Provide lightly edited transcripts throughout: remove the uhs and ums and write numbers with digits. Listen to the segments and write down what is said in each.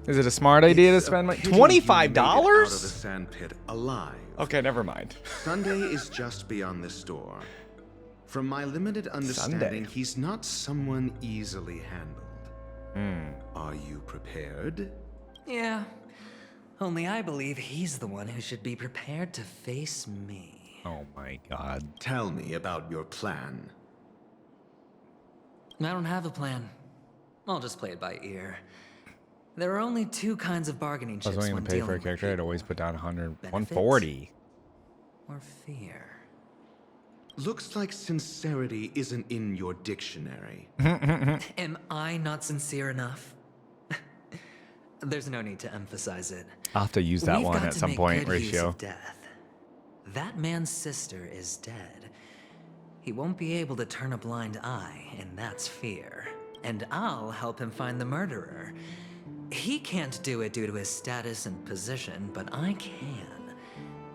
Is it a smart idea to spend money? $25? Out of the sandpit alive. Okay, never mind. Sunday is just beyond this door. From my limited understanding, he's not someone easily handled. Are you prepared? Yeah. Only I believe he's the one who should be prepared to face me. Oh my god. Tell me about your plan. I don't have a plan. I'll just play it by ear. There are only two kinds of bargaining I was chips willing when to pay dealing for a with character. I'd people. always put down 100, Benefit 140. Or fear. Looks like sincerity isn't in your dictionary. Am I not sincere enough? There's no need to emphasize it. I'll have to use that We've one got at to some make point, good use Ratio. of death. That man's sister is dead. He won't be able to turn a blind eye, and that's fear. And I'll help him find the murderer. He can't do it due to his status and position, but I can.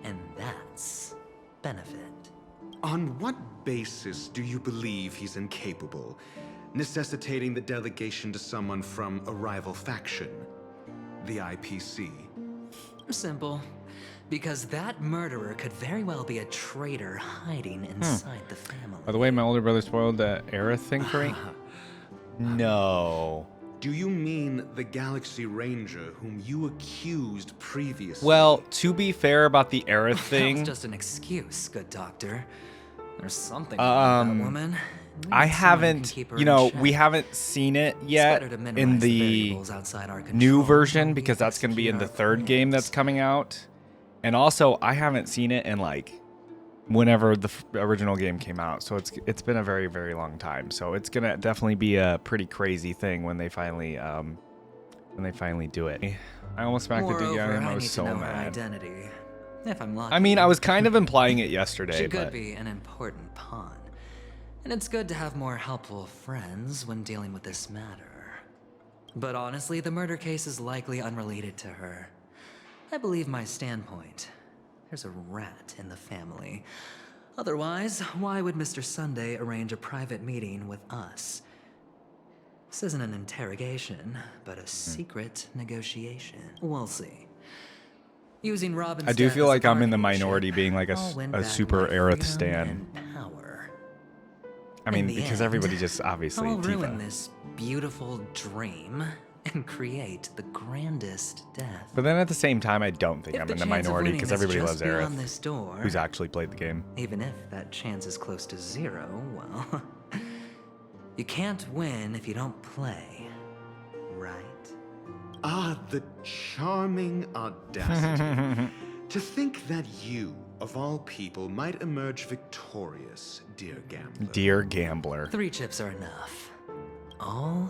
And that's benefit. On what basis do you believe he's incapable, necessitating the delegation to someone from a rival faction? The IPC? Simple. Because that murderer could very well be a traitor hiding inside the family. By the way, my older brother spoiled the Aerith thing for me. No. Do you mean the Galaxy Ranger whom you accused previously? Well, to be fair about the Aerith That thing, was just an excuse, good doctor. There's something about that woman. I Maybe someone can haven't, keep her you in know, check. we haven't seen it It's yet better to in minimize the variables outside our new control version while we because that's going to be in the execute third our game that's plans. coming out. And also, I haven't seen it in like whenever the original game came out. So it's been a very, very long time. So it's going to definitely be a pretty crazy thing when they finally do it. I almost smacked the dude out of him. I I was need so to know her mad. identity. If I'm lucky. I mean, I was kind of implying it yesterday, She could but be an important pawn. And it's good to have more helpful friends when dealing with this matter. But honestly, the murder case is likely unrelated to her. I believe my standpoint. There's a rat in the family. Otherwise, why would Mr. Sunday arrange a private meeting with us? This isn't an interrogation, but a secret negotiation. We'll see. Using Robin's I do death feel as a like I'm in the bargaining minority chip, being like I'll win a back super my Aerith freedom stan. and power. I mean, In the because end, everybody just obviously I'll ruin Tifa. this beautiful dream and create the grandest death. But then at the same time, I don't think If I'm the in the chance of minority winning because is everybody just loves beyond Aerith, this door, who's actually played the game. even if that chance is close to zero, well, you can't win if you don't play, right? Ah, the charming audacity. To think that you, of all people, might emerge victorious, dear gambler. Dear gambler. 3 chips are enough. All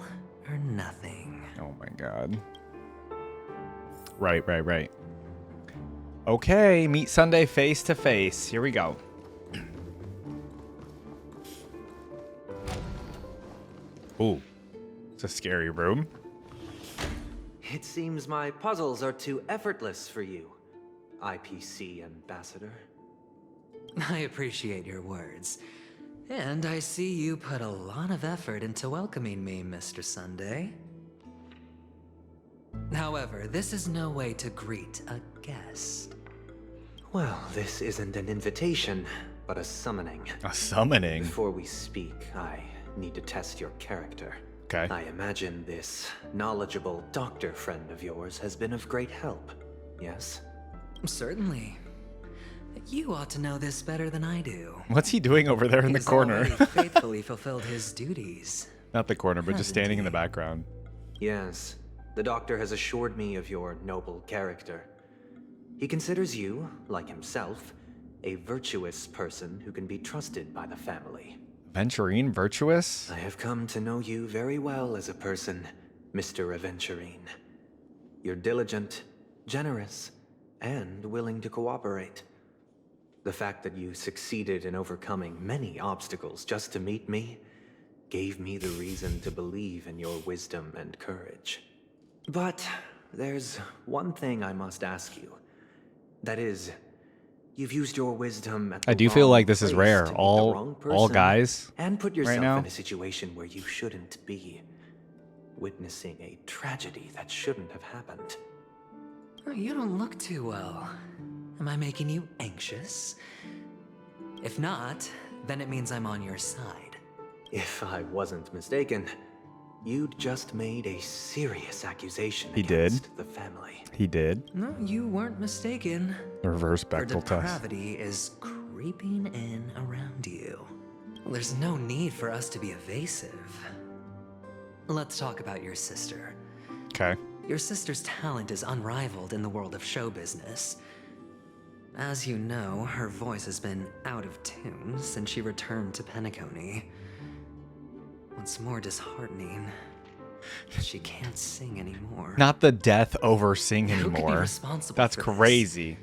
or nothing. Oh my god. Right. Okay, meet Sunday face to face. Here we go. Ooh, it's a scary room. It seems my puzzles are too effortless for you, IPC ambassador. I appreciate your words. And I see you put a lot of effort into welcoming me, Mr. Sunday. However, this is no way to greet a guest. Well, this isn't an invitation, but a summoning. A summoning. Before we speak, I need to test your character. Okay. I imagine this knowledgeable doctor friend of yours has been of great help, yes? Certainly. You ought to know this better than I do. What's he doing over there in the He's corner? already faithfully fulfilled his duties. Not the corner, but just Hasn't standing in the he? background. Yes, the doctor has assured me of your noble character. He considers you, like himself, a virtuous person who can be trusted by the family. Aventurine, virtuous? I have come to know you very well as a person, Mr. Aventurine. You're diligent, generous, and willing to cooperate. The fact that you succeeded in overcoming many obstacles just to meet me gave me the reason to believe in your wisdom and courage. But there's one thing I must ask you. That is, you've used your wisdom at the I do feel wrong like this is place rare. to meet the All wrong all person guys and put right yourself now. in a situation where you shouldn't be. witnessing a tragedy that shouldn't have happened. You don't look too well. Am I making you anxious? If not, then it means I'm on your side. If I wasn't mistaken, you'd just made a serious accusation He did. against the family. He did. No, you weren't mistaken. The reverse Her Bechtel test. depravity is creeping in around you. There's no need for us to be evasive. Let's talk about your sister. Okay. Your sister's talent is unrivaled in the world of show business. As you know, her voice has been out of tune since she returned to Penacony. What's more disheartening, she can't sing anymore. Not the death over sing Who could be anymore. responsible That's for this? crazy.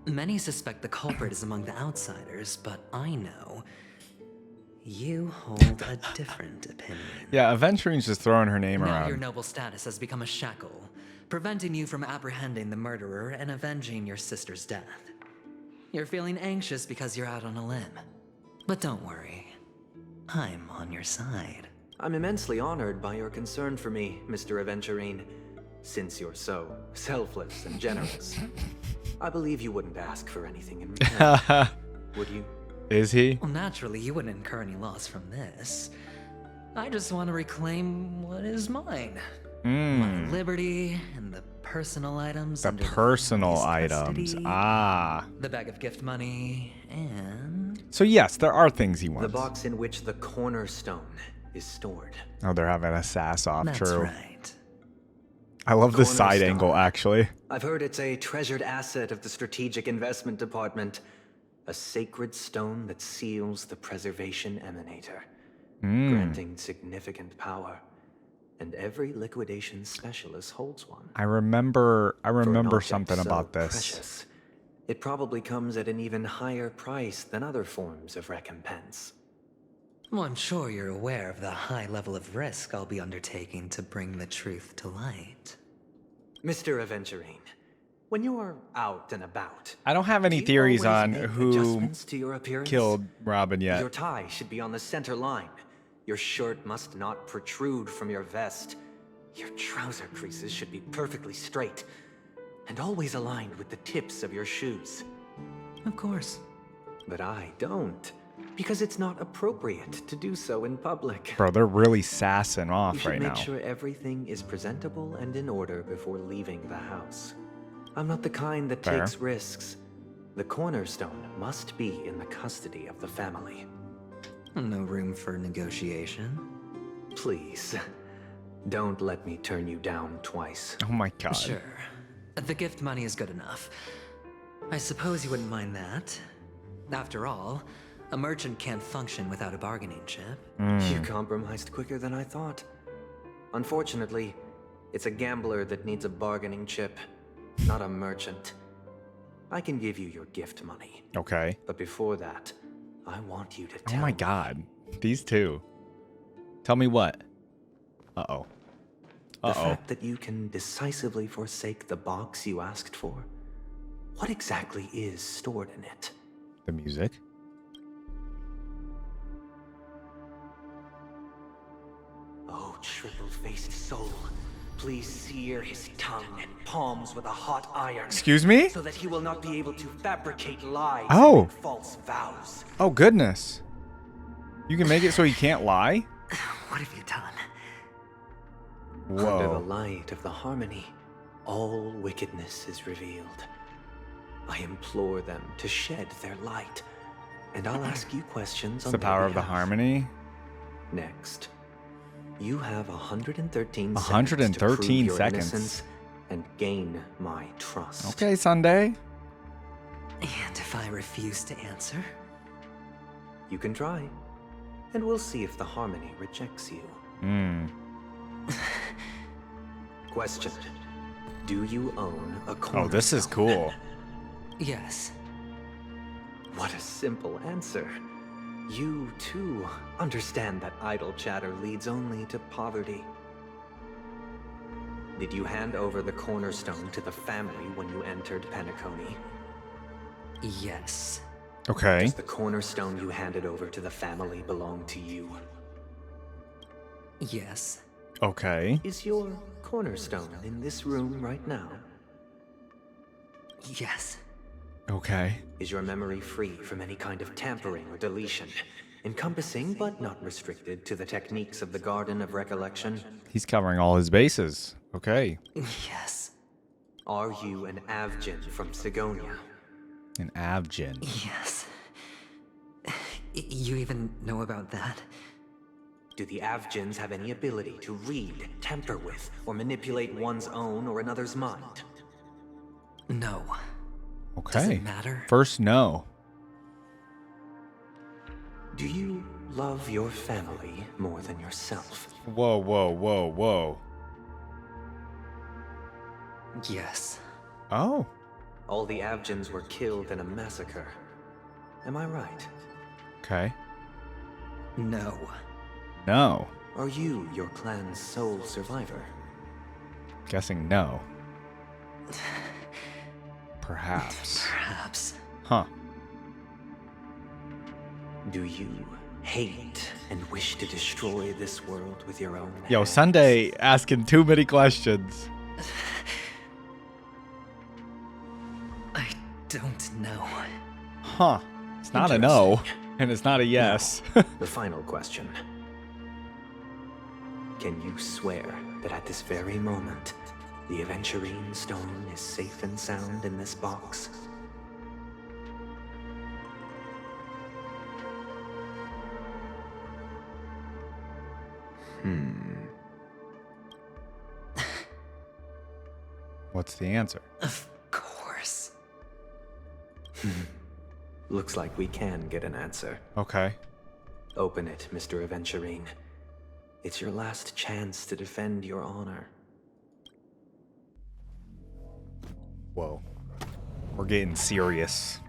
Many suspect the culprit is among the outsiders, but I know you hold a different opinion. Yeah, Aventurine's just throwing her name Now around. your noble status has become a shackle, preventing you from apprehending the murderer and avenging your sister's death. You're feeling anxious because you're out on a limb. But don't worry, I'm on your side. I'm immensely honored by your concern for me, Mr. Aventurine. Since you're so selfless and generous, I believe you wouldn't ask for anything in return, would you? Is he? Well, naturally, you wouldn't incur any loss from this. I just want to reclaim what is mine. My liberty and the personal items. The under personal family's items. custody, Ah. the bag of gift money, and So yes, there are things he The wants. box in which the cornerstone is stored. Oh, they're having a sass off. that's True. right. I love the side Cornerstone. angle, actually. I've heard it's a treasured asset of the Strategic Investment Department. A sacred stone that seals the preservation emanator, granting significant power. And every liquidation specialist holds one. I remember For an object something so about this. precious, it probably comes at an even higher price than other forms of recompense. Well, I'm sure you're aware of the high level of risk I'll be undertaking to bring the truth to light. Mr. Aventurine, when you're out and about, I don't have any do you theories always on make who adjustments to your appearance? killed Robin yet. Your tie should be on the center line. Your shirt must not protrude from your vest. Your trouser creases should be perfectly straight and always aligned with the tips of your shoes. Of course. But I don't, because it's not appropriate to do so in public. Bro, they're really sassing You off should right make now. sure everything is presentable and in order before leaving the house. I'm not the kind that Fair. takes risks. The cornerstone must be in the custody of the family. No room for negotiation. Please, don't let me turn you down twice. Oh my god. Sure. The gift money is good enough. I suppose you wouldn't mind that. After all, a merchant can't function without a bargaining chip. You compromised quicker than I thought. Unfortunately, it's a gambler that needs a bargaining chip, not a merchant. I can give you your gift money, Okay. but before that, I want you to tell Oh my me god. These two. Tell me what? Uh-oh. the Uh-oh. fact that you can decisively forsake the box you asked for. What exactly is stored in it? The music. Oh, triple-faced soul, please sear his tongue and palms with a hot iron. Excuse me? So that he will not be able to fabricate lies Oh. and make false vows. Oh goodness. You can make it so he can't lie? What have you done? Under the Whoa. light of the harmony, all wickedness is revealed. I implore them to shed their light, and I'll ask you questions It's on the their power of the behalf. harmony. Next, you have 113 113 seconds to prove your seconds. innocence and gain my trust. Okay, Sunday. And if I refuse to answer? You can try, and we'll see if the harmony rejects you. Question: do you own a cornerstone? Oh, this is cool. Yes. What a simple answer. You, too, understand that idle chatter leads only to poverty. Did you hand over the cornerstone to the family when you entered Penacony? Yes. Okay. Does the cornerstone you handed over to the family belong to you? Yes. Okay. Is your cornerstone in this room right now? Yes. Okay. Is your memory free from any kind of tampering or deletion, encompassing but not restricted to the techniques of the Garden of Recollection? He's covering all his bases. Okay. Yes. Are you an Avgin from Sigonia? An Avgin. Yes. You even know about that? Do the Avgins have any ability to read, tamper with, or manipulate one's own or another's mind? No. Okay. Does it matter? First, no. Do you love your family more than yourself? Whoa, whoa, whoa, whoa. Yes. Oh. All the Avgins were killed in a massacre. Am I right? Okay. No. No. Are you your clan's sole survivor? Guessing no. Perhaps. Perhaps. Huh. Do you hate and wish to destroy this world with your own Yo, hands? Sunday asking too many questions. I don't know. Huh. It's not a no, and it's not a yes. The final question. Can you swear that at this very moment, the Aventurine stone is safe and sound in this box? What's the answer? Of course. Looks like we can get an answer. Okay. Open it, Mr. Aventurine. It's your last chance to defend your honor. Whoa. We're getting serious.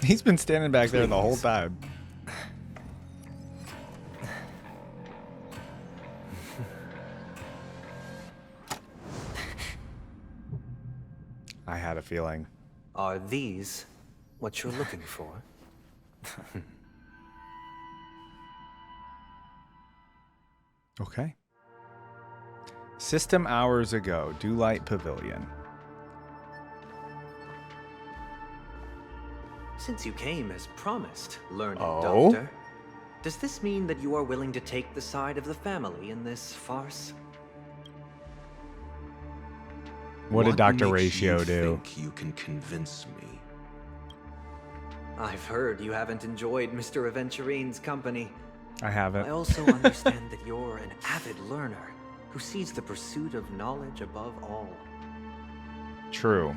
He's been standing back there the whole time. I had a feeling. Are these what you're looking for? Okay. System hours ago, Dlight Pavilion. Since you came as promised, learned Oh? doctor, does this mean that you are willing to take the side of the family in this farce? What did Dr. makes Ratio you do? think you can convince me? I've heard you haven't enjoyed Mr. Aventurine's company. I haven't. I also understand that you're an avid learner who sees the pursuit of knowledge above all. True.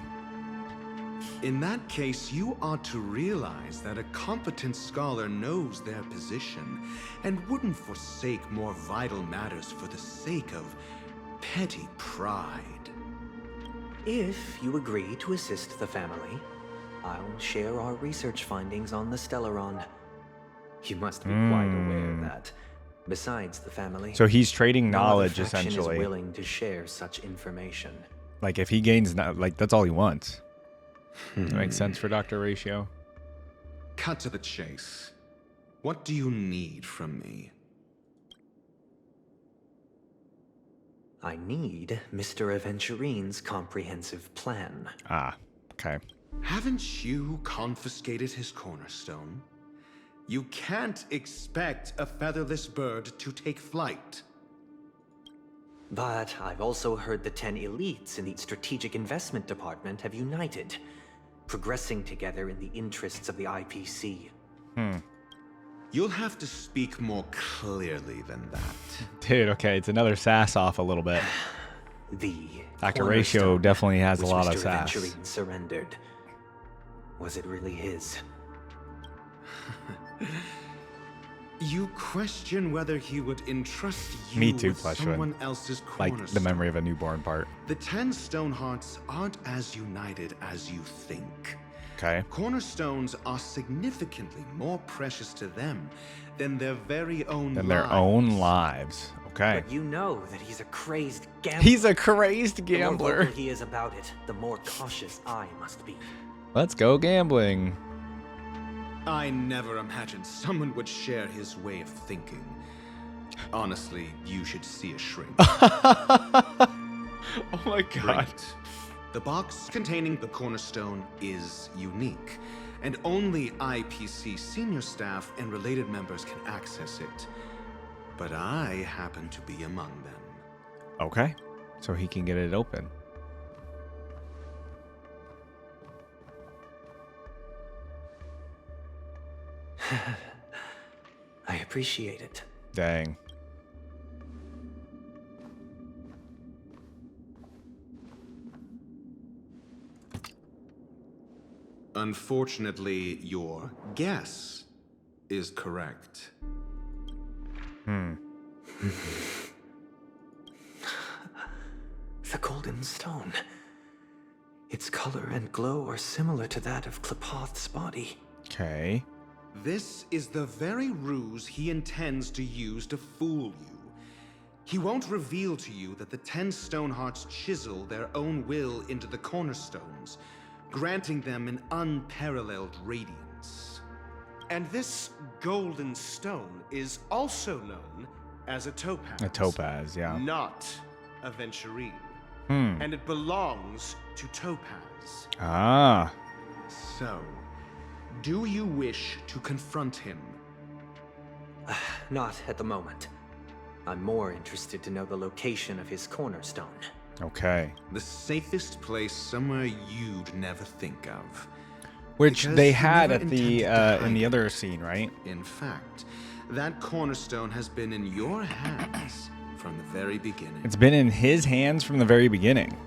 In that case, you ought to realize that a competent scholar knows their position and wouldn't forsake more vital matters for the sake of petty pride. If you agree to assist the family, I'll share our research findings on the Stellaron. You must be quite aware that, besides the family, So he's trading no other knowledge, faction essentially. is willing to share such information. Like, if he gains, like, that's all he wants. Does that make sense for Dr. Ratio? Cut to the chase. What do you need from me? I need Mr. Aventurine's comprehensive plan. Ah, okay. Haven't you confiscated his cornerstone? You can't expect a featherless bird to take flight. But I've also heard the 10 elites in the Strategic Investment Department have united, progressing together in the interests of the IPC. You'll have to speak more clearly than that. Dude, okay, it's another sass off a little bit. The Dr. Ratio cornerstone definitely has a which lot of Mr. sass. Aventurine surrendered. Was it really his? You question whether he would entrust you Me too, with Fleshman. someone else's cornerstone. Like the memory of a newborn part. The 10 stone hearts aren't as united as you think. Okay. Cornerstones are significantly more precious to them than their very own And lives. their own lives. Okay. But you know that he's a crazed gambler. He's a crazed The more gambler. vocal he is about it, the more cautious I must be. Let's go gambling. I never imagined someone would share his way of thinking. Honestly, you should see a shrink. Oh my god. Right. The box containing the cornerstone is unique, and only IPC senior staff and related members can access it. But I happen to be among them. Okay. So he can get it open. I appreciate it. Dang. Unfortunately, your guess is correct. The golden stone. Its color and glow are similar to that of Klepoth's body. Okay. This is the very ruse he intends to use to fool you. He won't reveal to you that the 10 Stonehearts chisel their own will into the cornerstones, granting them an unparalleled radiance. And this golden stone is also known as a topaz. A topaz, yeah. Not Aventurine. And it belongs to Topaz. Ah. So, do you wish to confront him? Not at the moment. I'm more interested to know the location of his cornerstone. Okay. The safest place somewhere you'd never think of. Which Because they he had never at the intended to in the hide other it. scene, right? In fact, that cornerstone has been in your hands from the very beginning. It's been in his hands from the very beginning.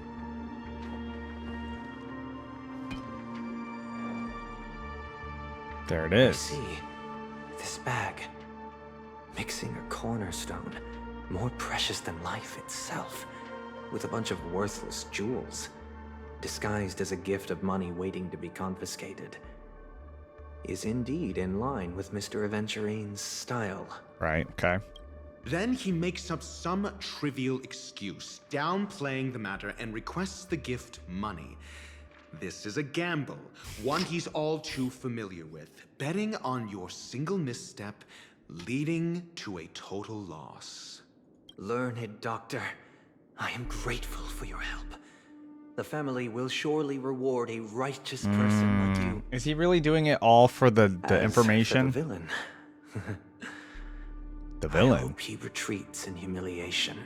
There it is. See, this bag. Mixing a cornerstone, more precious than life itself, with a bunch of worthless jewels, disguised as a gift of money waiting to be confiscated, is indeed in line with Mr. Aventurine's style. Right, okay. Then he makes up some trivial excuse, downplaying the matter, and requests the gift money. This is a gamble, one he's all too familiar with, betting on your single misstep, leading to a total loss. Learned doctor, I am grateful for your help. The family will surely reward a righteous person like you. Is he really doing it all for the As information? for the villain, The I villain. hope he retreats in humiliation.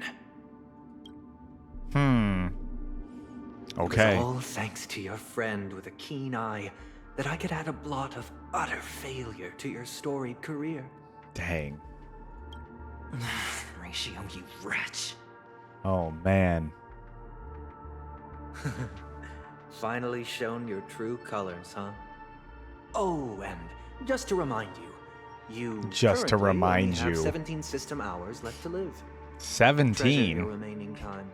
Okay. It was all thanks to your friend with a keen eye that I could add a blot of utter failure to your storied career. Dang. Ratio, you wretch. Oh man. Finally shown your true colors, huh? Oh, and just to remind you, you Just to currently remind only have you. 17 system hours left to live. Treasure your 17. remaining time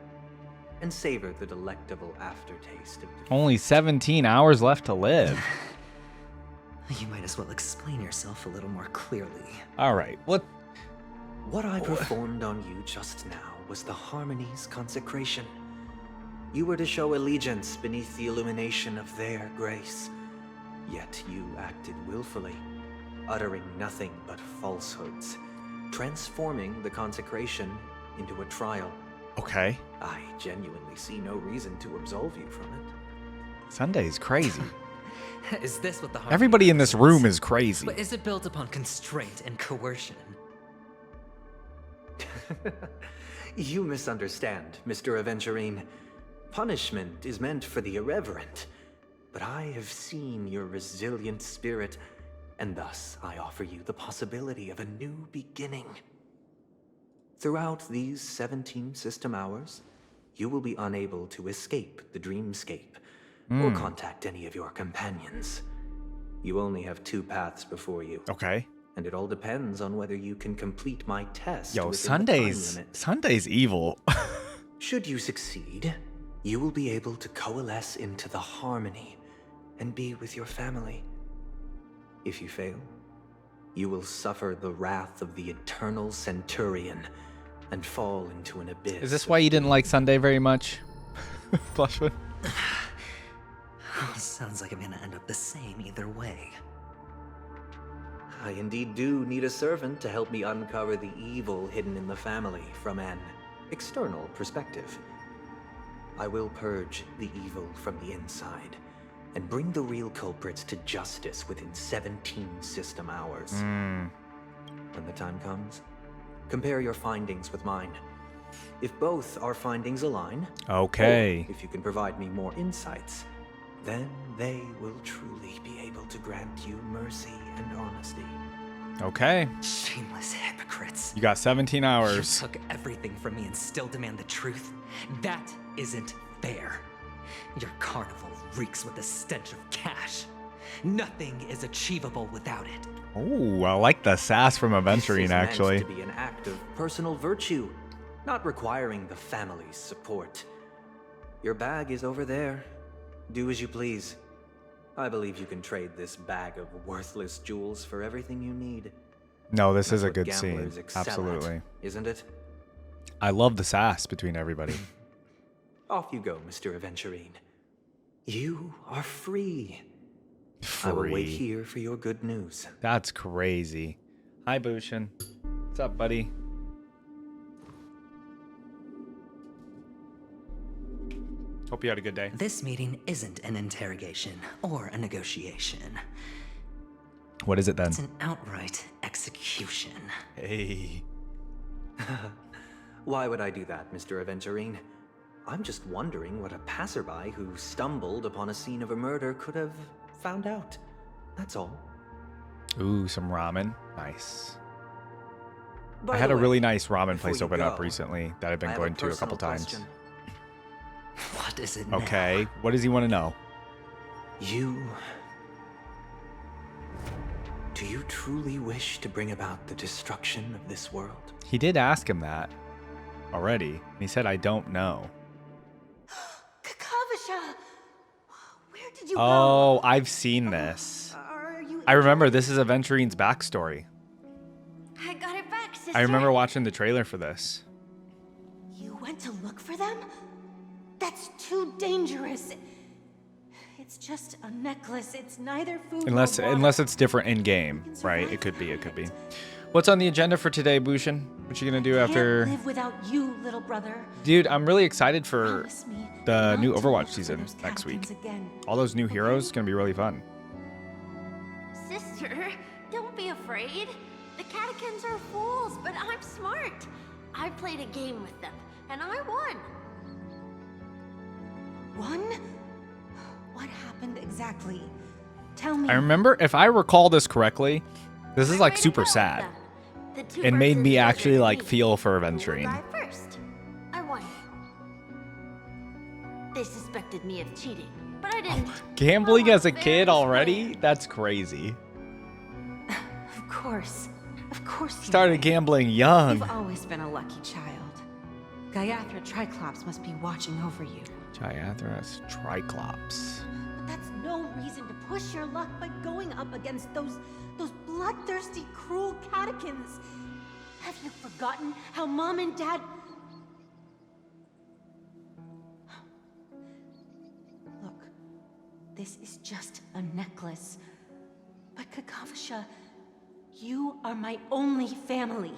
and savor the delectable aftertaste of defeat. Only 17 hours left to live. You might as well explain yourself a little more clearly. All right. What? What I performed on you just now was the Harmony's consecration. You were to show allegiance beneath the illumination of their grace. Yet you acted willfully, uttering nothing but falsehoods, transforming the consecration into a trial. Okay. I genuinely see no reason to absolve you from it. Sunday's crazy. Is this what the Harmony Everybody in this room represents? is crazy. But is it built upon constraint and coercion? You misunderstand, Mr. Aventurine. Punishment is meant for the irreverent, but I have seen your resilient spirit, and thus I offer you the possibility of a new beginning. Throughout these 17 system hours, you will be unable to escape the dreamscape or contact any of your companions. You only have 2 paths before you. Okay. And it all depends on whether you can complete my test. Yo, within the time Sunday's limit. evil. Should you succeed, you will be able to coalesce into the Harmony and be with your family. If you fail, you will suffer the wrath of the Eternal Centurion, and fall into an abyss. Is this why you didn't like Sunday very much? Blushwood? Sounds like I'm gonna end up the same either way. I indeed do need a servant to help me uncover the evil hidden in the family from an external perspective. I will purge the evil from the inside and bring the real culprits to justice within 17 system hours. When the time comes, compare your findings with mine. If both our findings align, Okay. or if you can provide me more insights, then they will truly be able to grant you mercy and honesty. Okay. Shameless hypocrites. You got 17 hours. You took everything from me and still demand the truth? That isn't fair. Your carnival reeks with the stench of cash. Nothing is achievable without it. Oh, I like the sass from Aventurine, This is actually. meant to be an act of personal virtue, not requiring the family's support. Your bag is over there. Do as you please. I believe you can trade this bag of worthless jewels for everything you need. No, this That's is a what good scene. gamblers excel at, Absolutely. isn't it? I love the sass between everybody. Off you go, Mr. Aventurine. You are free. I will wait Free. here for your good news. That's crazy. Hi, Bushin. What's up, buddy? Hope you had a good day. This meeting isn't an interrogation or a negotiation. What is it then? It's an outright execution. Hey. Why would I do that, Mr. Aventurine? I'm just wondering what a passerby who stumbled upon a scene of a murder could have found out. That's all. Ooh, some ramen. Nice. By I had the a way, really nice ramen before place you open up go, recently that I've been I have going to a personal couple times. question. What is it now? Okay. What does he want to know? Do you truly wish to bring about the destruction of this world? He did ask him that already. And he said, I don't know. Kakavasha! Where did you Oh, go? I've seen this. Are you I remember this is Aventurine's backstory. I got it back, sister. I remember watching the trailer for this. You went to look for them? That's too dangerous. It's just a necklace. It's neither food nor water. Unless it's different in game, can right? survive It could be. It could be. without What's on the agenda for today, Bushin? What you gonna do after? Can't live without you, little brother. Dude, I'm really excited for Promise me the not new to Overwatch look for season those next week. Catechins again. All those new heroes, it's gonna be really fun. Sister, don't be afraid. The catechins are fools, but I'm smart. I played a game with them, and I won. One? What happened exactly? Tell me. I remember, if I recall this correctly, this is I like ran a super battle sad. with them. The two It made versus me the actually other like team. feel for Who would Aventurine. die first? I won. They suspected me of cheating, but I didn't. Gambling Well, as a fair kid is already? fair. That's crazy. Of course. Of course you Started did. gambling young. You've always been a lucky child. Gaiathra Triclops must be watching over you. Giathras Triclops. But that's no reason to push your luck by going up against those bloodthirsty, cruel catechins. Have you forgotten how Mom and Dad... Look, this is just a necklace. But Kakavasha, you are my only family.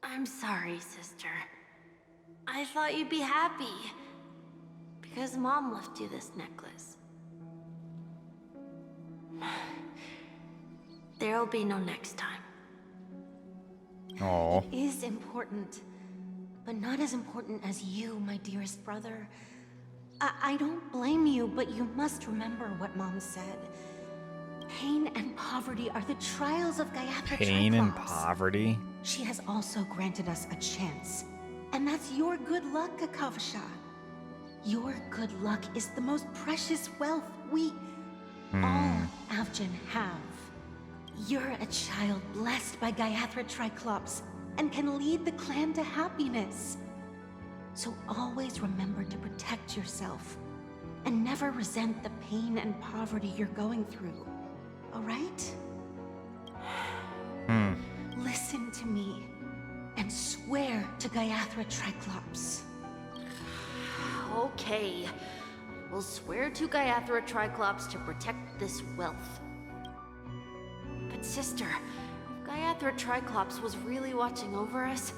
I'm sorry, sister. I thought you'd be happy. Because Mom left you this necklace. There'll be no next time. Oh. It is important, but not as important as you, my dearest brother. I don't blame you, but you must remember what Mom said. Pain and poverty are the trials of Gaiathra Pain and Triclops. poverty. She has also granted us a chance. And that's your good luck, Kakavasha. Your good luck is the most precious wealth we all Avgin have. You're a child blessed by Gaiathra Triclops and can lead the clan to happiness. So always remember to protect yourself and never resent the pain and poverty you're going through. All right? to me and swear to Gaiathra Triclops. Okay. We'll swear to Gaiathra Triclops to protect this wealth. But sister, if Gaiathra Triclops was really watching over us,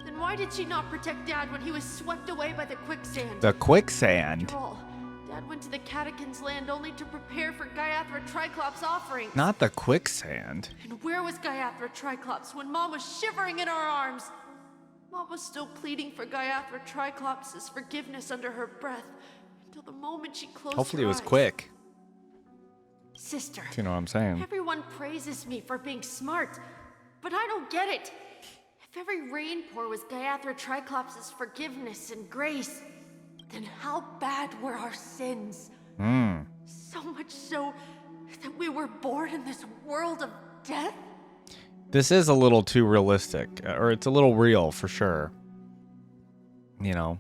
then why did she not protect Dad when he was swept away by the quicksand? The quicksand. After all, Dad went to the Catechins' land only to prepare for Gaiathra Triclops' offerings. Not the quicksand. And where was Gaiathra Triclops when Mom was shivering in our arms? Mom was still pleading for Gaiathra Triclops' forgiveness under her breath until the moment she closed Hopefully it her was eyes. quick. Sister, You know what I'm saying? everyone praises me for being smart, but I don't get it. If every rainpour was Gaiathra Triclops' forgiveness and grace, then how bad were our sins? So much so that we were born in this world of death? This is a little too realistic, or it's a little real for sure. You know,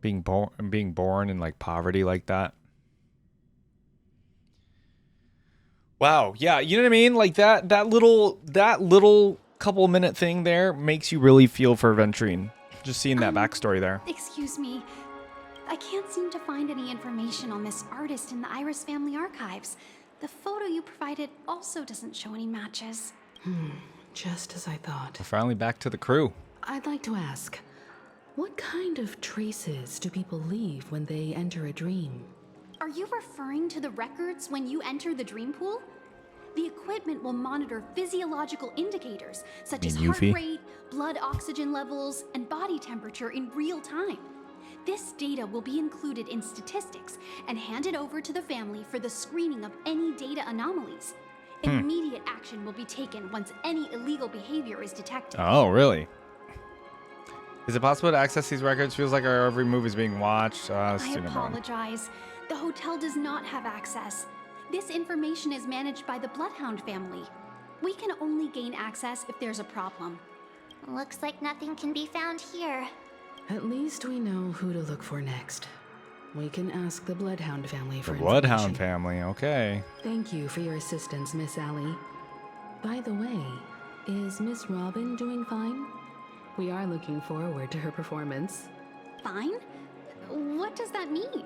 being born in like poverty like that. Wow, yeah, you know what I mean? Like that little couple minute thing there makes you really feel for Aventurine. Just seeing that backstory there. Excuse me. I can't seem to find any information on this artist in the Iris family archives. The photo you provided also doesn't show any matches. Just as I thought. We're finally back to the crew. I'd like to ask, what kind of traces do people leave when they enter a dream? Are you referring to the records when you enter the dream pool? The equipment will monitor physiological indicators such as heart Yuffie? rate, blood oxygen levels, and body temperature in real time. This data will be included in statistics and handed over to the family for the screening of any data anomalies. Immediate action will be taken once any illegal behavior is detected. Oh, really? Is it possible to access these records? Feels like our every move is being watched. I apologize. The hotel does not have access. This information is managed by the Bloodhound family. We can only gain access if there's a problem. Looks like nothing can be found here. At least we know who to look for next. We can ask the Bloodhound family for The Bloodhound information. family, okay. Thank you for your assistance, Miss Allie. By the way, is Miss Robin doing fine? We are looking forward to her performance. Fine? What does that mean?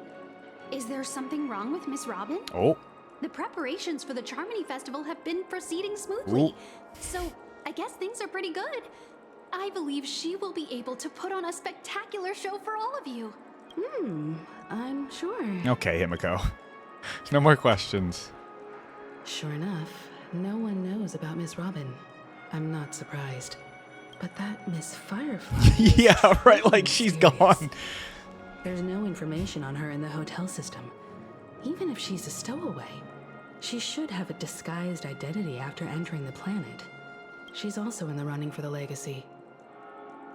Is there something wrong with Miss Robin? Oh. The preparations for the Charmony Festival have been proceeding smoothly. Ooh. So, I guess things are pretty good. I believe she will be able to put on a spectacular show for all of you. I'm sure. Okay, Himiko. No more questions. Sure enough, no one knows about Miss Robin. I'm not surprised. But that Miss Firefly... Yeah, right, like she's gone. There's no information on her in the hotel system. Even if she's a stowaway, she should have a disguised identity after entering the planet. She's also in the running for the legacy.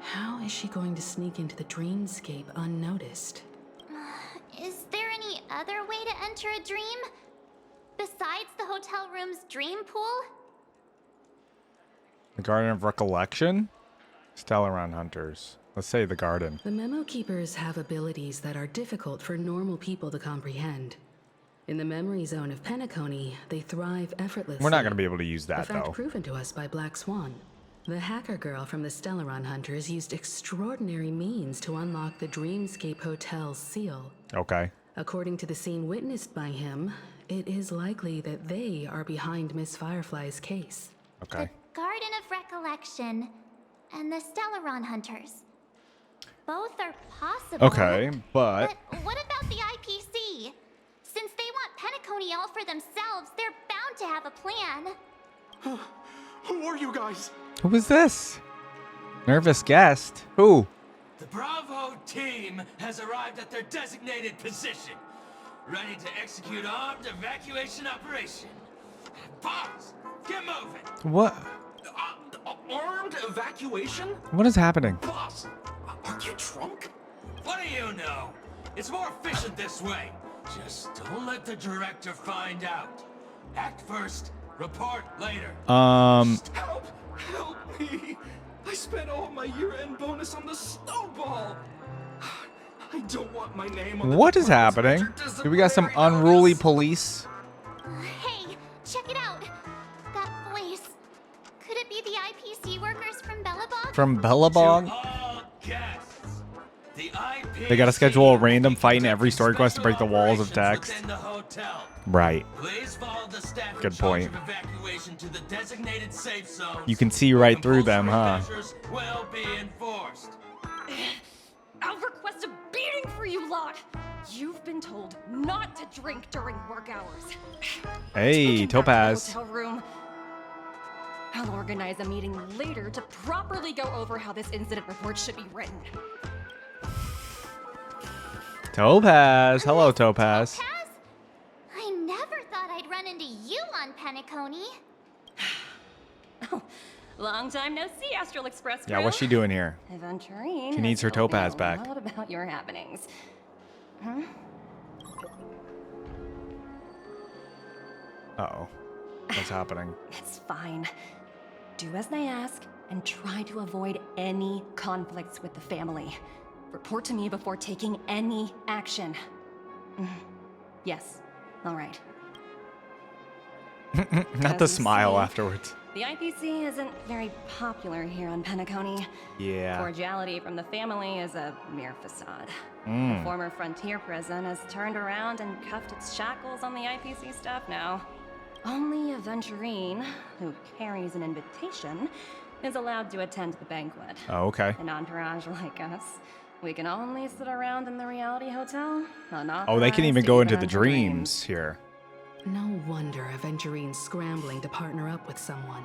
How is she going to sneak into the dreamscape unnoticed? Is there any other way to enter a dream? Besides the hotel room's dream pool? The Garden of Recollection? Stellaron Hunters. Let's say the garden. The Memo Keepers have abilities that are difficult for normal people to comprehend. In the memory zone of Penacony, they thrive effortlessly. We're not going to be able to use that, A fact though. proven to us by Black Swan. The hacker girl from the Stellaron Hunters used extraordinary means to unlock the Dreamscape Hotel's seal. Okay. According to the scene witnessed by him, it is likely that they are behind Miss Firefly's case. Okay. Garden of Recollection and the Stellaron Hunters. Both are possible. Okay, but... But what about the IPC? Since they want Penacony all for themselves, they're bound to have a plan. Who are you guys? Who is this? Nervous guest. Who? The Bravo team has arrived at their designated position, ready to execute armed evacuation operation. Boss, get moving. What? Armed evacuation? What is happening? Boss, are you drunk? What do you know? It's more efficient this way. Just don't let the director find out. Act first, report later. Help! Help me! I spent all my year-end bonus on the snowball. I don't want my name on the What is department's happening? major Do we got some disciplinary unruly notice. police? Hey, check it out. That voice. Could it be From Bellabong? They gotta schedule a random fight in every story quest to break the walls of text. Right. Good point. You can see right through them, huh? I'll request a beating for you lot. You've been told not to drink during work hours. Hey, Topaz. Hotel room. I'll organize a meeting later to properly go over how this incident report should be written. Topaz. Hello, Topaz. I never thought I'd run into you on Penacony. Oh, long time no see, Astral Express crew. Yeah, what's she doing here? Aventurine She needs her has told me Topaz back. a lot about your happenings. Huh? Uh-oh. What's happening? It's fine. Do as they ask and try to avoid any conflicts with the family. Report to me before taking any action. Yes. All right. Not the As you smile see, afterwards. The IPC isn't very popular here on Penacony. Yeah. Cordiality from the family is a mere facade. Mm. The former frontier prison has turned around and cuffed its shackles on the IPC staff now. Only Aventurine, who carries an invitation, is allowed to attend the banquet. Oh, okay. An entourage like us, we can only sit around in the reality hotel. Oh, they can even go into the dreams here. No wonder Aventurine's scrambling to partner up with someone.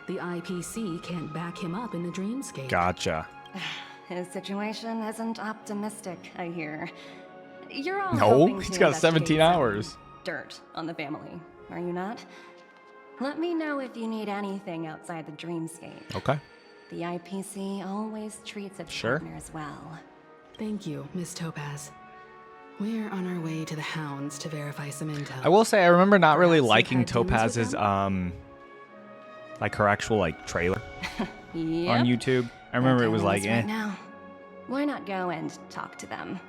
The IPC can't back him up in the dreamscape. Gotcha. His situation isn't optimistic, I hear. You're all No, hoping he's to got 17 investigate some hours. Dirt on the family, are you not? Let me know if you need anything outside the dreamscape. Okay. The IPC always treats its Sure. partners well. Thank you, Miss Topaz. We're on our way to the Hounds to verify some intel. I will say I remember not really Perhaps you've liking had dealings with Topaz's them? like her actual like trailer Yep. on YouTube. I remember it was like Right eh. now. Why not go and talk to them?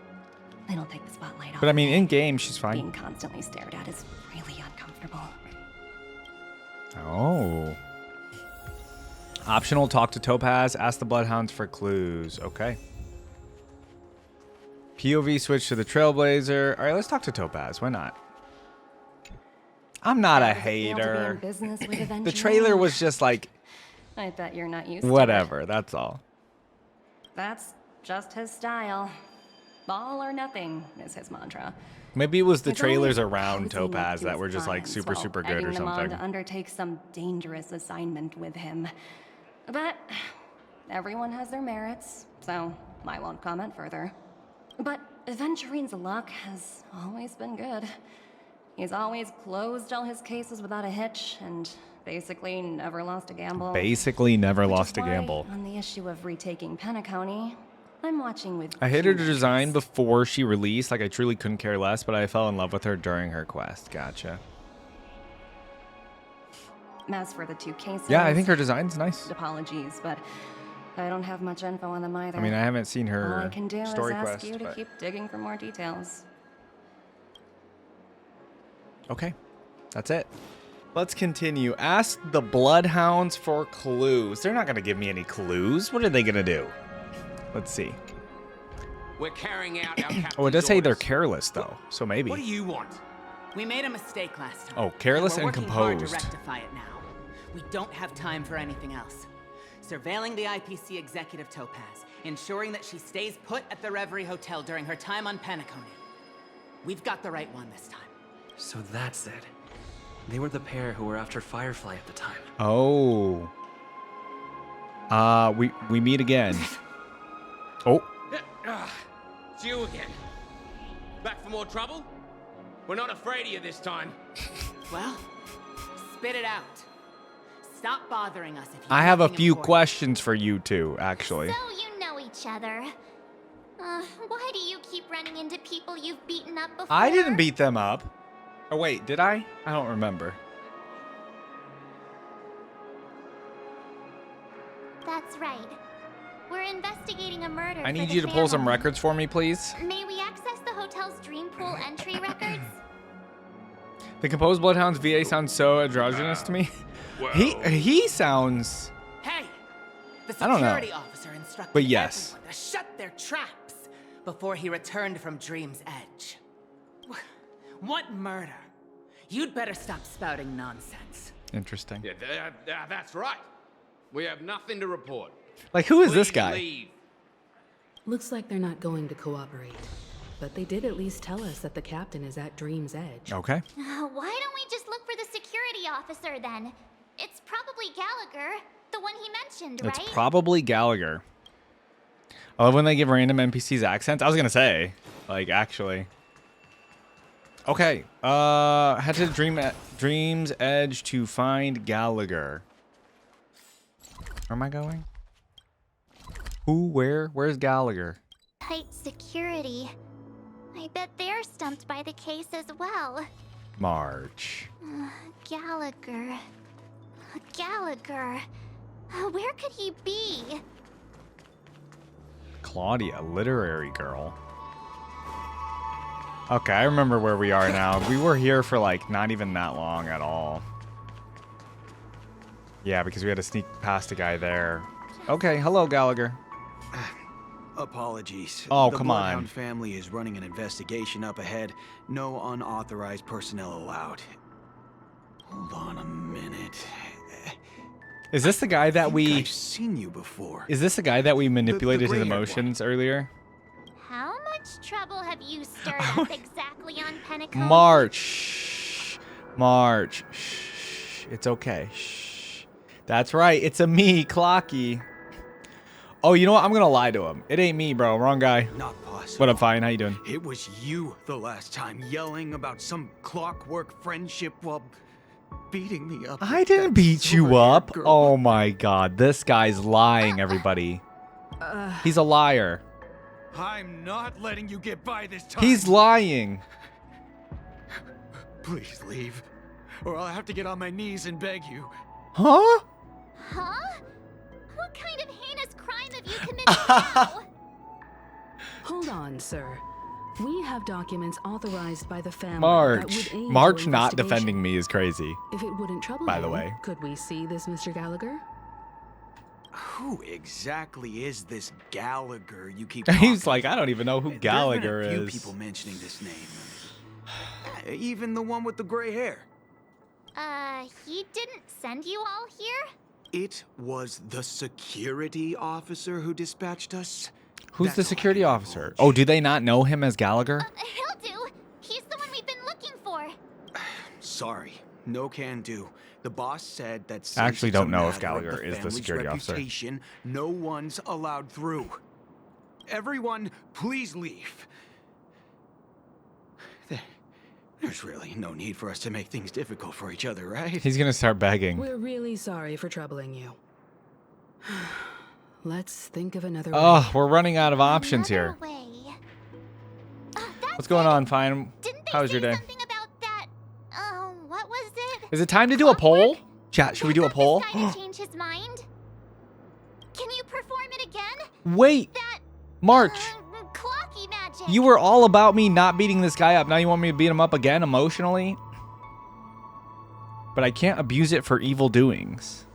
It'll take the spotlight off. But I mean in game she's fine. Being constantly stared at is really uncomfortable. Oh. Optional, talk to Topaz, ask the Bloodhounds for clues. Okay. POV switch to the Trailblazer. All right, let's talk to Topaz. Why not? I'm not a hater. The trailer was just like I bet you're not used to whatever, that's all. it. That's just his style. All or nothing is his mantra. Maybe it was the He's trailers always around posing up Topaz to that his were just like clients super, while super good egging or them on something. to undertake some dangerous assignment with him. But everyone has their merits, so I won't comment further. But Aventurine's luck has always been good. He's always closed all his cases without a hitch, and basically never lost a gamble. Basically never Which is lost a why, gamble. On the issue of retaking Penacony, I'm watching with I hated her keen design before she released. Like, I truly couldn't care less, but I fell in love with her during her quest. Gotcha. As for the two cases, Yeah, I think her design's nice. apologies, but I don't have much info on them either. I mean, I haven't seen All I her can do story is ask quest, you to but... keep digging for more details. Okay, that's it. Let's continue. Ask the Bloodhounds for clues. They're not going to give me any clues. What are they going to do? Let's see. We're carrying out our Oh, it does say they're orders. careless, though, so maybe. What do you want? We made a mistake last time. Oh, careless we're and working hard to composed. rectify it now. We don't have time for anything else. Surveilling the IPC executive Topaz, ensuring that she stays put at the Reverie Hotel during her time on Penacony. We've got the right one this time. So that's it. They were the pair who were after Firefly at the time. Oh. We meet again. Oh. It's you again. Back for more trouble? We're not afraid of you this time. Well, spit it out. Stop bothering us if you I have a nothing few important. questions for you two, actually. So you know each other. Why do you keep running into people you've beaten up before? I didn't beat them up. Oh, wait, did I? I don't remember. That's right. We're investigating a murder. I for need the you to pull some family. records for me, please. May we access the hotel's dream pool entry records? The composed Bloodhound's VA sounds so androgynous to me. He sounds... Hey! The I don't know. security officer instructed But yes. everyone to shut their traps before he returned from Dream's Edge. What murder? You'd better stop spouting nonsense. Interesting. Yeah, that's right. We have nothing to report. Like, who is this Please guy? leave. Looks like they're not going to cooperate. But they did at least tell us that the captain is at Dream's Edge. Okay. Why don't we just look for the security officer then? It's probably Gallagher, the one he mentioned, It's right? probably Gallagher. I love when they give random NPCs accents. I was gonna say, like, actually. Okay. Head to Dream's Edge to find Gallagher. Where am I going? Who? Where? Where's Gallagher? Tight security. I bet they're stumped by the case as well. March. Gallagher. Gallagher. Where could he be? Claudia, literary girl. Okay, I remember where we are now. We were here for like not even that long at all. Yeah, because we had to sneak past a guy there. Okay, hello, Gallagher. Apologies. Oh, the come Bloodhound on. family is running an investigation up ahead. No unauthorized personnel allowed. Hold on a minute. Is this the guy that I've seen you before. Is this the guy that we manipulated his gray-haired emotions earlier? How much trouble have you stirred up exactly on Penacony? March. Shh. It's okay. Shh. That's right. It's a me, Clocky. Oh, you know what? I'm gonna lie to him. It ain't me, bro. Wrong guy. Not possible. What up, Fine? How you doing? It was you the last time yelling about some clockwork friendship while beating me up. I didn't beat you up. Oh my god. This guy's lying, everybody. He's a liar. I'm not letting you get by this time. He's lying. Please leave, or I'll have to get on my knees and beg you. Huh? Huh? What kind of heinous crime have you committed now? Hold on, sir. We have documents authorized by the family that March. would aid March your not investigation. defending me is crazy. If it wouldn't trouble By you, the way. could we see this Mr. Gallagher? Who exactly is this Gallagher you keep He's talking like, I don't even know who about? Gallagher There have been a is. few people mentioning this name. Even the one with the gray hair. He didn't send you all here? It was the security officer who dispatched us. Who's the security officer? Oh, do they not know him as Gallagher? He'll do. He's the one we've been looking for. Sorry, no can do. The boss said that since I actually it's a don't know if matter of Gallagher the is the family's security officer. reputation, no one's allowed through. Everyone, please leave. There's really no need for us to make things difficult for each other, right? He's gonna start begging. We're really sorry for troubling you. Let's think of another way. Oh, we're running out of options here. What's going on, Fine? How was your day? What was it? Is it time to do a poll? Chat, should we do a poll? Guy to change his mind? Can you perform it again? Wait. March. Clocky magic. You were all about me not beating this guy up. Now you want me to beat him up again emotionally? But I can't abuse it for evil doings.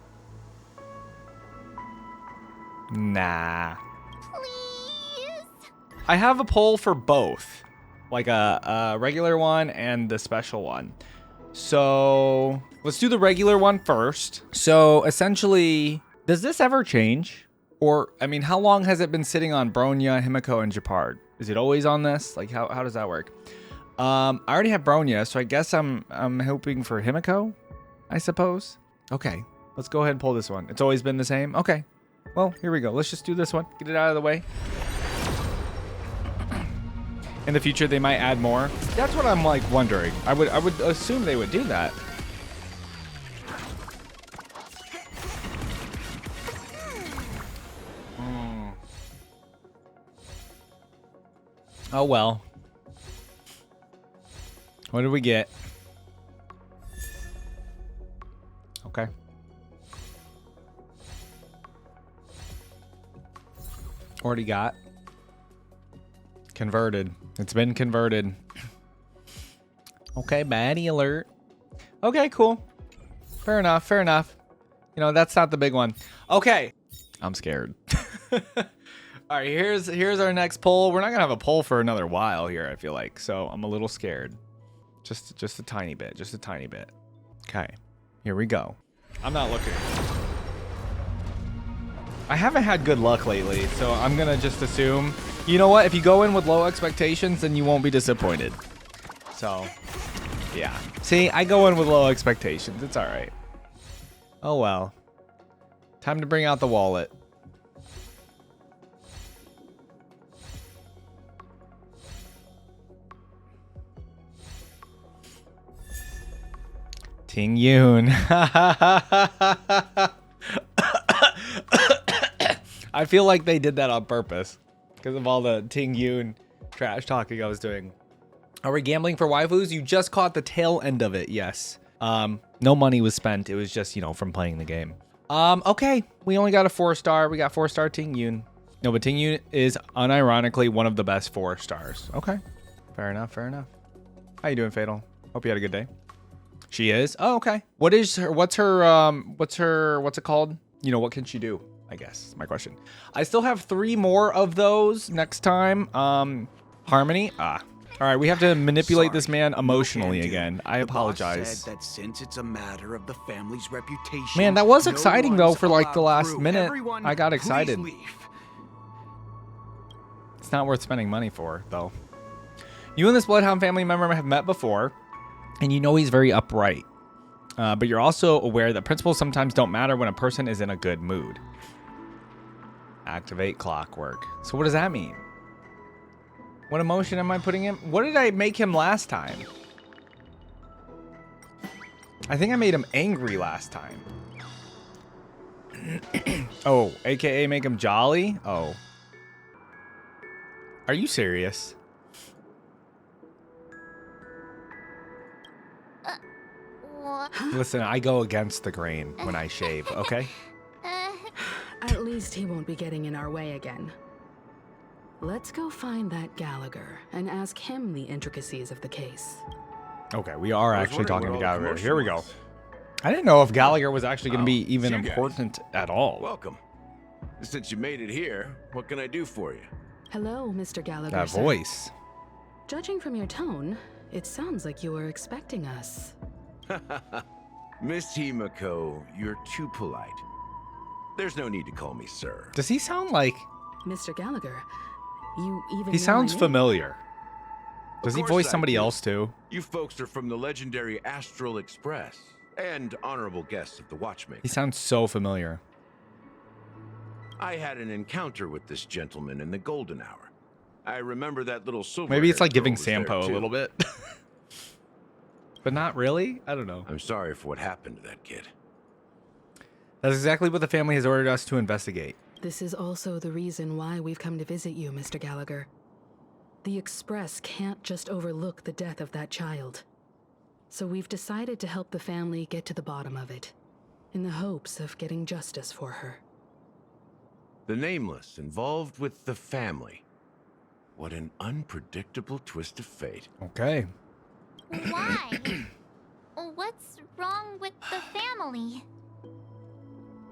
Nah. Please. I have a poll for both. Like a regular one and the special one. So let's do the regular one first. So essentially, does this ever change? Or, I mean, how long has it been sitting on Bronya, Himiko, and Japard? Is it always on this? Like, how does that work? I already have Bronya, so I guess I'm hoping for Himiko, I suppose. Okay, let's go ahead and pull this one. It's always been the same? Okay, well, here we go. Let's just do this one. Get it out of the way. In the future, they might add more. That's what I'm, like, wondering. I would assume they would do that. Oh, well. What did we get? Okay. Already got. Converted. It's been converted. Okay, baddie alert. Okay, cool. Fair enough, fair enough. You know, that's not the big one. Okay. I'm scared. All right, here's our next poll. We're not gonna have a poll for another while here, I feel like. So I'm a little scared. Just a tiny bit. Just a tiny bit. Okay, here we go. I'm not looking. I haven't had good luck lately, so I'm gonna just assume. You know what? If you go in with low expectations, then you won't be disappointed. So, yeah. See, I go in with low expectations. It's all right. Oh well. Time to bring out the wallet. Ting Yoon. I feel like they did that on purpose because of all the Ting Yoon trash talking I was doing. Are we gambling for waifus? You just caught the tail end of it, yes. No money was spent. It was just, you know, from playing the game. Okay. We only got a 4-star. We got 4-star Ting Yoon. No, but Ting Yoon is unironically one of the best 4 stars. Okay. Fair enough, fair enough. How you doing, Fatal? Hope you had a good day. She is? Oh, okay. What's it called? You know, what can she do? I guess is my question. I still have 3 more of those next time. Harmony? All right, we have to manipulate this man emotionally again. I apologize. Said that since it's a matter of the family's reputation, man, that was exciting though for like the last minute. I got excited. It's not worth spending money for, though. You and this Bloodhound family member have met before, and you know he's very upright. But you're also aware that principles sometimes don't matter when a person is in a good mood. Activate clockwork. So what does that mean? What emotion am I putting him? What did I make him last time? I think I made him angry last time. Oh, AKA make him jolly? Oh. Are you serious? Listen, I go against the grain when I shave, okay? At least he won't be getting in our way again. Let's go find that Gallagher and ask him the intricacies of the case. Okay, we are actually talking to Gallagher. Here we go. I didn't know if Gallagher was actually going to be even important at all. Welcome. Since you made it here, what can I do for you? Hello, Mr. Gallagher. That voice. Judging from your tone, it sounds like you were expecting us. Miss Himiko, you're too polite. There's no need to call me sir. Does he sound like... Mr. Gallagher, you even He sounds familiar. Does he voice somebody else too? You folks are from the legendary Astral Express and honorable guests of the Watchmaker. He sounds so familiar. I had an encounter with this gentleman in the golden hour. I remember that little silver. Maybe it's like giving Sampo a little bit. But not really? I don't know. I'm sorry for what happened to that kid. That's exactly what the family has ordered us to investigate. This is also the reason why we've come to visit you, Mr. Gallagher. The Express can't just overlook the death of that child. So we've decided to help the family get to the bottom of it, in the hopes of getting justice for her. The Nameless involved with the family. What an unpredictable twist of fate. Okay. Why? What's wrong with the family?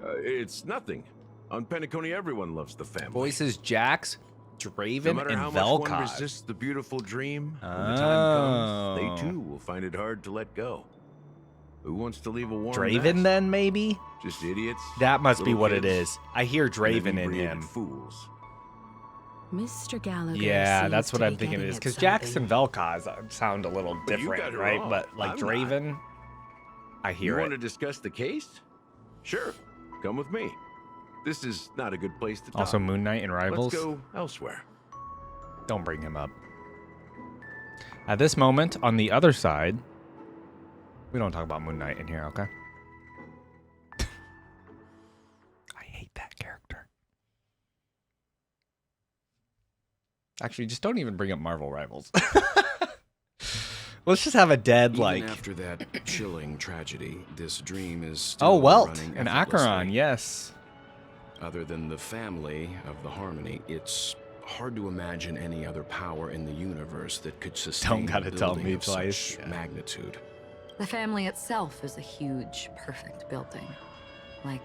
It's nothing. On Penacony, everyone loves the family. Voices Jax, Draven, no matter and how much one Velkod. resists the beautiful dream, when the time comes, they too will find it hard to let go. Who wants to leave a warm Draven nest? then, maybe? Just idiots? That must be little what it kids, is. I hear Draven in inebriated him. Fools. Mr. Gallagher. Yeah, that's seems what to I'm be thinking it getting is. at Because Jax something. and Velkod sound a little But you got different, it right? wrong. But like I'm Draven, I hear You want it. to discuss the case? Sure. Come with me. This is not a good place to talk. Also, Moon Knight and Rivals. Let's go elsewhere. Don't bring him up. At this moment, on the other side, we don't talk about Moon Knight in here, okay? I hate that character. Actually, just don't even bring up Marvel Rivals. Let's just have a dead, Even like... after that chilling tragedy, this dream is still Oh, Welt running and effortlessly. Acheron, yes. Other than the family of the Harmony, it's hard to imagine any other power in the universe that could sustain gotta a tell building me of twice. such magnitude. The family itself is a huge, perfect building. Like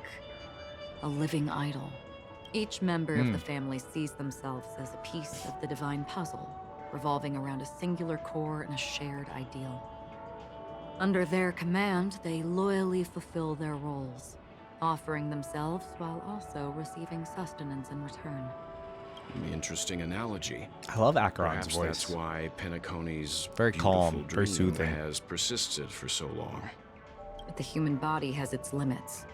a living idol. Each member of the family sees themselves as a piece of the divine puzzle, revolving around a singular core and a shared ideal. Under their command, they loyally fulfill their roles, offering themselves while also receiving sustenance in return. Interesting analogy. I love Acheron's Perhaps voice. that's why Penacony's Very calm, beautiful very dream soothing. has persisted for so long. But the human body has its limits,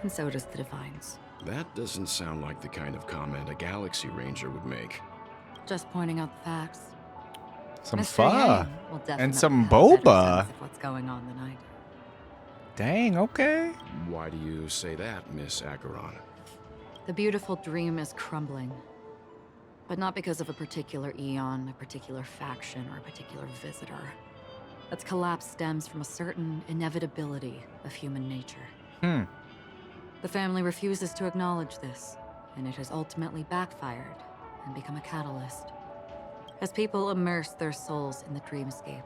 and so does the divine's. That doesn't sound like the kind of comment a Galaxy Ranger would make. Just pointing out the facts. Some Mr. pho Yang will and definitely some have a better boba. sense of what's going on than I do. Dang, okay. Why do you say that, Miss Acheron? The beautiful dream is crumbling. But not because of a particular eon, a particular faction, or a particular visitor. Its collapse stems from a certain inevitability of human nature. The family refuses to acknowledge this, and it has ultimately backfired and become a catalyst. As people immerse their souls in the dreamscape,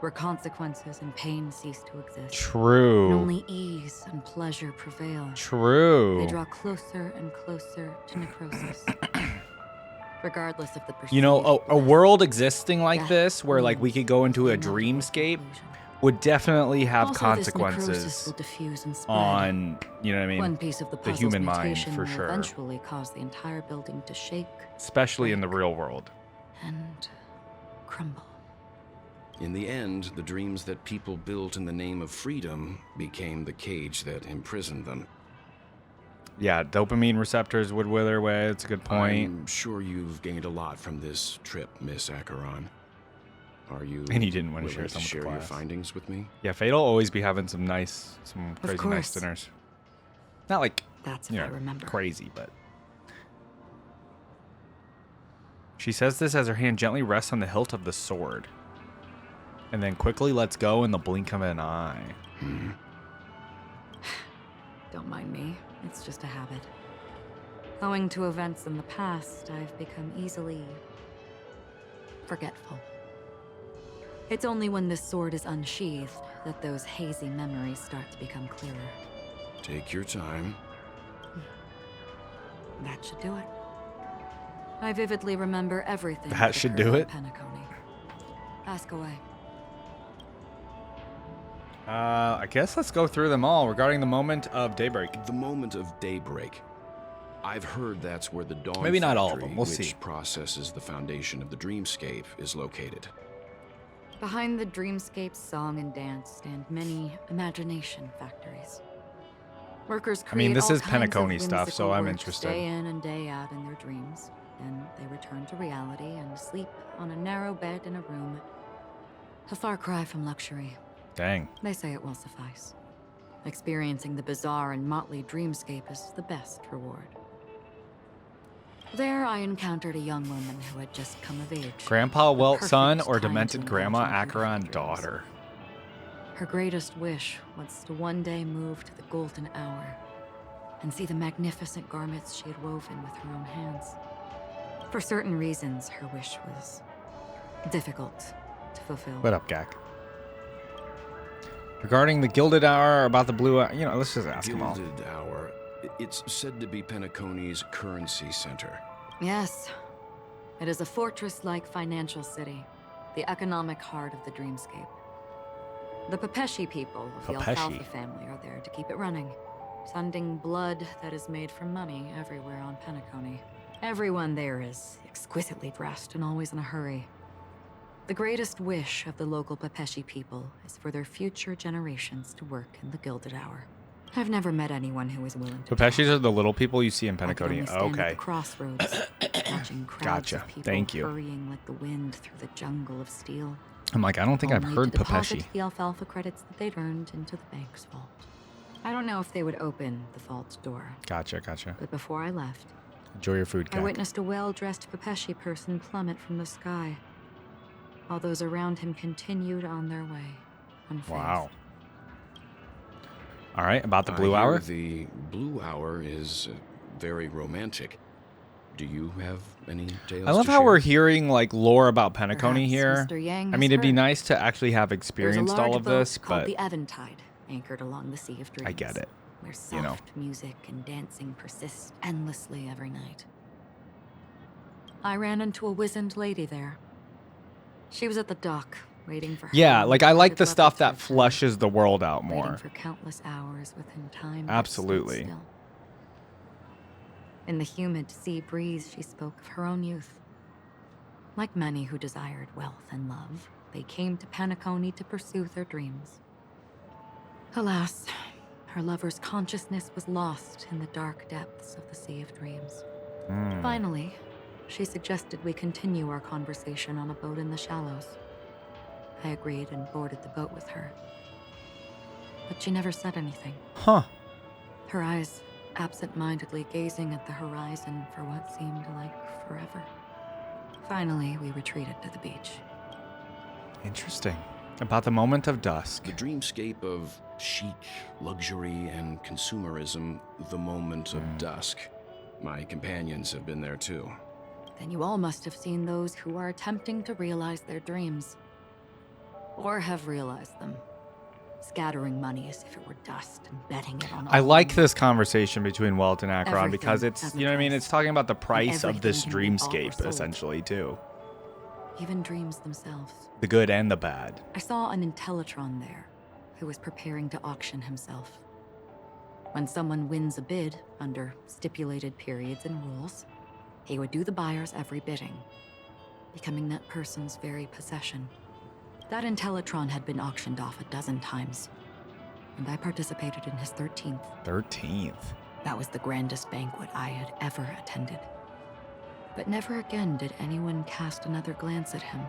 where consequences and pain cease to exist. True. And only ease and pleasure prevail. True. They draw closer and closer to necrosis. Regardless of the perceived You know, a world existing like death, this, where like we could go into a inevitable dreamscape, would definitely have Also, this necrosis consequences will diffuse and spread. on, you know what I mean, One piece of the the puzzle's human mind mutation for will sure, eventually cause the entire building to shake especially in the real world. and crumble. In the end, the dreams that people built in the name of freedom became the cage that imprisoned them. Yeah, dopamine receptors would wither away. It's a good point. I'm sure you've gained a lot from this trip, Miss Acheron. Are you And he didn't want to willing share some with the your class. findings with me? Yeah, Fate'll always be having some crazy course. nice dinners. Not like, That's you if I know, remember. crazy, but. She says this as her hand gently rests on the hilt of the sword. And then quickly lets go in the blink of an eye. Don't mind me. It's just a habit. Owing to events in the past, I've become easily forgetful. It's only when this sword is unsheathed that those hazy memories start to become clearer. Take your time. That should do it. I vividly remember everything. That should do occurred it? on Penacony. Ask away. I guess let's go through them all regarding the moment of daybreak. The moment of daybreak. I've heard that's where the dawn Maybe not all of factory, them. We'll which see. processes the foundation of the dreamscape, is located. Behind the dreamscape's song and dance stand many imagination factories. Workers I mean, create this all is kinds of Penacony stuff, so whimsical I'm works interested. Day in and day out in their dreams. Then they return to reality and sleep on a narrow bed in a room. A far cry from luxury. Dang. They say it will suffice. Experiencing the bizarre and motley dreamscape is the best reward. There, I encountered a young woman who had just come of age. Grandpa Welt Perfect son or time to demented Grandma indulge in her Acheron dreams. daughter? Her greatest wish was to one day move to the golden hour and see the magnificent garments she had woven with her own hands. For certain reasons, her wish was difficult to fulfill. What up, Gak? Regarding the Gilded Hour, about the Blue Hour, you know, let's just ask them all. Gilded Hour. It's said to be Penacony's currency center. Yes, it is a fortress-like financial city, the economic heart of the dreamscape. The Papeshi people of the Papeshi. Alfalfa family are there to keep it running, sending blood that is made from money everywhere on Penacony. Everyone there is exquisitely dressed and always in a hurry. The greatest wish of the local Papeshi people is for their future generations to work in the Gilded Hour. I've never met anyone who is willing to. Papeshis are the little people you see in I could Penacony. only stand at Okay. the crossroads, watching crowds Gotcha. of people Thank you. hurrying like the wind through the jungle of steel. I'm like, I don't think I've only heard to deposit Papeshi. the alfalfa credits that they'd earned into the bank's vault. I don't know if they would open the vault door, Gotcha, gotcha. but before I left, Enjoy your food, I Gak. witnessed a well-dressed Papeshi person plummet from the sky, while those around him continued on their way, unfazed. Wow. All right, about the I Blue hear Hour? The Blue Hour is very romantic. Do you have any tales I love to how share? we're hearing like lore about Penacony Perhaps here. Mr. Yang I mean, has it'd be heard. nice to actually have There's a experienced large all of boat this, called but the Aventine, anchored along the Sea of Dreams. I get it. where you know. soft music and dancing persist endlessly every night. I ran into a wizened lady there. She was at the dock, waiting for her. Yeah, like I like the private stuff level that to flushes the world out waiting more. for countless hours within time. Absolutely. That stood still. In the humid sea breeze, she spoke of her own youth. Like many who desired wealth and love, they came to Penacony to pursue their dreams. Alas, her lover's consciousness was lost in the dark depths of the Sea of Dreams. Finally, she suggested we continue our conversation on a boat in the shallows. I agreed and boarded the boat with her. But she never said anything. Huh. Her eyes absent-mindedly gazing at the horizon for what seemed like forever. Finally, we retreated to the beach. Interesting. About the moment of dusk. The dreamscape of chic, luxury, and consumerism, the moment of dusk. My companions have been there too. Then you all must have seen those who are attempting to realize their dreams. Or have realized them. Scattering money as if it were dust and betting it on all. I like this conversation between Walt and Acheron Everything because it's, has a you know what I mean? It's talking about the price of this everything can be bought or dreamscape, sold. essentially, too. Even dreams themselves. The good and the bad. I saw an Infiltrating there, who was preparing to auction himself. When someone wins a bid under stipulated periods and rules, he would do the buyer's every bidding, becoming that person's very possession. That Infiltrating had been auctioned off 12 times, and I participated in his 13th. 13th? That was the grandest banquet I had ever attended. But never again did anyone cast another glance at him.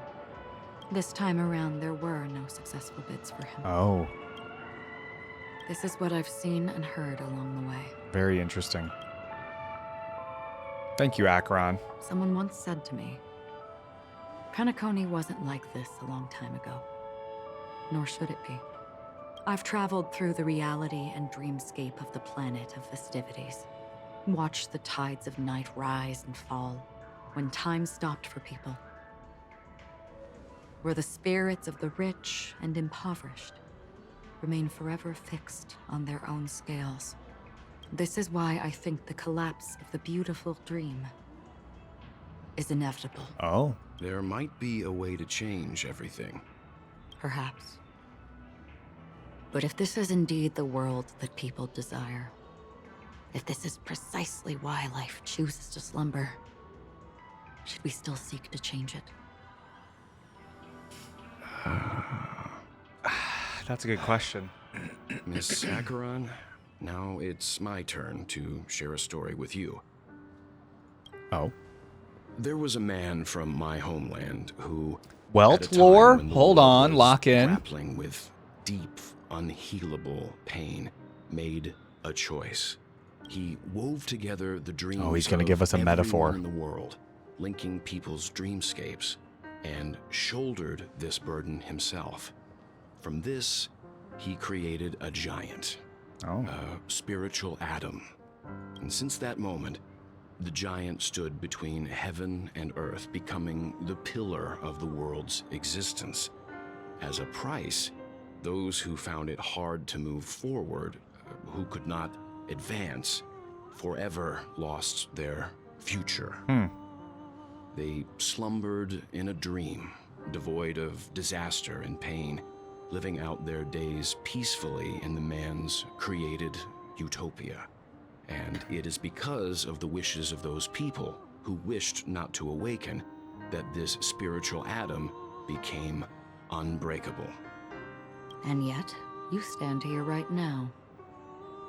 This time around, there were no successful bids for him. Oh. This is what I've seen and heard along the way. Very interesting. Thank you, Acheron. Someone once said to me, Penacony wasn't like this a long time ago. Nor should it be. I've traveled through the reality and dreamscape of the planet of festivities. Watched the tides of night rise and fall when time stopped for people. Where the spirits of the rich and impoverished remain forever fixed on their own scales. This is why I think the collapse of the beautiful dream is inevitable. Oh. There might be a way to change everything. Perhaps. But if this is indeed the world that people desire, if this is precisely why life chooses to slumber, should we still seek to change it? That's a good question. Miss Acheron, now it's my turn to share a story with you. Oh. There was a man from my homeland who... Welt lore? Hold on, lock in. Grappling with deep, unhealable pain, made a choice. He wove together the dreams Oh, he's going to give us a metaphor. in the world, linking people's dreamscapes, and shouldered this burden himself. From this, he created a giant, a spiritual atom. And since that moment, the giant stood between heaven and earth, becoming the pillar of the world's existence. As a price, those who found it hard to move forward, who could not advance, forever lost their future. They slumbered in a dream, devoid of disaster and pain, living out their days peacefully in the man's created utopia. And it is because of the wishes of those people who wished not to awaken that this spiritual atom became unbreakable. And yet, you stand here right now.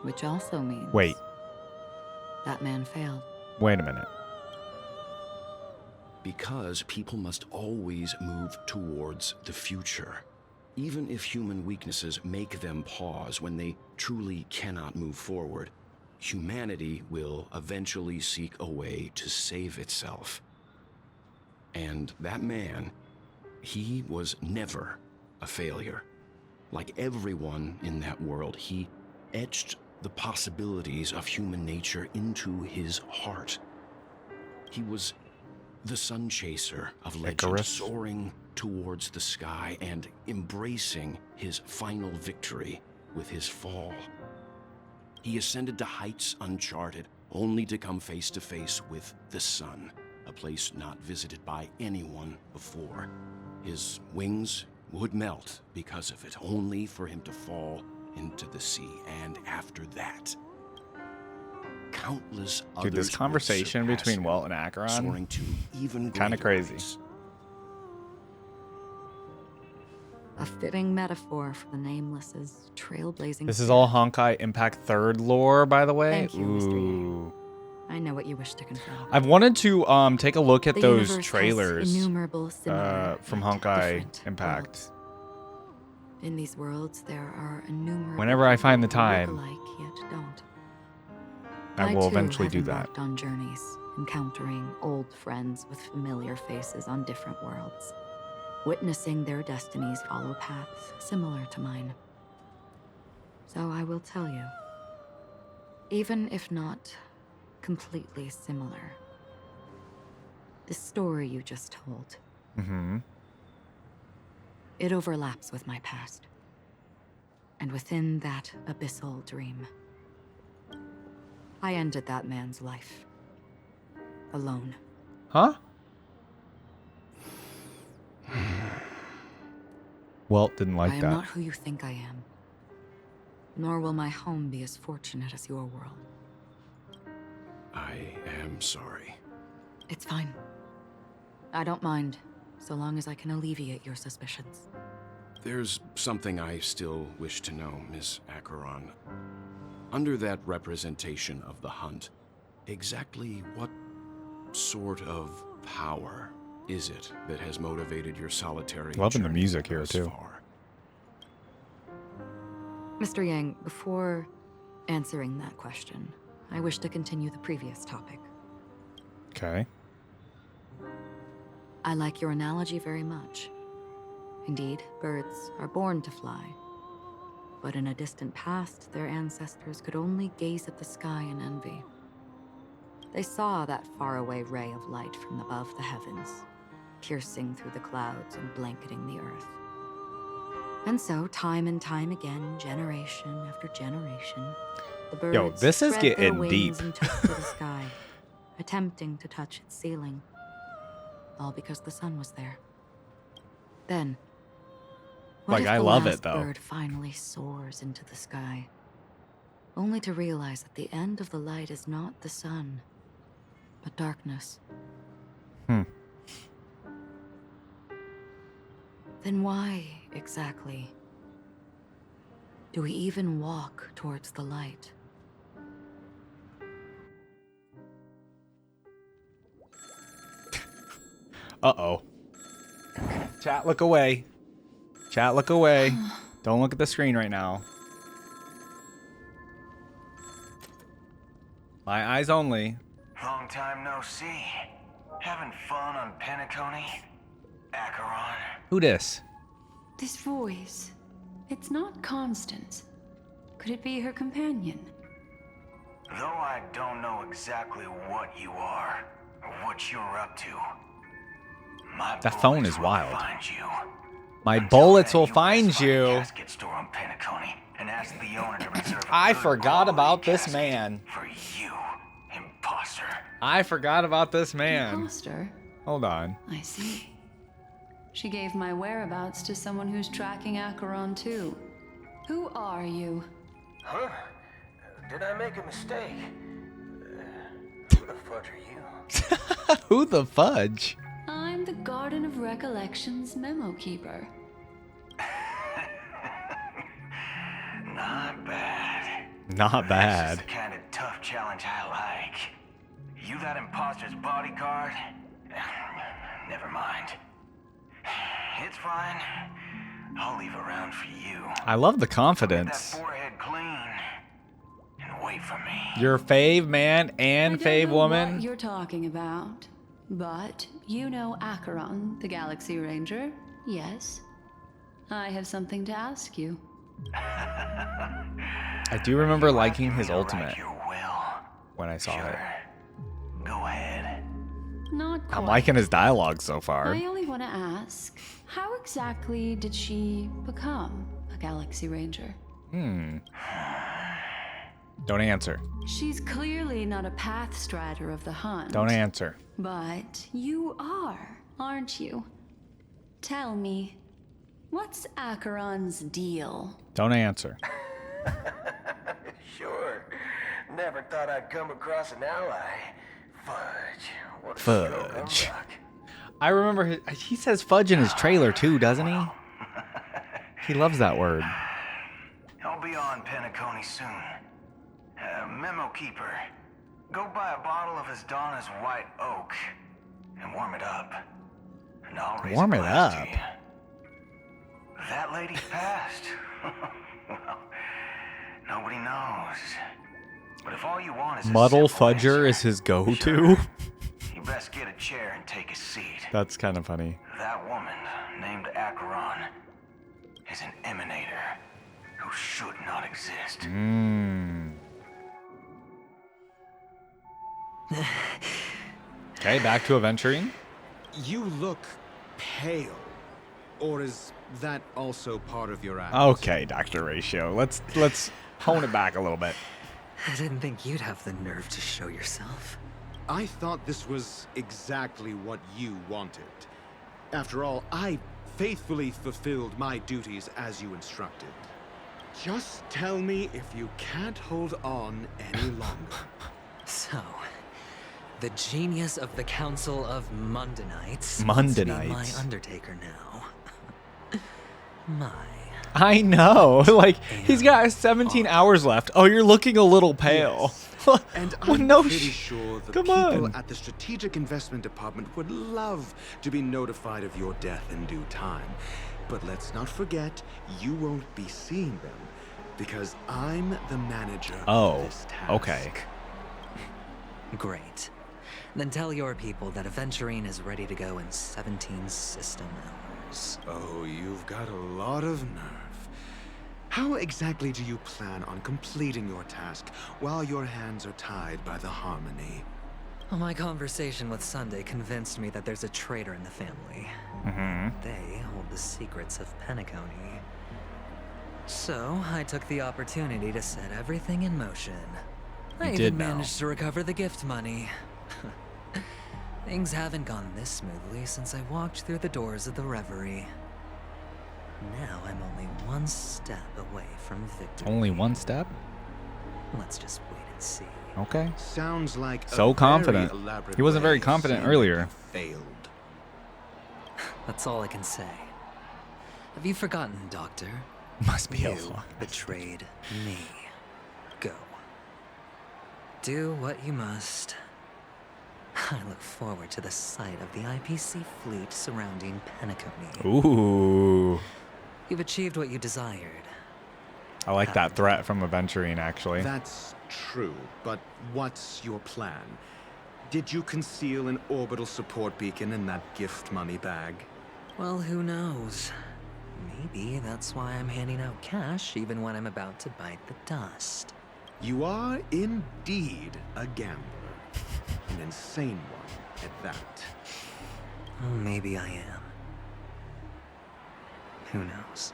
Which also means... Wait. That man failed. Wait a minute. Because people must always move towards the future. Even if human weaknesses make them pause when they truly cannot move forward, humanity will eventually seek a way to save itself. And that man, he was never a failure. Like everyone in that world, he etched the possibilities of human nature into his heart. He was the sun chaser of legend, Icarus. soaring towards the sky and embracing his final victory with his fall. He ascended to heights uncharted, only to come face to face with the sun, a place not visited by anyone before. His wings would melt because of it, only for him to fall into the sea. And after that, countless others. Dude, this conversation between Walt and Acheron, soaring to even kind of crazy. heights. A fitting metaphor for the Nameless's trailblazing. This is all Honkai Impact 3rd lore, by the way. Thank you, Mr. Ooh. I know what you wish to confirm. I've wanted to take a look at The those universe has trailers innumerable similar from yet Honkai different Impact. worlds. In these worlds, there are innumerable Whenever I find the people who time, look alike yet don't. I will too eventually have do that. embarked on journeys, encountering old friends with familiar faces on different worlds, witnessing their destinies follow paths similar to mine. So I will tell you, even if not completely similar, the story you just told, it overlaps with my past. And within that abyssal dream, I ended that man's life. Alone. Huh? Walt didn't like I am that. not who you think I am. Nor will my home be as fortunate as your world. I am sorry. It's fine. I don't mind, so long as I can alleviate your suspicions. There's something I still wish to know, Miss Acheron. Under that representation of the hunt, exactly what sort of power is it that has motivated your solitary Loving the journey music here thus too. far? Mr. Yang, before answering that question, I wish to continue the previous topic. Okay. I like your analogy very much. Indeed, birds are born to fly. But in a distant past, their ancestors could only gaze at the sky in envy. They saw that faraway ray of light from above the heavens, piercing through the clouds and blanketing the earth. And so, time and time again, generation after generation, the birds Yo, this is spread their getting wings deep. and took to the sky, attempting to touch its ceiling, all because the sun was there. Then, what Like, if I the love last it, though. bird finally soars into the sky, only to realize that the end of the light is not the sun, but darkness? Then why, exactly, do we even walk towards the light? Uh-oh. Chat, look away. Chat, look away. Don't look at the screen right now. My eyes only. Long time no see. Having fun on Penacony? Acheron? Who dis? This voice, it's not Constance. Could it be her companion? Though I don't know exactly what you are, or what you're up to, my That phone bullets is will wild. find you. My bullets will find you. Casket store on Penacony and ask the owner to reserve a I good forgot about quality this casket man. for you, imposter. I forgot about this man. Imposter? Hold on. I see. She gave my whereabouts to someone who's tracking Acheron too. Who are you? Huh? Did I make a mistake? Who the fudge are you? Who the fudge? I'm the Garden of Recollection's memo keeper. Not bad. Not bad. This is the kind of tough challenge I like. You that imposter's bodyguard? Never mind. It's fine. I'll leave a round for you. I love the Get confidence. that forehead clean and wait for me. Your fave man and I don't fave know woman. what you're talking about, but you know Acheron, the Galaxy Ranger, yes? I have something to ask you. I do remember liking his ultimate when I saw it. Go ahead. Not quite. I'm liking his dialogue so far. I only want to ask, how exactly did she become a Galaxy Ranger? Don't answer. She's clearly not a path strider of the hunt. Don't answer. But you are, aren't you? Tell me, what's Acheron's deal? Don't answer. Sure. Never thought I'd come across an ally. Fudge. What a stroke of Fudge. luck. I remember he says fudge in his trailer too, doesn't he? He loves that word. I'll be on Penacony soon. Memo keeper. Go buy a bottle of his Donna's White Oak and warm it up. And I'll raise Warm a it glass to up. you. That lady's passed. Well, nobody knows. But if all you want is a Muddle simple Fudger answer, is his go-to. you best get a chair and take a seat. That's kind of funny. That woman, named Acheron, is an emanator who should not exist. Okay, back to Aventurine. You look pale. Or is that also part of your act? Okay, Dr. Ratio. Let's hone it back a little bit. I didn't think you'd have the nerve to show yourself. I thought this was exactly what you wanted. After all, I faithfully fulfilled my duties as you instructed. Just tell me if you can't hold on any longer. So, the genius of the Council of Mundanites Mundanites. wants to be my Undertaker now. I know. Like, he's got 17 hours left. Oh, you're looking a little pale. And Well, I'm no pretty sure the Come people on. at the Strategic Investment Department would love to be notified of your death in due time. But let's not forget, you won't be seeing them, because I'm the manager of this task. Okay. Great. Then tell your people that Aventurine is ready to go in 17 system hours. Oh, you've got a lot of nerve. How exactly do you plan on completing your task while your hands are tied by the harmony? Well, my conversation with Sunday convinced me that there's a traitor in the family. They hold the secrets of Penacony. So, I took the opportunity to set everything in motion. I did even now. managed to recover the gift money. Things haven't gone this smoothly since I walked through the doors of the Reverie. Now I'm only one step away from victory. Only one step? Let's just wait and see. Okay. Sounds like a So confident. very elaborate He wasn't very way of confident saying earlier. you failed. That's all I can say. Have you forgotten, Doctor? Must be a You lot. betrayed me. Go. Do what you must. I look forward to the sight of the IPC fleet surrounding Penacony. Ooh. You've achieved what you desired. I like that threat from Aventurine, actually. That's true, but what's your plan? Did you conceal an orbital support beacon in that gift money bag? Well, who knows? Maybe that's why I'm handing out cash even when I'm about to bite the dust. You are indeed a gambler. An insane one at that. Oh, maybe I am. Who knows?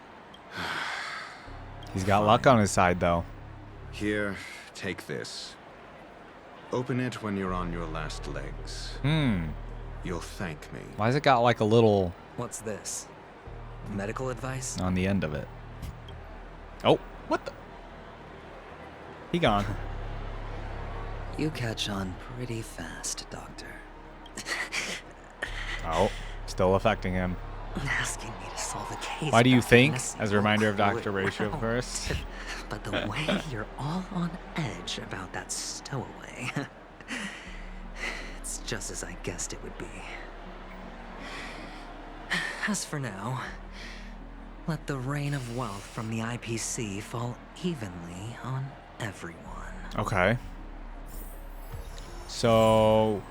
He's got luck on his side, though. Here, take this. Open it when you're on your last legs. You'll thank me. Why's it got like a little What's this? Medical advice? on the end of it? Oh, what the? He gone. You catch on pretty fast, Doctor. Oh, still affecting him. Asking me to solve a case. Why do you about think? Venice, As a reminder of you'll Dr. clue it Ratio well. first. But the way you're all on edge about that stowaway, it's just as I guessed it would be. As for now, let the rain of wealth from the IPC fall evenly on everyone. Okay. So,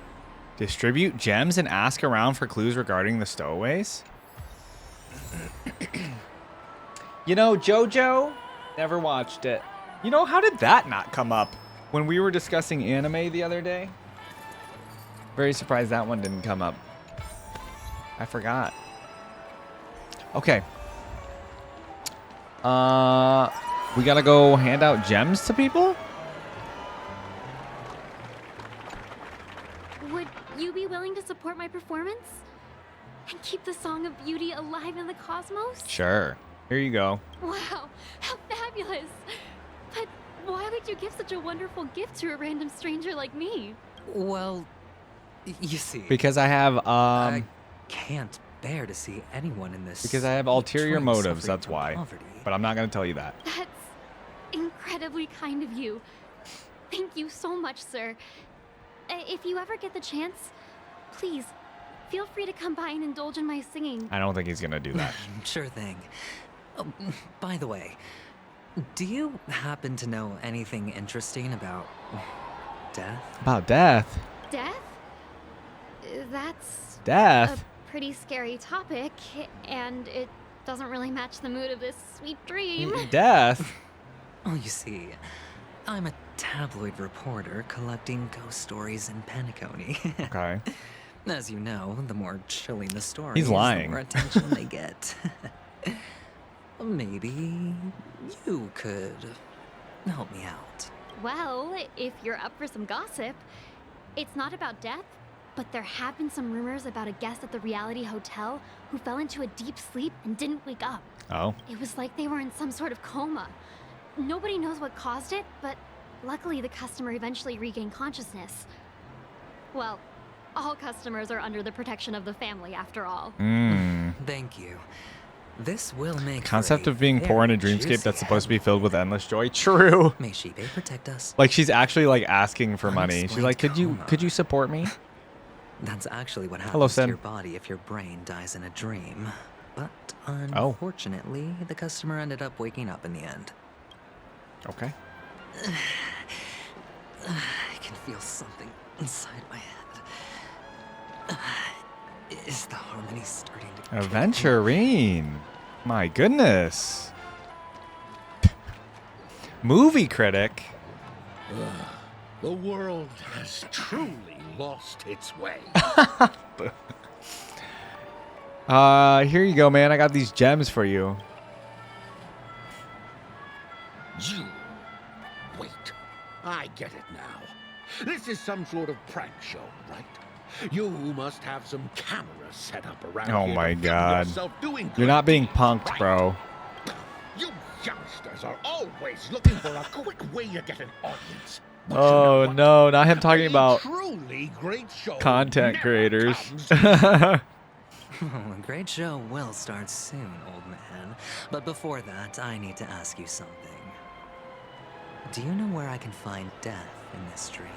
distribute gems and ask around for clues regarding the stowaways? You know, JoJo, never watched it. You know, how did that not come up when we were discussing anime the other day? Very surprised that one didn't come up. I forgot. Okay. We gotta go hand out gems to people? performance? And keep the Song of Beauty alive in the cosmos? Sure. Here you go. Wow, how fabulous! But why would you give such a wonderful gift to a random stranger like me? Well, you see. Because I have I can't bear to see anyone in this. Because I have ulterior train motives, suffering that's from why. poverty. But I'm not going to tell you that. That's incredibly kind of you. Thank you so much, sir. If you ever get the chance, please, feel free to come by and indulge in my singing. I don't think he's going to do that. Sure thing. Oh, by the way, do you happen to know anything interesting about death? About death? Death? That's Death? a pretty scary topic, and it doesn't really match the mood of this sweet dream. Death? Oh, you see, I'm a tabloid reporter collecting ghost stories in Penacony. Okay. As you know, the more chilling the stories, He's lying. the more attention they get. Maybe you could help me out. Well, if you're up for some gossip, it's not about death, but there have been some rumors about a guest at the reality hotel who fell into a deep sleep and didn't wake up. Oh. It was like they were in some sort of coma. Nobody knows what caused it, but luckily the customer eventually regained consciousness. Well, all customers are under the protection of the family, after all. Thank you. This will make Concept for a of being poor in a very dreamscape juicy that's supposed to be filled with endless joy. True. May Shibe protect us. Like she's actually like asking for money. She's like, could you support me? That's actually what happens Hello, to Sin. your body if your brain dies in a dream. But Oh. unfortunately, the customer ended up waking up in the end. Okay. I can feel something inside my head. Is the harmony starting to kick in? Aventurine. My goodness. Movie critic. The world has truly lost its way. Here you go, man. I got these gems for you. You. Wait. I get it now. This is some sort of prank show, right? You must have some cameras set up around Oh here my to film god. yourself doing You're not being punked, bro. You youngsters are always looking for a quick way to get an audience. Oh no, not him talking about Truly great show content creators. A great show will start soon, old man. But before that, I need to ask you something. Do you know where I can find death in this dream?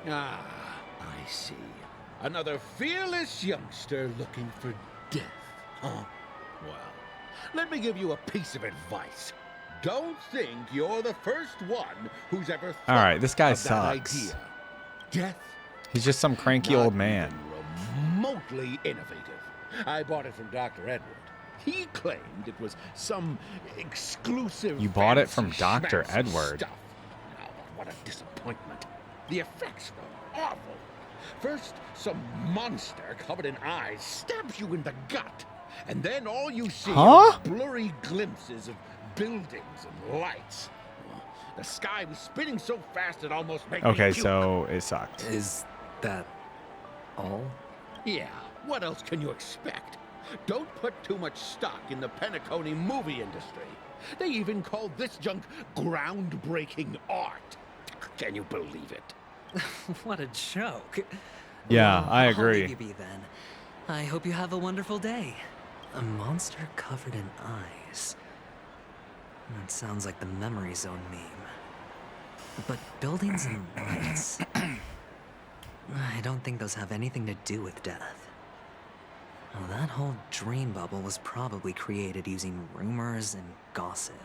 Ah, I see. Another fearless youngster looking for death, huh? Well, let me give you a piece of advice. Don't think you're the first one who's ever thought All right, this guy of that sucks. idea. Death, He's just some cranky old man. remotely innovative. I bought it from Dr. Edward. He claimed it was some exclusive. You bought it from fancy Dr. schmancy Edward. Stuff. Oh, what a disappointment. The effects were awful. First, some monster covered in eyes stabs you in the gut, and then all you see are blurry glimpses of buildings and lights. The sky was spinning so fast it almost made me Okay, puke. so it sucked. Is that all? Yeah, what else can you expect? Don't put too much stock in the Penacony movie industry. They even call this junk groundbreaking art. Can you believe it? What a joke. Yeah, Well, I I'll agree. leave you be then. I hope you have a wonderful day. A monster covered in eyes. That sounds like the Memory Zone meme. But buildings and lights... I don't think those have anything to do with death. Well, that whole dream bubble was probably created using rumors and gossip.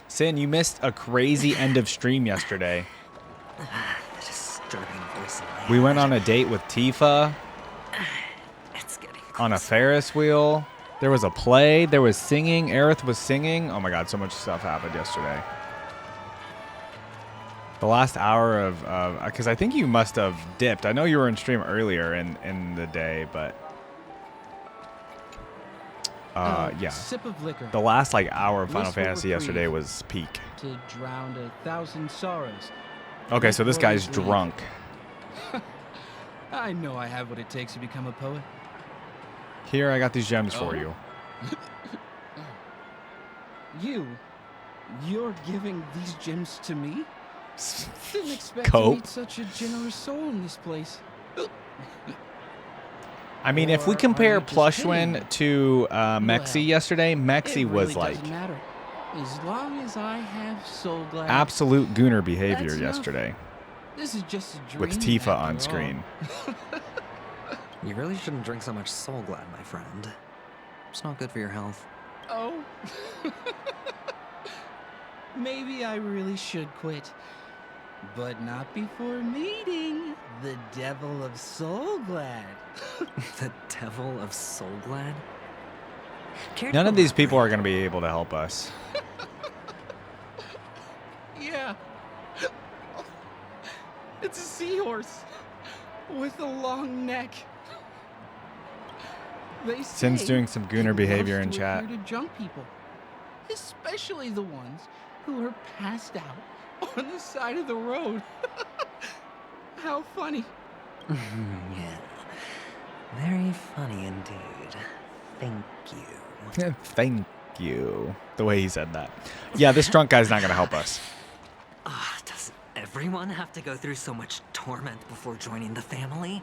Sin, you missed a crazy end of stream yesterday. The disturbing voice in my We went head. on a date with Tifa. It's getting On a Ferris wheel. There was a play. There was singing. Aerith was singing. Oh my god, so much stuff happened yesterday. The last hour of... Because I think you must have dipped. I know you were in stream earlier in the day, but... yeah. Sip of liquor. The last like hour of Final Blissful Fantasy reprieve. yesterday was peak. To drown 1,000 sorrows. Okay, so this guy's Glorious drunk. I know I have what it takes to become a poet. Here, I got these gems for you. You're giving these gems to me? Didn't expect to Cope. meet such a generous soul in this place. I mean, if we Or compare are you just Plushwin kidding? to Mexi yesterday, Mexi It was really like doesn't matter. As long as I have Soul Glad. absolute gooner behavior That's enough. yesterday This is just a dream. with Tifa on after all. screen. You really shouldn't drink so much Soul Glad, my friend. It's not good for your health. Oh. Maybe I really should quit. But not before meeting the Devil of Soul Glad. The Devil of Soul Glad? Care to None of these people are going to be able to help us. Yeah. It's a seahorse with a long neck. They Sin's say doing some gooner it behavior loves in to chat. appear to drunk people, especially the ones who are passed out on the side of the road. How funny. Yeah. Very funny indeed. Thank you. Thank you. The way he said that. Yeah, this drunk guy's not going to help us. Does everyone have to go through so much torment before joining the family?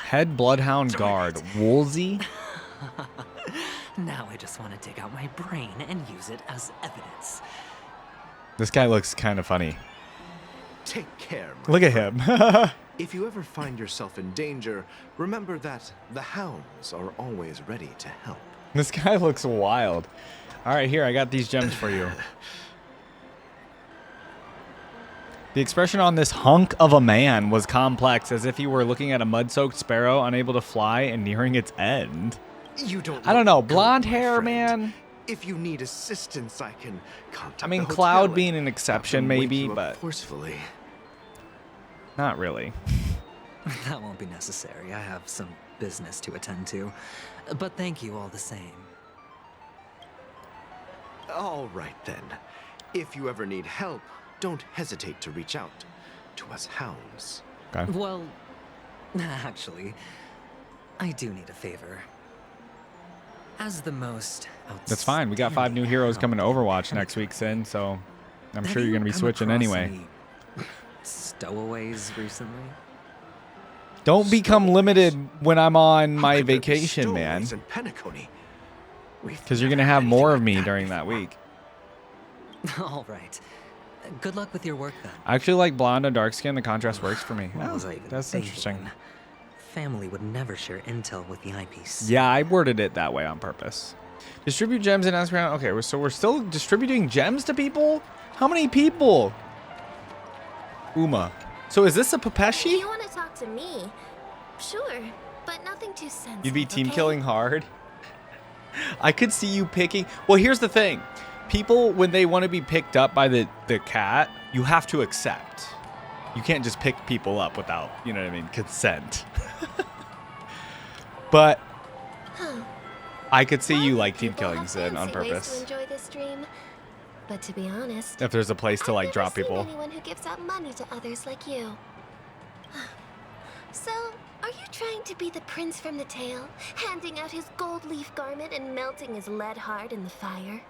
Head Bloodhound Guard. Woolsey? Now I just want to dig out my brain and use it as evidence. This guy looks kind of funny. Take care, my Look at friend. him. If you ever find yourself in danger, remember that the hounds are always ready to help. This guy looks wild. All right, here, I got these gems for you. The expression on this hunk of a man was complex, as if he were looking at a mud-soaked sparrow unable to fly and nearing its end. You don't I don't know, look blonde good, my hair, friend. man. If you need assistance, I can contact I mean, the hotel Cloud and being an have exception, them wake maybe, you up but forcefully. not really. That won't be necessary. I have some business to attend to. But thank you all the same. All right then. If you ever need help, don't hesitate to reach out to us hounds. Okay. Well, actually, I do need a favor. As the most That's fine. We got 5 new heroes coming to Overwatch next week, Sin, so I'm sure you're going to be come switching across anyway. any stowaways recently? Don't become limited when I'm on my could there be vacation, man. stowaways in Penacony? Because you're going to have more of me during that week. All right. Good luck with your work then. I actually like blonde and dark skin. The contrast works for me. What Oh, was I even that's thinking? interesting. Family would never share intel with the IPC. Yeah, I worded it that way on purpose. Distribute gems in Acheron. Okay, so we're still distributing gems to people? How many people? Uma. So is this a If Pepeshi? you want to talk to me, sure, but nothing too sensitive. You'd be team okay? killing hard. I could see you picking. Well, here's the thing. People, when they want to be picked up by the cat, you have to accept. You can't just pick people up without, you know what I mean, consent. But I could see you like team killing Zin on Fancy ways purpose. to enjoy this dream. But to be honest, If there's a place to like drop I've never people. seen anyone who gives out money to others like you. So, are you trying to be the prince from the tale, handing out his gold leaf garment and melting his lead heart in the fire?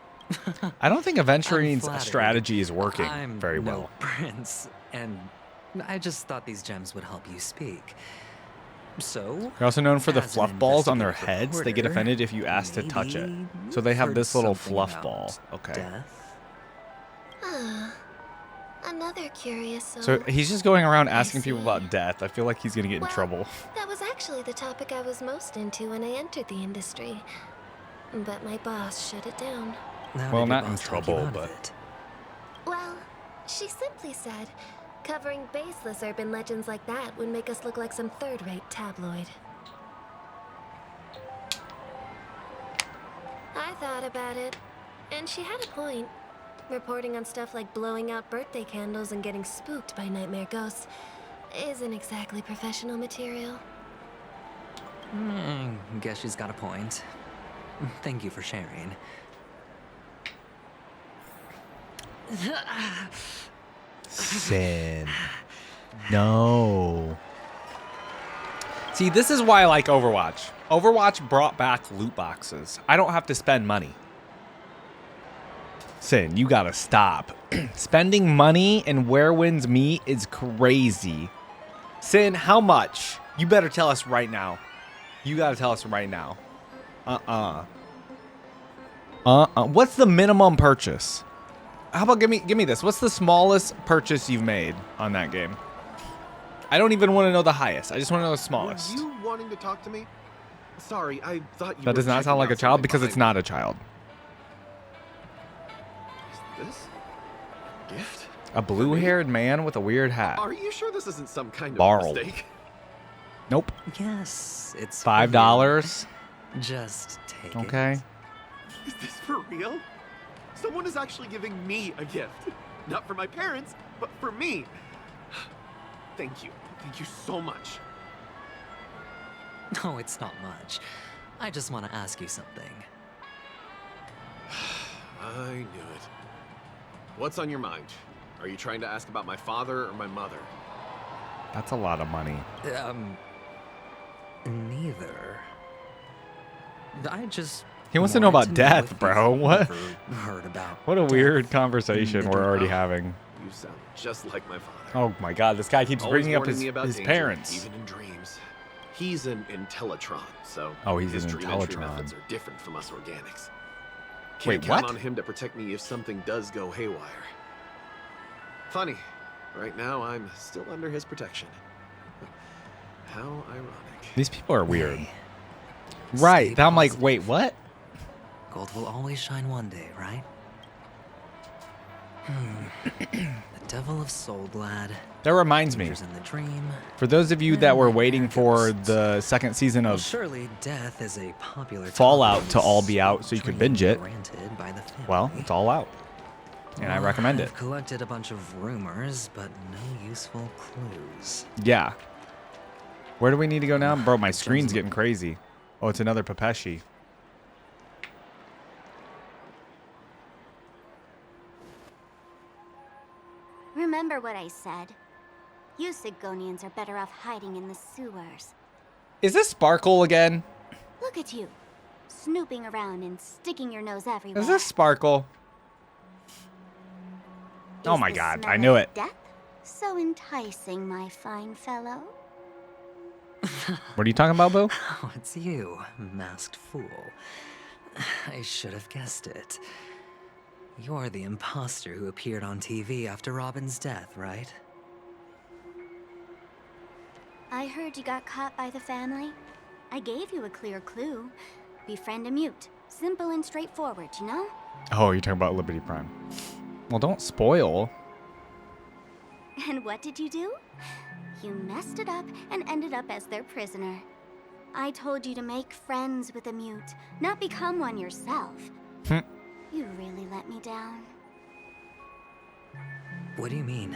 I don't think I'm Aventurine's flattered. strategy is working I'm very no well. prince, and I just thought these gems would help you speak. So, They're also known for the as an fluff balls on their investigative heads. They get reporter, offended if you ask to touch it. maybe So they have you've this heard little something fluff about ball. Okay. Death? Another curious soul. So he's just going around asking people about death. I feel like he's going to get in trouble. That was actually the topic I was most into when I entered the industry. But my boss shut it down. Well, not in trouble, but... Well, she simply said, covering baseless urban legends like that would make us look like some third-rate tabloid. I thought about it, and she had a point. Reporting on stuff like blowing out birthday candles and getting spooked by nightmare ghosts isn't exactly professional material. Guess she's got a point. Thank you for sharing. Sin. No. See, this is why I like Overwatch. Overwatch brought back loot boxes. I don't have to spend money. Sin, you gotta stop. Spending money in Where Winds Meet is crazy. Sin, how much? You better tell us right now. You gotta tell us right now. What's the minimum purchase? How about give me this? What's the smallest purchase you've made on that game? I don't even want to know the highest. I just want to know the smallest. Were you wanting to talk to me? Sorry, I thought you That were does not sound checking like a out child something because it's behind not a child. me. Is this a gift? A blue-haired man with a weird hat. Are you sure this isn't some kind Barl. of mistake? Nope. Yes, it's $5. Just take Okay. it. Is this for real? Someone is actually giving me a gift. Not for my parents, but for me. Thank you. Thank you so much. No, it's not much. I just want to ask you something. I knew it. What's on your mind? Are you trying to ask about my father or my mother? That's a lot of money. Neither. I just... He wants to know about wanted death, if bro. you've What? ever heard about What a death. weird conversation we're already having. You sound just like my father. Oh my god, this guy keeps Always bringing up warning his me about danger, parents. even in dreams. He's an Intellitron, so Oh, he's his an dream entry Intellitron. methods are different from us organics. Wait, Can't count what? on him to protect me if something does go haywire. Funny, right now I'm still under his protection. How ironic. These people are weird. Right. I'm like, wait, what? Gold will always shine one day, right? The Devil of Soulblad. That reminds me. Dangers in the dream. For those of you that were waiting for the second season Well, of surely death is a popular Fallout topic to all be out so you could binge it, granted by the family. well, it's all out. And I recommend it. I've collected a bunch of rumors, but no useful clues. Yeah. Where do we need to go now? Bro, my screen's getting crazy. Oh, it's another Pepeshi. Remember what I said. You Sigonians are better off hiding in the sewers. Is this Sparkle again? Look at you, snooping around and sticking your nose everywhere. Is this Sparkle? Oh Is my the god, smell I knew of it. Death so enticing, my fine fellow. What are you talking about, Boo? Oh, it's you, masked fool. I should have guessed it. You're the imposter who appeared on TV after Robin's death, right? I heard you got caught by the family. I gave you a clear clue. Befriend a mute. Simple and straightforward, you know? Oh, you're talking about Liberty Prime. Well, don't spoil. And what did you do? You messed it up and ended up as their prisoner. I told you to make friends with a mute, not become one yourself. You really let me down. What do you mean?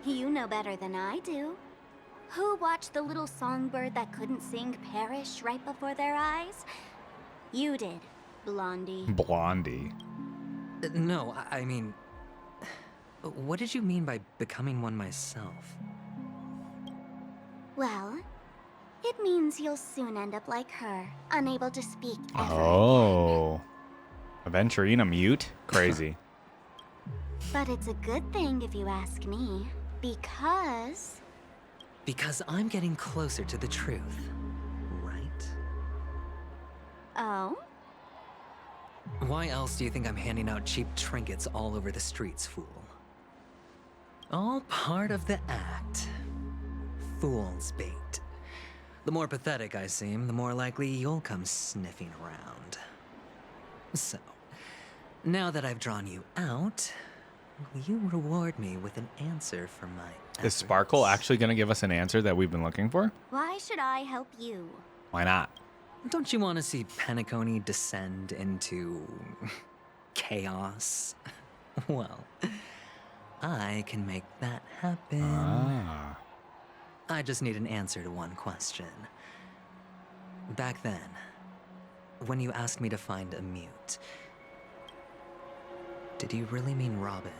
You know better than I do. Who watched the little songbird that couldn't sing perish right before their eyes? You did, Blondie. Blondie. No, I mean... What did you mean by becoming one myself? Well, it means you'll soon end up like her, unable to speak ever. Oh. Aventurine, a mute? Crazy. But it's a good thing if you ask me, because... Because I'm getting closer to the truth, right? Oh? Why else do you think I'm handing out cheap trinkets all over the streets, fool? All part of the act. Fool's bait. The more pathetic I seem, the more likely you'll come sniffing around. So, now that I've drawn you out, will you reward me with an answer for my Is Sparkle actually going to give us an answer that we've been looking for? Why should I help you? Why not? Don't you want to see Penacony descend into... chaos? Well, I can make that happen. Ah. I just need an answer to one question. Back then, when you asked me to find a mute, did you really mean Robin?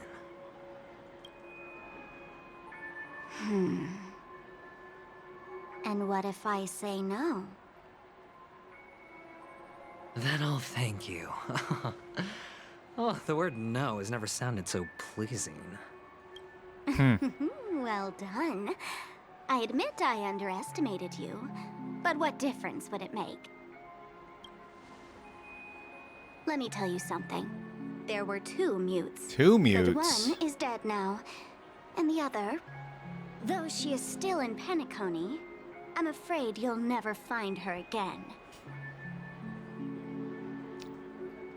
And what if I say no? Then I'll thank you. Oh, the word no has never sounded so pleasing. Well done. I admit I underestimated you, but what difference would it make? Let me tell you something. There were 2 mutes. 2 mutes? But one is dead now, and the other, though she is still in Penacony, I'm afraid you'll never find her again.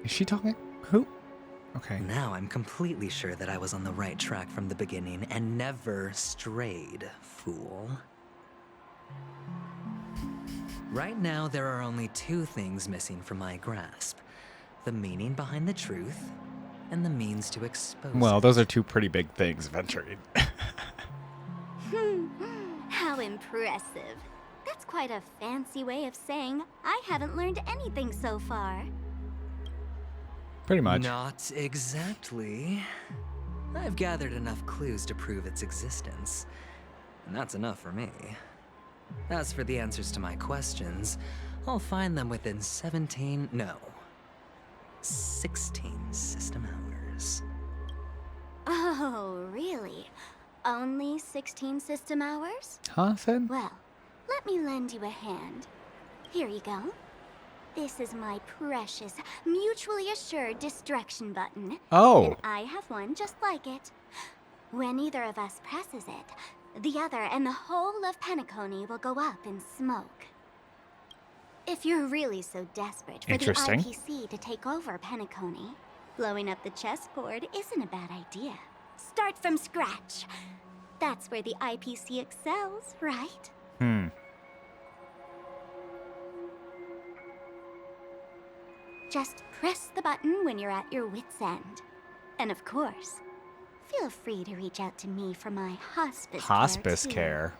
Is she talking? Who? Okay. Now I'm completely sure that I was on the right track from the beginning and never strayed, fool. Right now, there are only 2 things missing from my grasp. The meaning behind the truth, and the means to expose Well, it. those are 2 pretty big things, Aventurine. How impressive. That's quite a fancy way of saying I haven't learned anything so far. Pretty much. Not exactly. I've gathered enough clues to prove its existence, and that's enough for me. As for the answers to my questions, I'll find them within 16 system hours. Oh, really? Only 16 system hours? Huh, Finn? Well, let me lend you a hand. Here you go. This is my precious, mutually assured destruction button. Oh. And I have one just like it. When either of us presses it, the other and the whole of Penacony will go up in smoke. If you're really so desperate for the Interesting. IPC to take over Penacony, blowing up the chessboard isn't a bad idea. Start from scratch. That's where the IPC excels, right? Just press the button when you're at your wit's end. And of course, feel free to reach out to me for my hospice care.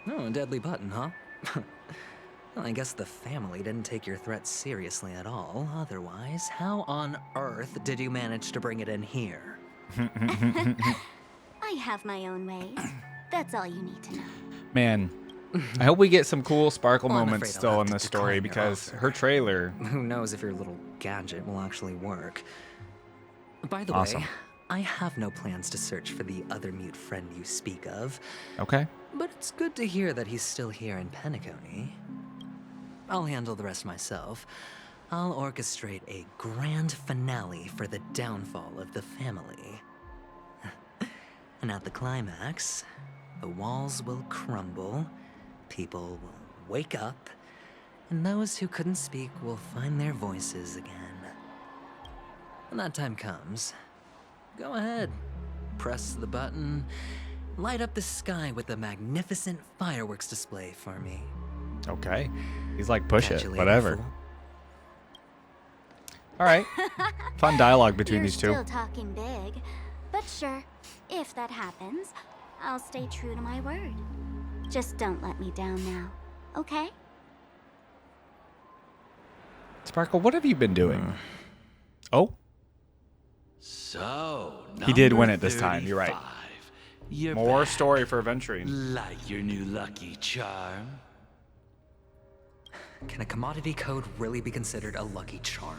Oh, a deadly button, huh? Well, I guess the family didn't take your threat seriously at all. Otherwise, how on earth did you manage to bring it in here? I have my own ways. That's all you need to know. Man, I hope we get some cool Sparkle Well, I'm moments afraid I'll still have in to this story decline your because offer. her trailer. Who knows if your little gadget will actually work. By the Awesome. way, I have no plans to search for the other mute friend you speak of. Okay. But it's good to hear that he's still here in Penacony. I'll handle the rest myself. I'll orchestrate a grand finale for the downfall of the family. And at the climax, the walls will crumble, people will wake up, and those who couldn't speak will find their voices again. When that time comes, go ahead, press the button, light up the sky with a magnificent fireworks display for me. Okay. He's like, push Catch it, you later, whatever. fool. All right. Fun dialogue between You're these two. still talking big, but sure, if that happens, I'll stay true to my word. Just don't let me down now, okay? Sparkle, what have you been doing? Oh, So, he did number win it this time. You're right. 35. You're More back. story for Aventurine. Like your new lucky charm. Can a commodity code really be considered a lucky charm?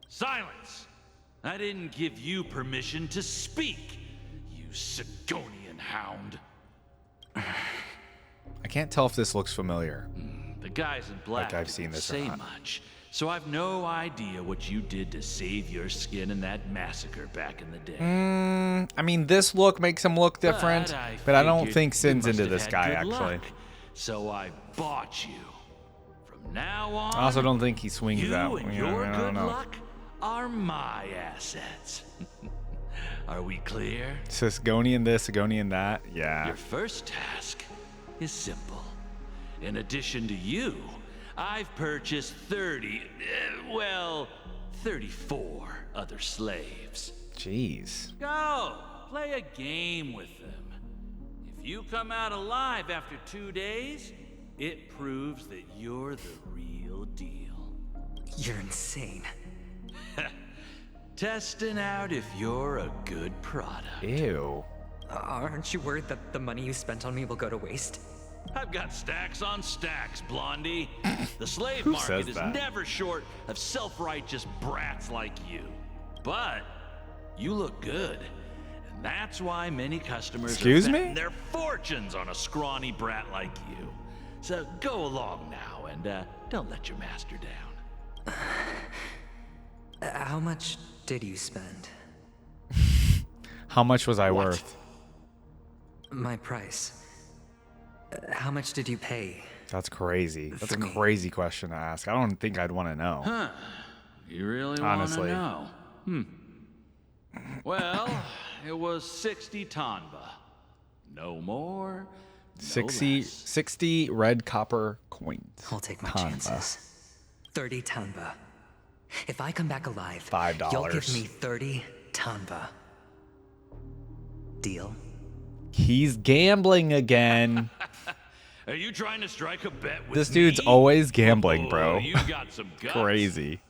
Silence! I didn't give you permission to speak, you Sigonian hound. I can't tell if this looks familiar. The guys in black I've seen didn't this or say not. much, so I've no idea what you did to save your skin in that massacre back in the day. I mean, this look makes him look different, but I don't figured think you Sin's must into have this had guy, good actually. luck, so I bought you. From now on, I also don't think he swings you that. and You know, your I good don't know. luck are my assets. Are we clear? Sigonian this, Sigonian that. Yeah. Your first task is simple. In addition to you, I've purchased 34 other slaves. Jeez. Go, play a game with them. If you come out alive after 2 days, it proves that you're the real deal. You're insane. Testing out if you're a good product. Ew. Aren't you worried that the money you spent on me will go to waste? I've got stacks on stacks, Blondie. The slave Who market says is that? never short of self-righteous brats like you. But you look good. And that's why many customers Excuse are me? betting their fortunes on a scrawny brat like you. So go along now and don't let your master down. How much did you spend? How much was I worth? My price. How much did you pay? That's crazy. That's a For me. crazy question to ask. I don't think I'd want to know. Huh. You really want to Honestly. know? Well, it was 60 tanba. No more, no 60 red copper coins. I'll take my Tanba. chances. 30 tanba. If I come back alive, $5. you'll give me 30 tanba. Deal? He's gambling again. Are you trying to strike a bet with This dude's me? always gambling, bro. Oh, you got some guts. Crazy.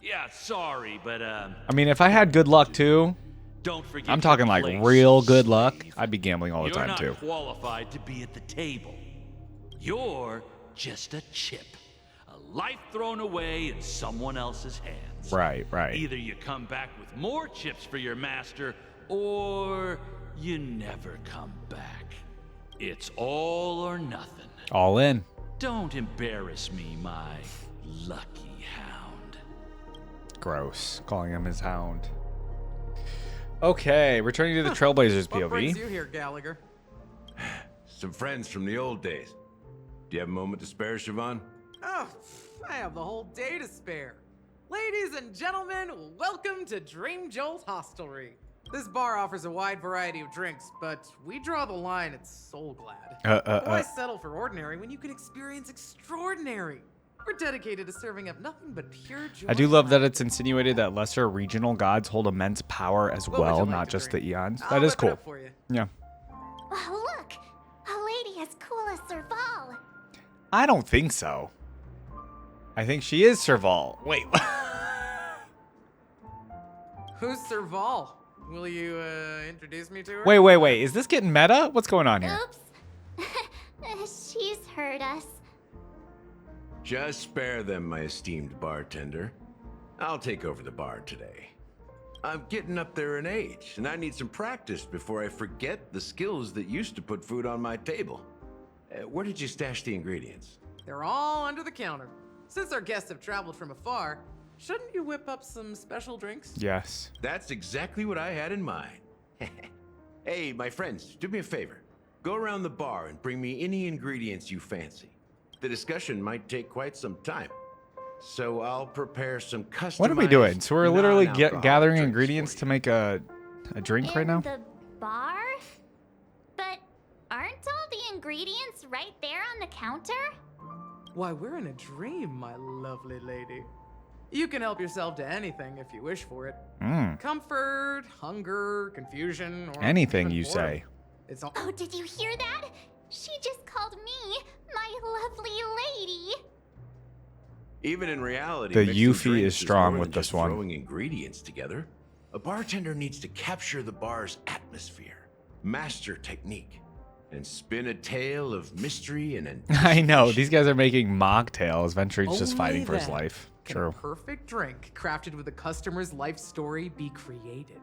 Yeah, sorry, but I mean, if I had good luck too, don't forget I'm talking your like place, real good luck, I'd be gambling all the You're time not too. qualified to be at the table. You're just a chip. A life thrown away in someone else's hands. Right, right. Either you come back with more chips for your master, or you never come back. It's all or nothing. All in. Don't embarrass me, my lucky hound. Gross. Calling him his hound. Okay, returning to the Trailblazers What brings POV. you here, Gallagher? Some friends from the old days. Do you have a moment to spare, Siobhan? Oh, I have the whole day to spare. Ladies and gentlemen, welcome to Dream Jolt Hostelry. This bar offers a wide variety of drinks, but we draw the line at Soul Glad. Why settle for ordinary when you can experience extraordinary? We're dedicated to serving up nothing but pure joy. I do love that it's insinuated that lesser regional gods hold immense power as What would you well, like not to just the drink? eons. I'll That is whip it cool. up for you. Yeah. Oh, look! A lady as cool as Serval. I don't think so. I think she is Serval. Wait. Who's Serval? Will you introduce me to her? Wait. Is this getting meta? What's going on here? Oops. She's heard us. Just spare them, my esteemed bartender. I'll take over the bar today. I'm getting up there in age, and I need some practice before I forget the skills that used to put food on my table. Where did you stash the ingredients? They're all under the counter. Since our guests have traveled from afar, shouldn't you whip up some special drinks? Yes. That's exactly what I had in mind. Hey, my friends, do me a favor. Go around the bar and bring me any ingredients you fancy. The discussion might take quite some time, so I'll prepare some customized. What are we doing? So we're literally non-alcoholic gathering drinks ingredients to make a drink right now? The bar? But aren't all the ingredients right there on the counter? Why, we're in a dream, my lovely lady. You can help yourself to anything if you wish for it. Comfort, hunger, confusion, or Anything even you boredom. say. It's all. Oh, did you hear that? She just called me my lovely lady. Even in reality, The mixing Yuffie drinks is strong more with than this just one. Throwing ingredients together, a bartender needs to capture the bar's atmosphere, master technique, and spin a tale of mystery and I know. These guys are making mocktails. Venturine's just Only fighting for his then life. can True. a perfect drink crafted with a customer's life story be created.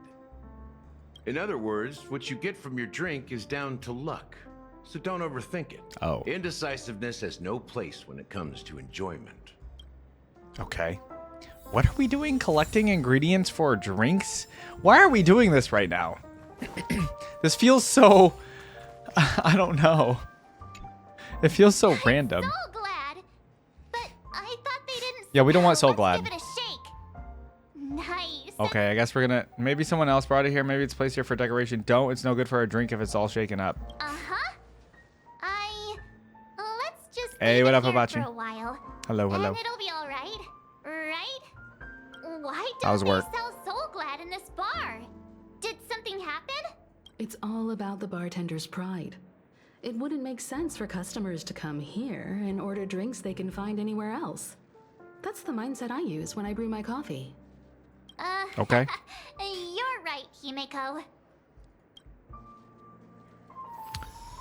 In other words, what you get from your drink is down to luck. So don't overthink it. Oh. Indecisiveness has no place when it comes to enjoyment. Okay. What are we doing? Collecting ingredients for drinks? Why are we doing this right now? This feels so... I don't know. It feels so random. So glad. But I thought they didn't. Yeah, we don't want Soul Let's Glad. give it a shake. Nice. Okay, I guess we're gonna... Maybe someone else brought it here. Maybe it's placed here for decoration. Don't. It's no good for a drink if it's all shaken up. Let's just Hey, leave what it up, here Hibachi? for a while. Hello, hello. And it'll be all right, right? Why How's don't they work? sell Soul Glad in this bar? Did something happen? It's all about the bartender's pride. It wouldn't make sense for customers to come here and order drinks they can find anywhere else. That's the mindset I use when I brew my coffee. Okay. You're right, Himeko.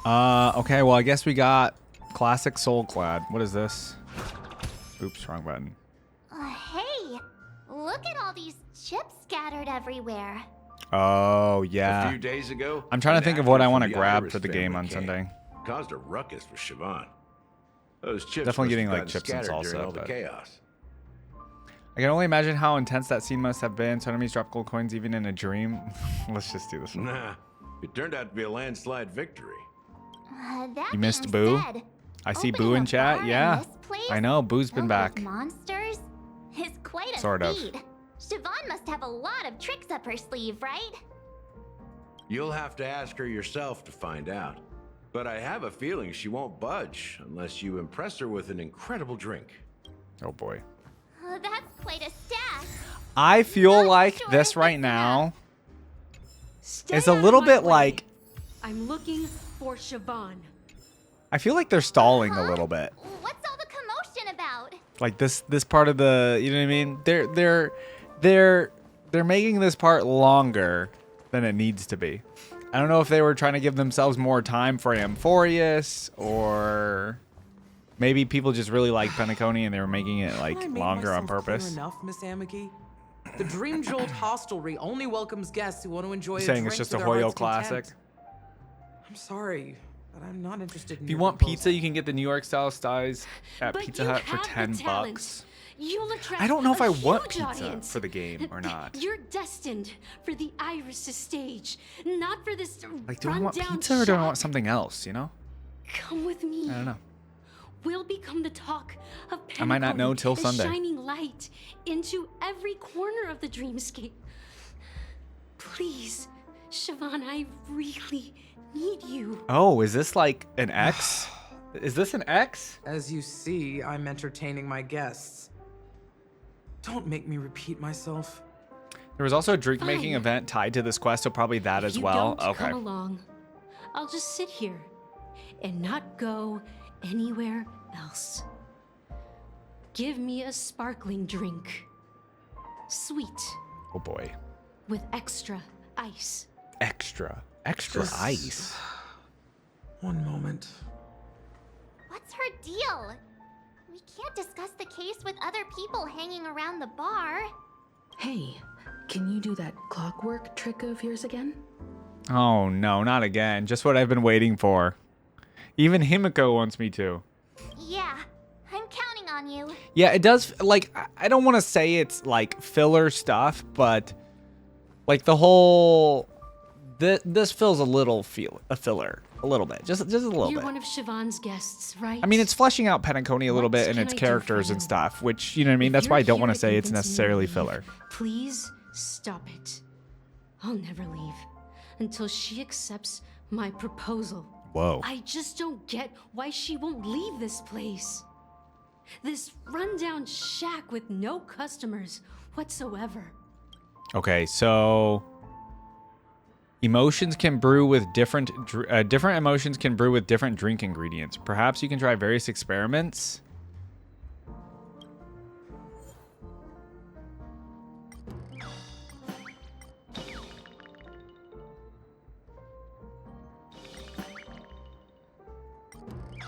Okay, well, I guess we got classic soul clad. What is this? Oops, wrong button. Hey, look at all these chips scattered everywhere. Oh, yeah. A few days ago, I'm trying to an think of what actor I from want to the grab Iris for the game family on came. Sunday. Caused a ruckus with Siobhan. Those chips Definitely must getting, have like, gotten chips and scattered during salsa, all the but- chaos. I can only imagine how intense that scene must have been. So enemies drop gold coins even in a dream. Let's just do this one. Nah, it turned out to be a landslide victory. That You missed being Boo? said, I see opening Boo a in chat. bar Yeah. this place I know. Boo's been filled back. with monsters is quite a Sort of. feat. Siobhan must have a lot of tricks up her sleeve, right? You'll have to ask her yourself to find out. But I have a feeling she won't budge unless you impress her with an incredible drink. Oh boy. That's quite a stash. I feel like this right now is a little bit like, I'm looking for Siobhan. I feel like they're stalling a little bit. What's all the commotion about? Like this part of the, you know what I mean? They're making this part longer than it needs to be. I don't know if they were trying to give themselves more time for Amphorius, or maybe people just really like Penacony and they were making it like Can I make longer on myself clear purpose. enough, Miss Amiki? The Dream Jolt Hostelry only welcomes guests who want to enjoy You're a saying drink it's just to a their Hoyo heart's classic? content. I'm sorry, but I'm not interested in If you your want proposal. pizza, you can get the New York style styles at But Pizza you Hut for have the 10 talent. bucks. You'll attract I don't know if a I want huge pizza audience. for the game or not. You're destined for the Iris' stage, not for this Like, do I want rundown pizza or do I shack. want something else, you know? Come with me. I don't know. We'll become the talk of I might not know till Penacony, a Sunday. shining light into every corner of the dreamscape. Please, Siobhan, I really need you. Oh, is this like an X? Is this an X? As you see, I'm entertaining my guests. Don't make me repeat myself. There was also a drink making Fine. event tied to this quest, so probably that as If you well. don't Okay. come along, I'll just sit here and not go anywhere else. Give me a sparkling drink. Sweet, Oh boy. with extra ice. Extra Just- ice. One moment. What's her deal? We can't discuss the case with other people hanging around the bar. Hey, can you do that clockwork trick of yours again? Oh no, not again. Just what I've been waiting for. Even Himiko wants me to. Yeah, I'm counting on you. Yeah, it does. Like, I don't want to say it's like filler stuff, but like the whole this feels a little filler, a little bit, just a little You're bit. one of Siobhan's guests, right? I mean, it's fleshing out Penacony a little bit and can its I do for characters you? and stuff, which, you know what I mean? If That's why I you're don't want to here say to it's convince me to necessarily leave, filler. Please stop it. I'll never leave until she accepts my proposal. Whoa. I just don't get why she won't leave this place. This rundown shack with no customers whatsoever. Okay, so emotions can brew with different emotions can brew with different drink ingredients. Perhaps you can try various experiments.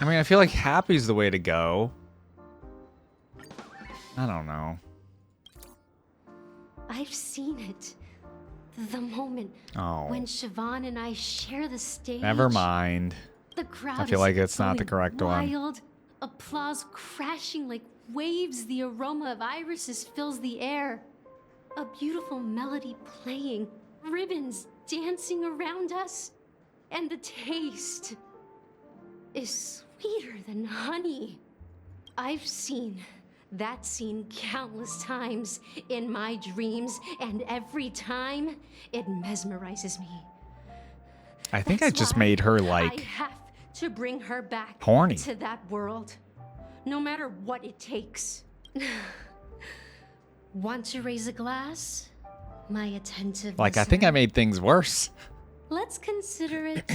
I mean, I feel like happy's the way to go. I don't know. I've seen it. The moment Oh. when Siobhan and I share the stage. Never mind. The crowd I feel is like it's not the going correct one. wild. Applause crashing like waves. The aroma of irises fills the air. A beautiful melody playing. Ribbons dancing around us. And the taste is sweeter than honey. I've seen that scene countless times in my dreams, and every time it mesmerizes me. I think I That's just why made her I like have to bring her back horny. to that world, no matter what it takes. Want to raise a glass? My attentive. I think I made things worse. Let's consider it.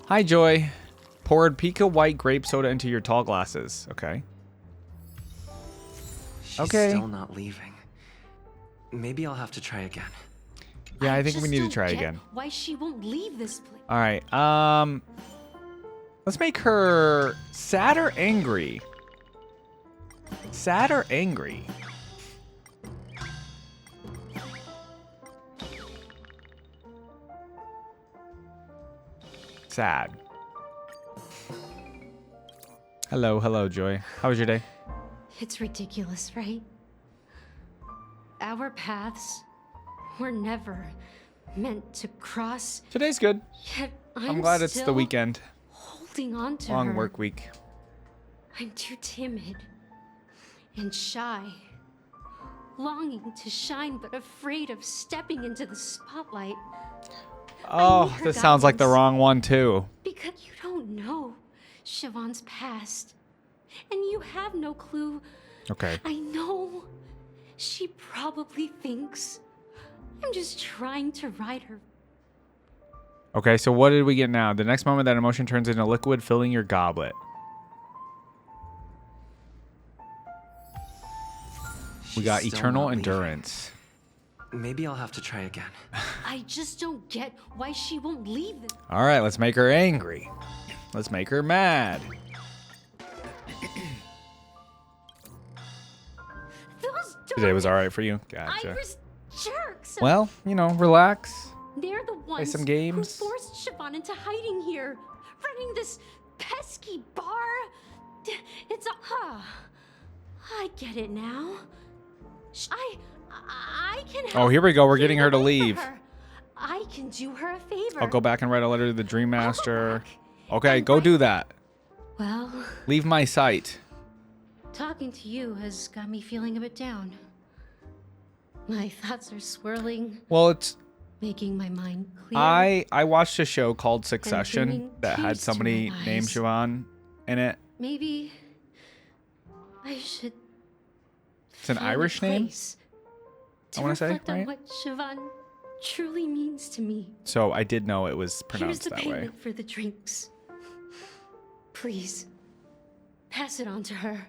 Hi, Joy. Poured Pika white grape soda into your tall glasses. Okay. She's Okay. still not leaving. Maybe I'll have to try again. Yeah, I think we just need to don't try get again. Why she won't leave this place? All right. Let's make her sad or angry. Sad or angry? Sad. Hello, Joy. How was your day? It's ridiculous, right? Our paths were never meant to cross. Today's good. Yet I'm glad it's the still weekend. Holding on to Long her. work week. I'm too timid and shy, longing to shine but afraid of stepping into the spotlight. Oh, this sounds like the wrong one too. Because you don't know Siobhan's past, and you have no clue. Okay. I know. She probably thinks I'm just trying to ride her. Okay, so what did we get now? The next moment that emotion turns into liquid filling your goblet. We got She's still eternal not leaving. endurance. Maybe I'll have to try again. I just don't get why she won't leave this. All right, let's make her angry. Let's make her mad. Those Today was all right for you? Gotcha. Iris jerks. Well, you know, relax. They're the ones some games. who forced Siobhan into hiding here, running this pesky bar. It's I get it now. I can help. Oh, here we go. We're getting her to for leave. her. I can do her a favor. I'll go back and write a letter to the Dream Master. Okay, go do that. Well, Leave my sight. talking to you has got me feeling a bit down. My thoughts are swirling, Well, it's making my mind clear. I watched a show called Succession bringing that had peace to somebody my named eyes. Siobhan in it. Maybe I should. It's an find a Irish name, place I want to say, reflect on right? what Siobhan truly means to me. So I did know it was Here's pronounced the that way. payment for the drinks. Please, pass it on to her.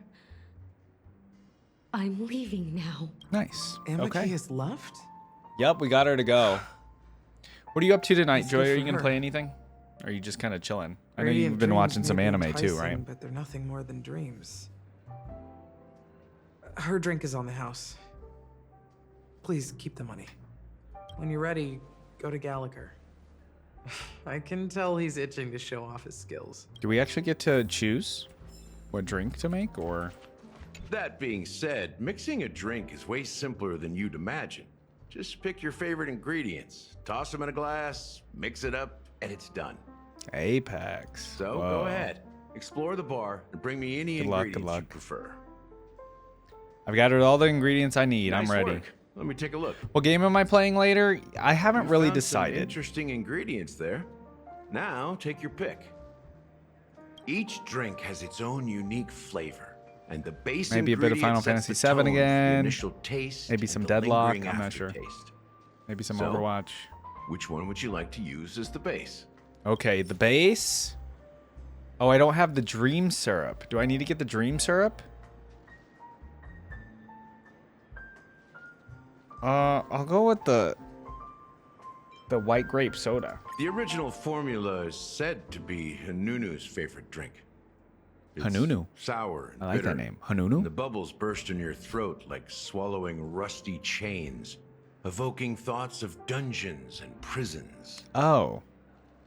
I'm leaving now. Nice. Amaki Okay. has left? Yep, we got her to go. What are you up to tonight, That's Joy? good Are for you gonna her. play anything? Or are you just kind of chilling? I know Radiant you've been dreams watching may some be anime too, enticing, right? But they're nothing more than dreams. Her drink is on the house. Please keep the money. When you're ready, go to Gallagher. I can tell he's itching to show off his skills. Do we actually get to choose what drink to make, or? That being said, mixing a drink is way simpler than you'd imagine. Just pick your favorite ingredients, toss them in a glass, mix it up, and it's done. Apex. So Whoa. go ahead, explore the bar, and bring me any Good luck, ingredients good luck. you prefer. I've gathered all the ingredients I need. Nice I'm ready. work. Let me take a look. What game am I playing later? I haven't You really found some decided. interesting ingredients there. Now take your pick. Each drink has its own unique flavor, and the base Maybe a bit of Final ingredient Fantasy sets the VII tone for the again. initial taste, Maybe and some the Deadlock. lingering I'm not sure. aftertaste. Maybe some So, Overwatch. Which one would you like to use as the base? Okay, the base. Oh, I don't have the dream syrup. Do I need to get the dream syrup? I'll go with the white grape soda. The original formula is said to be Hanunu's favorite drink. It's Hanunu. sour and I like bitter, that name. Hanunu? and the bubbles burst in your throat like swallowing rusty chains, evoking thoughts of dungeons and prisons. Oh.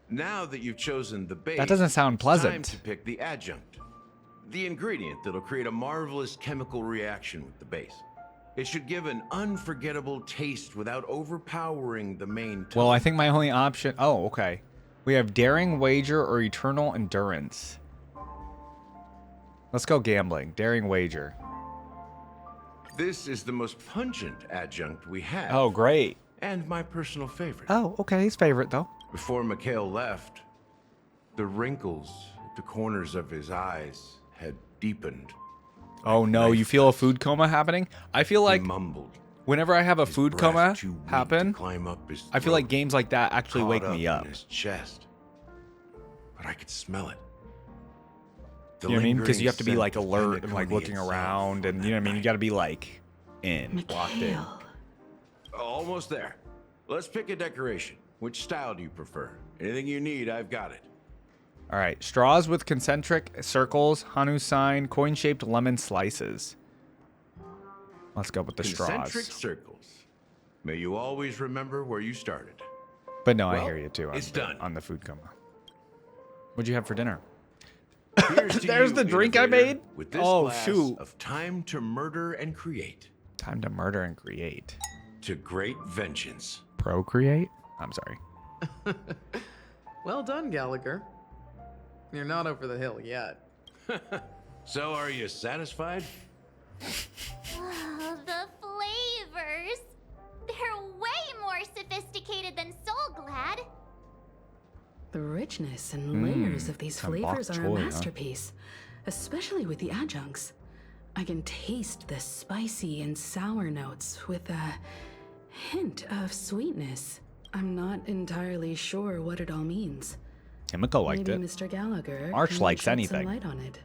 Now that you've chosen the base, That doesn't sound it's pleasant. time to pick the adjunct, the ingredient that'll create a marvelous chemical reaction with the base. It should give an unforgettable taste without overpowering the main tone. Well, I think my only option. Oh, okay. We have daring wager or eternal endurance. Let's go gambling. Daring wager. This is the most pungent adjunct we have. Oh, great. And my personal favorite. Oh, okay. His favorite though. Before Mikhail left, the wrinkles at the corners of his eyes had deepened. Oh no, you feel a food coma happening? I feel like mumbled. whenever I have a food breath coma too weak happen, to climb up his I feel like throat, games like that actually caught wake me up. in his chest. But I could smell it. You know what I mean? Because you have to be lingering like scent of alert and like Penacony looking itself around, and you know what I mean? You got to be like in, locked in. Almost there. Let's pick a decoration. Which style do you prefer? Anything you need, I've got it. All right, straws with concentric circles, Hanu sign, coin-shaped lemon slices. Let's go with the Concentric straws. circles. May you always remember where you started. But no, Well, I hear you too. it's done. On the food coma. What'd you have for dinner? Here's to There's you, the drink I innovator, made? With this Oh, glass shoot. of time to murder and create. Time to murder and create. To great vengeance. Procreate? I'm sorry. Well done, Gallagher. You're not over the hill yet. So are you satisfied? Oh, the flavors. They're way more sophisticated than Soul Glad. The richness and layers of these some flavors bok are a choy, huh? masterpiece, especially with the adjuncts. I can taste the spicy and sour notes with a hint of sweetness. I'm not entirely sure what it all means. Himiko liked Maybe it. Mr. Gallagher March can likes shed anything. some light on it.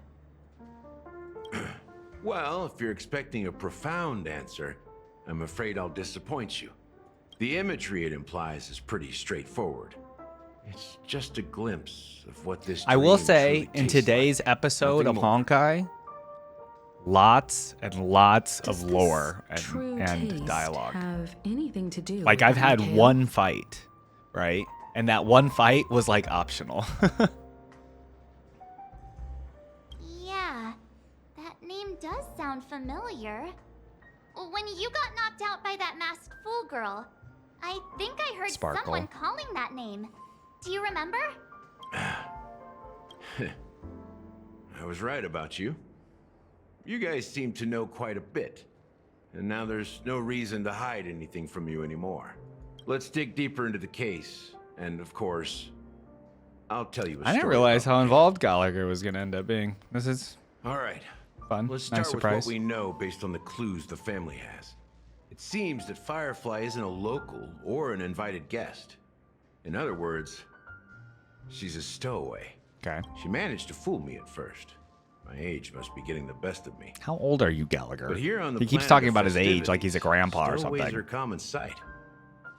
Well, if you're expecting a profound answer, I'm afraid I'll disappoint you. The imagery it implies is pretty straightforward. It's just a glimpse of what this I will dream say, truly in tastes today's like. episode Nothing of more. Honkai, lots and lots Does of this lore true and taste dialogue. have anything to do Like, with I've had Mikhail? one fight, right? And that one fight was, like, optional. Yeah, that name does sound familiar. When you got knocked out by that masked fool girl, I think I heard Sparkle. someone calling that name. Do you remember? I was right about you. You guys seem to know quite a bit. And now there's no reason to hide anything from you anymore. Let's dig deeper into the case. And of course, I'll tell you a story. I didn't realize about how the involved Gallagher was going to end up being. This is case. All right. fun. Let's start Nice with surprise. what we know based on the clues the family has. It seems that Firefly isn't a local or an invited guest. In other words, she's a stowaway. Okay. She managed to fool me at first. My age must be getting the best of me. How old are you, Gallagher? But here on the He keeps planet talking of about his age festivities, like he's a grandpa or stowaways something. are common sight.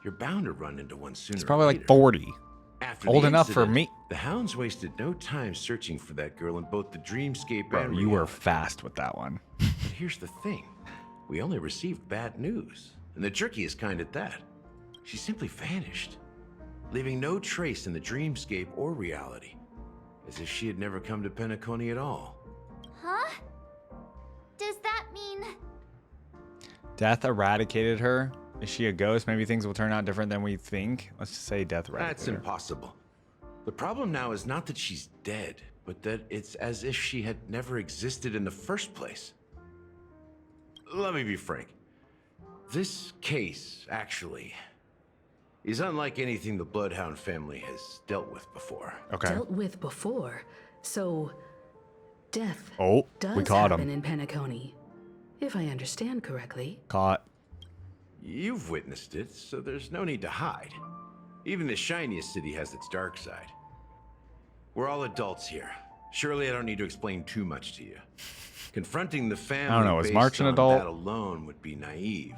You're bound to run into one sooner. He's or probably like later. 40. After Old the enough for incident, me. The hounds wasted no time searching for that girl in both the dreamscape Bro, and you were reality. fast with that one. But here's the thing. We only received bad news. And the trickiest kind at that. She simply vanished, leaving no trace in the dreamscape or reality. As if she had never come to Penacony at all. Huh? Does that mean... Death eradicated her. Is she a ghost? Maybe things will turn out different than we think. Let's just say death eradicated That's her. impossible. The problem now is not that she's dead, but that it's as if she had never existed in the first place. Let me be frank. This case, actually, is unlike anything the Bloodhound family has dealt with before. Okay. Dealt with before. So, death Oh, does we caught happen him. in Penacony, if I understand correctly. Caught. You've witnessed it, so there's no need to hide. Even the shiniest city has its dark side. We're all adults here. Surely I don't need to explain too much to you. Confronting the family I don't know, is based March an on adult? that alone would be naive.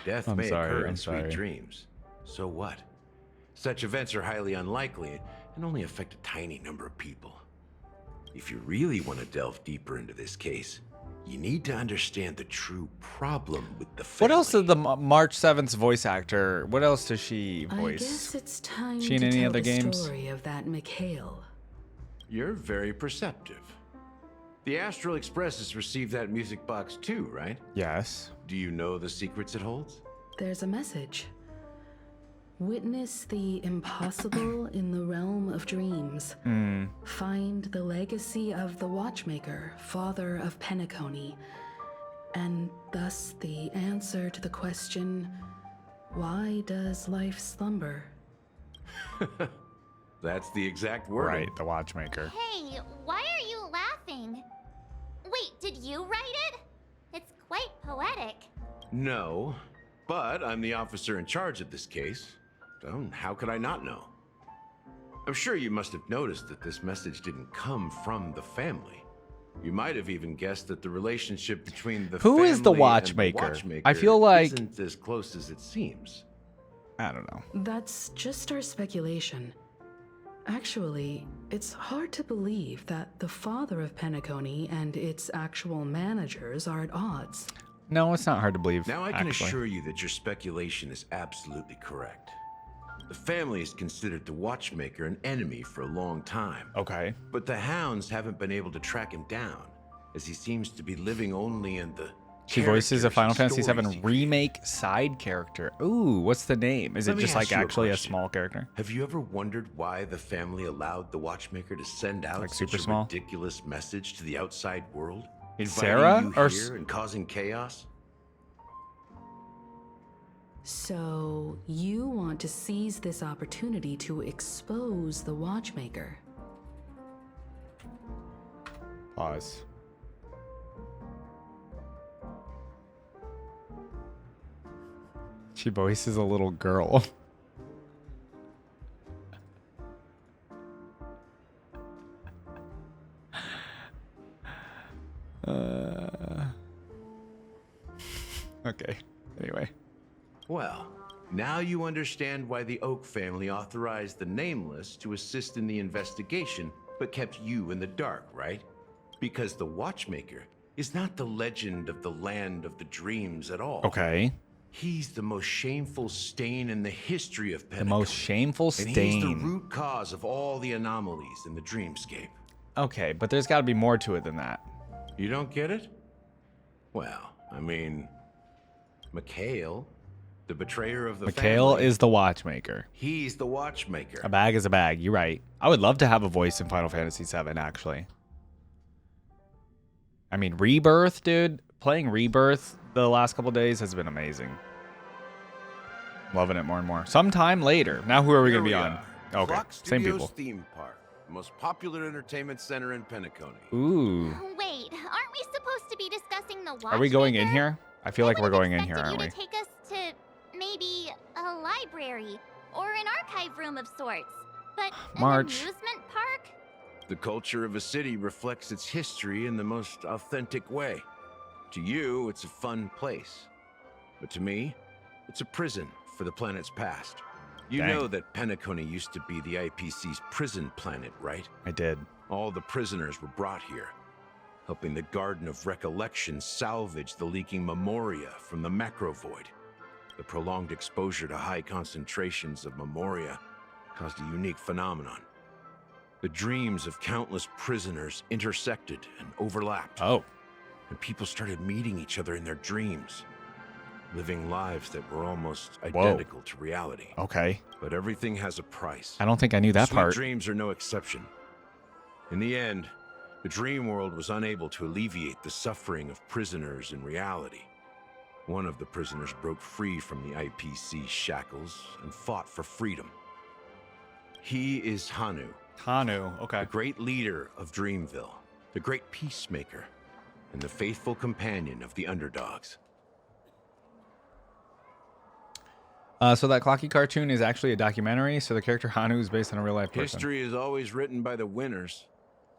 Death I'm may sorry, occur I'm in sweet sorry. dreams. So what? Such events are highly unlikely and only affect a tiny number of people. If you really want to delve deeper into this case, you need to understand the true problem with the family. What else did the March 7th voice actor, what else does she I voice? guess it's time She in to any tell other the games? story of that Mikhail. You're very perceptive. The Astral Express has received that music box too, right? Yes. Do you know the secrets it holds? There's a message. Witness the impossible in the realm of dreams. Hmm. Find the legacy of the Watchmaker, father of Penacony, and thus the answer to the question, why does life slumber? That's the exact word. Right, the watchmaker. Hey, why are you laughing? Wait, did you write it? It's quite poetic. No, but I'm the officer in charge of this case. So how could I not know? I'm sure you must have noticed that this message didn't come from the family. You might have even guessed that the relationship between the Who family is the and watchmaker? watchmaker I feel like- isn't as close as it seems. I don't know. That's just our speculation. Actually, it's hard to believe that the father of Penacony and its actual managers are at odds. No, it's not hard to believe. Now I can actually. assure you that your speculation is absolutely correct. The family has considered the Watchmaker an enemy for a long time. Okay. But the hounds haven't been able to track him down, as he seems to be living only in the She voices a Final Fantasy stories VII remake side character. Ooh, what's the name? Is Let it me just ask like you actually a question. small character? Have you ever wondered why the family allowed the Watchmaker to send out Like such super a small? ridiculous message to the outside world? Sarah Inviting you or here and causing chaos? So, you want to seize this opportunity to expose the Watchmaker? Pause. She voices a little girl. Okay. Anyway. Well, now you understand why the Oak family authorized the Nameless to assist in the investigation, but kept you in the dark, right? Because the Watchmaker is not the legend of the Land of the Dreams at all. Okay. He's the most shameful stain in the history of Penacony. The most shameful And he's the stain. root cause of all the anomalies in the dreamscape. Okay, but there's got to be more to it than that. You don't get it? Well, I mean, Mikhail, the betrayer of the Mikhail family, is the Watchmaker. he's the Watchmaker. A bag is a bag. You're right. I would love to have a voice in Final Fantasy VII, actually. I mean, Rebirth, dude. Playing Rebirth the last couple days has been amazing. Loving it more and more. Sometime later. Now, who are we going to be on? Okay, Clock same Studios people. Theme Park, the most popular entertainment center in Penacony. Ooh. Wait, aren't we supposed to be discussing the watch? Are we going in here? I feel like we're going in here, Expected aren't you we? to take us to maybe a library or an archive room of sorts. But March. an amusement park? The culture of a city reflects its history in the most authentic way. To you, it's a fun place. But to me, it's a prison for the planet's past. You Dang. know that Penacony used to be the IPC's prison planet, right? I did. All the prisoners were brought here, helping the Garden of Recollection salvage the leaking memoria from the macro void. The prolonged exposure to high concentrations of memoria caused a unique phenomenon. The dreams of countless prisoners intersected and overlapped. Oh. And people started meeting each other in their dreams, living lives that were almost Whoa. identical to reality. Okay. But everything has a price. I don't think I knew that Sweet part. dreams are no exception. In the end, the dream world was unable to alleviate the suffering of prisoners in reality. One of the prisoners broke free from the IPC shackles and fought for freedom. He is Hanu. Hanu, okay. The great leader of Dreamville, the great peacemaker, and the faithful companion of the underdogs. So that Clocky cartoon is actually a documentary, so the character Hanu is based on a real-life person. History is always written by the winners.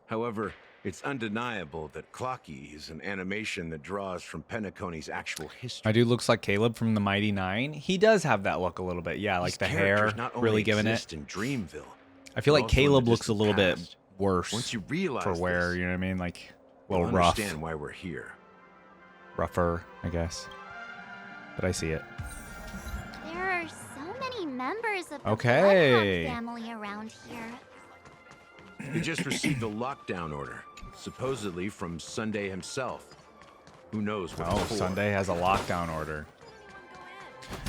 However, it's undeniable that Clocky is an animation that draws from Penacony's actual history. My dude looks like Caleb from the Mighty Nine. He does have that look a little bit. Yeah, like These the hair characters not only really giving it. exist in Dreamville, I feel but like also in the Caleb looks a distant little bit past. worse Once you realize for wear, this, you know what I mean? Like a you'll little rough. understand why we're here. Rougher, I guess. But I see it. There are so many members of the Okay. Bloodhound family around here. He just received a lockdown order, supposedly from Sunday himself. Who knows what Oh, for. Sunday has a lockdown order.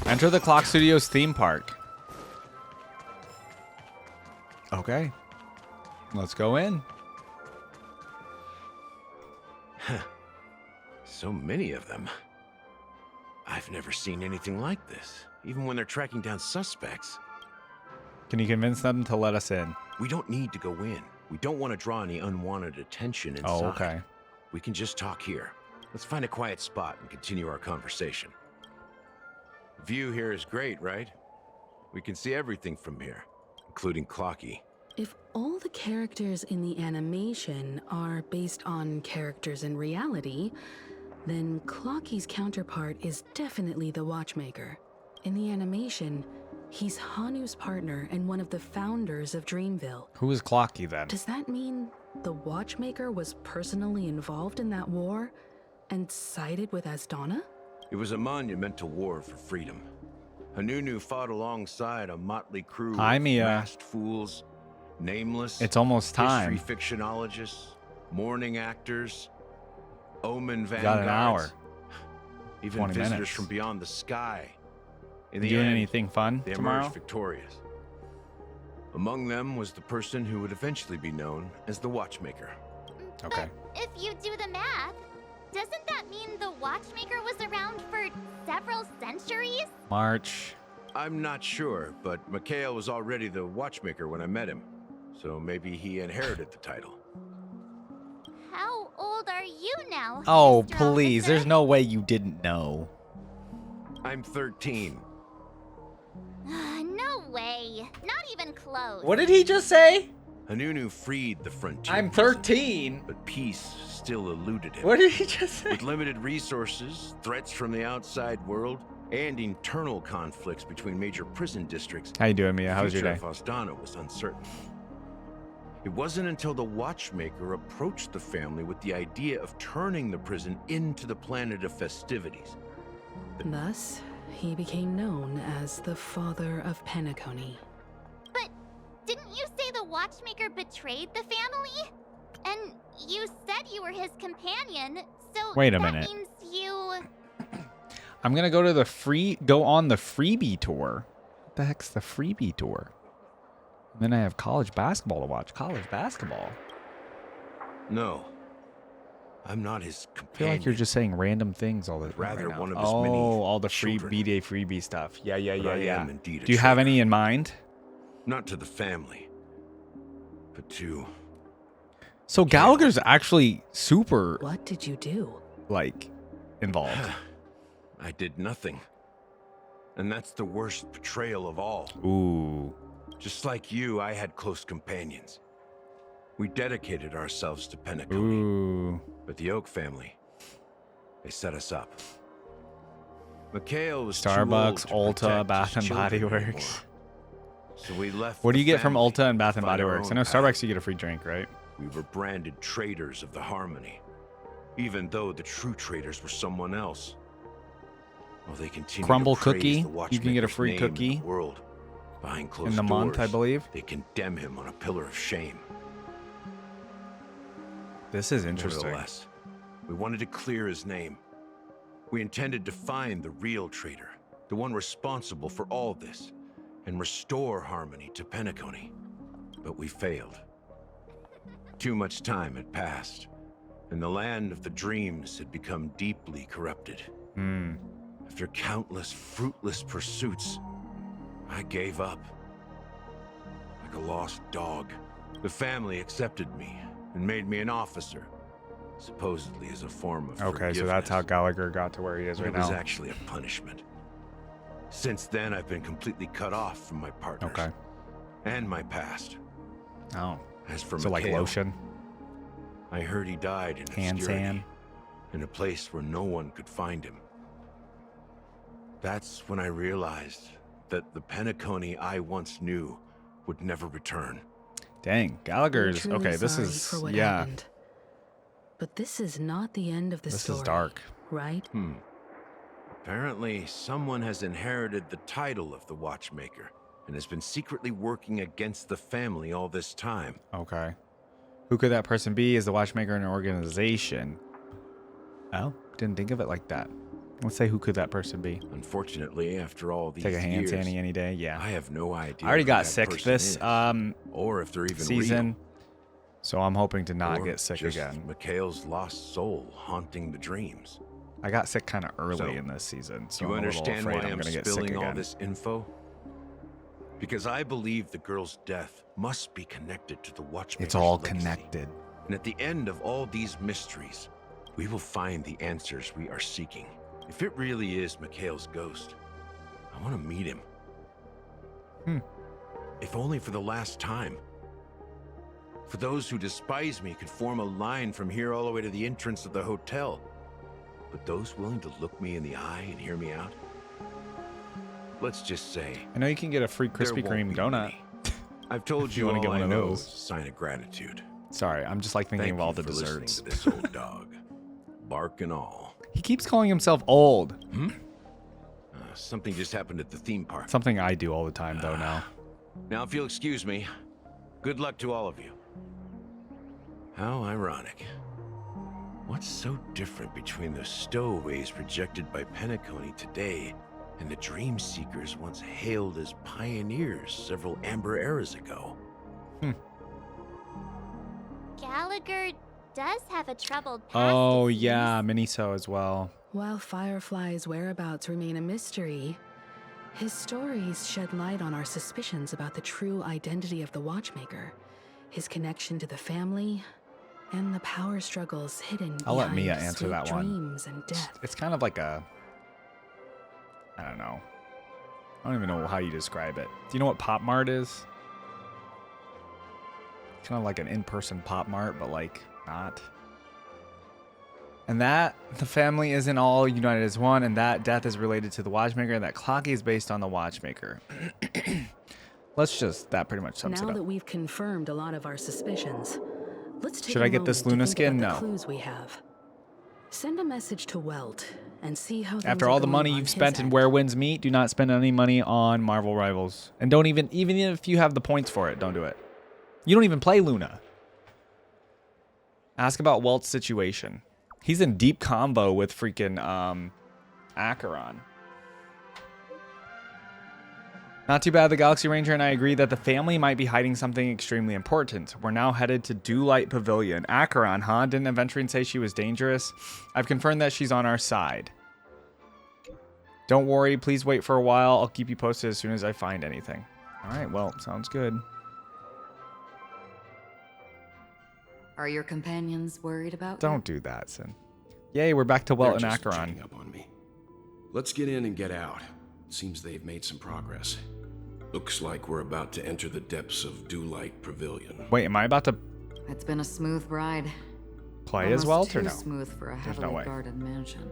Enter the Clock Studios theme park. Okay. Let's go in. So many of them. I've never seen anything like this, even when they're tracking down suspects. Can you convince them to let us in? We don't need to go in. We don't want to draw any unwanted attention inside. Oh, okay. We can just talk here. Let's find a quiet spot and continue our conversation. View here is great, right? We can see everything from here, including Clocky. If all the characters in the animation are based on characters in reality, then Clocky's counterpart is definitely the Watchmaker. In the animation, He's Hanu's partner and one of the founders of Dreamville. Who is Clocky then? Does that mean the Watchmaker was personally involved in that war and sided with Asdana? It was a monumental war for freedom. Hanunu fought alongside a motley crew Hi, of Mia. masked fools, nameless. It's almost time. History fictionologists, mourning actors, omen vanguards. Got an hour. Even 20 visitors minutes. from beyond the sky. In You the doing end, anything fun they tomorrow? emerged victorious. Among them was the person who would eventually be known as the Watchmaker. Okay. If you do the math, doesn't that mean the Watchmaker was around for several centuries? March. I'm not sure, but Mikhail was already the Watchmaker when I met him. So maybe he inherited the title. How old are you now? Oh, Mr. please. Officer? There's no way you didn't know. I'm 13. No way. Not even close. What did he just say? Hanunu freed the frontier. I'm 13. But peace still eluded him. What did he just say? With limited resources, threats from the outside world, and internal conflicts between major prison districts. How you doing, Mia? How was your day? The future of Asdana was uncertain. It wasn't until the Watchmaker approached the family with the idea of turning the prison into the planet of festivities. Thus, he became known as the father of Penacony. But didn't you say the Watchmaker betrayed the family? And you said you were his companion, so Wait a that minute. means you... I'm gonna go on the freebie tour. What the heck's the freebie tour? And then I have college basketball to watch. College basketball. No. I'm not his I feel companion. like you're just saying random things all the time. Rather right now. one of his oh, many all the free children. B-Day freebie stuff. Yeah. But I am indeed a Do you have traitor. any in mind? Not to the family, but to... So Gallagher's actually super, What did you do? like, involved. I did nothing. And that's the worst betrayal of all. Ooh. Just like you, I had close companions. We dedicated ourselves to Penacony. Ooh. But the Oak family, they set us up. Mikhail was Starbucks, too old to Ulta, protect Bath his and Body children Works. anymore. So we left What do the you get from family Ulta and Bath to and find Body our Works? I own know path. Starbucks you get a free drink, right? We were branded traitors of the Harmony, even though the true traitors were someone else. Well, they continue Crumble to praise cookie. the You can get a Watchmaker's free name cookie in the world. Behind closed in the month, I doors, believe. They condemn him on a pillar of shame. This is interesting. Nevertheless, we wanted to clear his name. We intended to find the real traitor, the one responsible for all this, and restore harmony to Penacony. But we failed. Too much time had passed, and the land of the dreams had become deeply corrupted. Hmm. After countless fruitless pursuits, I gave up. Like a lost dog, the family accepted me and made me an officer, supposedly as a form of Okay, so that's how Gallagher got to where he is right It was now. actually a punishment. Since then, I've been completely cut off from my partners. Okay. And my past. Oh. As for So like Mikhail, lotion? I heard he died in Hand obscurity, sand? in a place where no one could find him. That's when I realized that the Penacony I once knew would never return. Dang, Gallagher's Truly okay. This sorry is for what yeah. happened. But this is not the end of the This story. is dark. Right? Apparently, someone has inherited the title of the Watchmaker and has been secretly working against the family all this time. Okay. Who could that person be? Is the Watchmaker an organization? Oh, didn't think of it like that. Let's say who could that person be? Unfortunately, after all these Take a hand years, sandy any day. Yeah. I have no idea. I already who got that sick person this is, or if they're even season, real. so I'm hoping to not Or get sick just again. Mikhail's lost soul haunting the dreams. I got sick kind of early So, in this season, so Do you I'm a little understand afraid why I'm I'm gonna get sick spilling all again. this info? Because I believe the girl's death must be connected to the Watchmaker's It's all legacy. connected. And at the end of all these mysteries, we will find the answers we are seeking. If it really is Mikhail's ghost, I want to meet him. If only for the last time. For those who despise me could form a line from here all the way to the entrance of the hotel. But those willing to look me in the eye and hear me out? let's just say... I know you can get a free Krispy Kreme donut. I've told if you want to all get one I of know those. is a sign of gratitude. Sorry, I'm just like thinking Thank of all you the for listening desserts. to this old dog. Bark and all. He keeps calling himself old. Something just happened at the theme park. Something I do all the time, though, now. Now, if you'll excuse me, good luck to all of you. How ironic. What's so different between the stowaways projected by Penacony today and the dream seekers once hailed as pioneers several amber eras ago? Gallagher does have a troubled past. Oh, yeah, Miniso as well. While Firefly's whereabouts remain a mystery, his stories shed light on our suspicions about the true identity of the Watchmaker, his connection to the family, and the power struggles hidden I'll let behind Mia answer sweet that one. dreams and death. It's kind of like a... I don't know. I don't even know how you describe it. Do you know what Pop Mart is? It's kind of like an in-person Pop Mart, but like not. And that the family isn't all united as one, and that death is related to the Watchmaker, and that Clocky is based on the Watchmaker. That pretty much sums it Now up. that we've confirmed a lot of our suspicions, let's take Should a I get this moment Luna to think skin? about No. the clues we have. Send a message to Welt and see how things After are all the going money on you've his spent in end. Where Winds Meet, do not spend any money on Marvel Rivals. And don't even if you have the points for it, don't do it. You don't even play Luna. Ask about Welt's situation. He's in deep combo with freaking Acheron. Not too bad, the Galaxy Ranger and I agree that the family might be hiding something extremely important. We're now headed to Dlight Pavilion. Acheron, huh? Didn't Aventurine say she was dangerous? I've confirmed that she's on our side. Don't worry, please wait for a while. I'll keep you posted as soon as I find anything. Alright, well, sounds good. Are your companions worried about you? Don't do that, Sin. Yay, we're back to Welt and They're just Acheron. checking up on me. Let's get in and get out. Seems they've made some progress. Looks like we're about to enter the depths of Dlight Pavilion. Wait, am I about to It's been a smooth ride. play as Almost Welt or too no? smooth for a There's no heavily way. guarded mansion.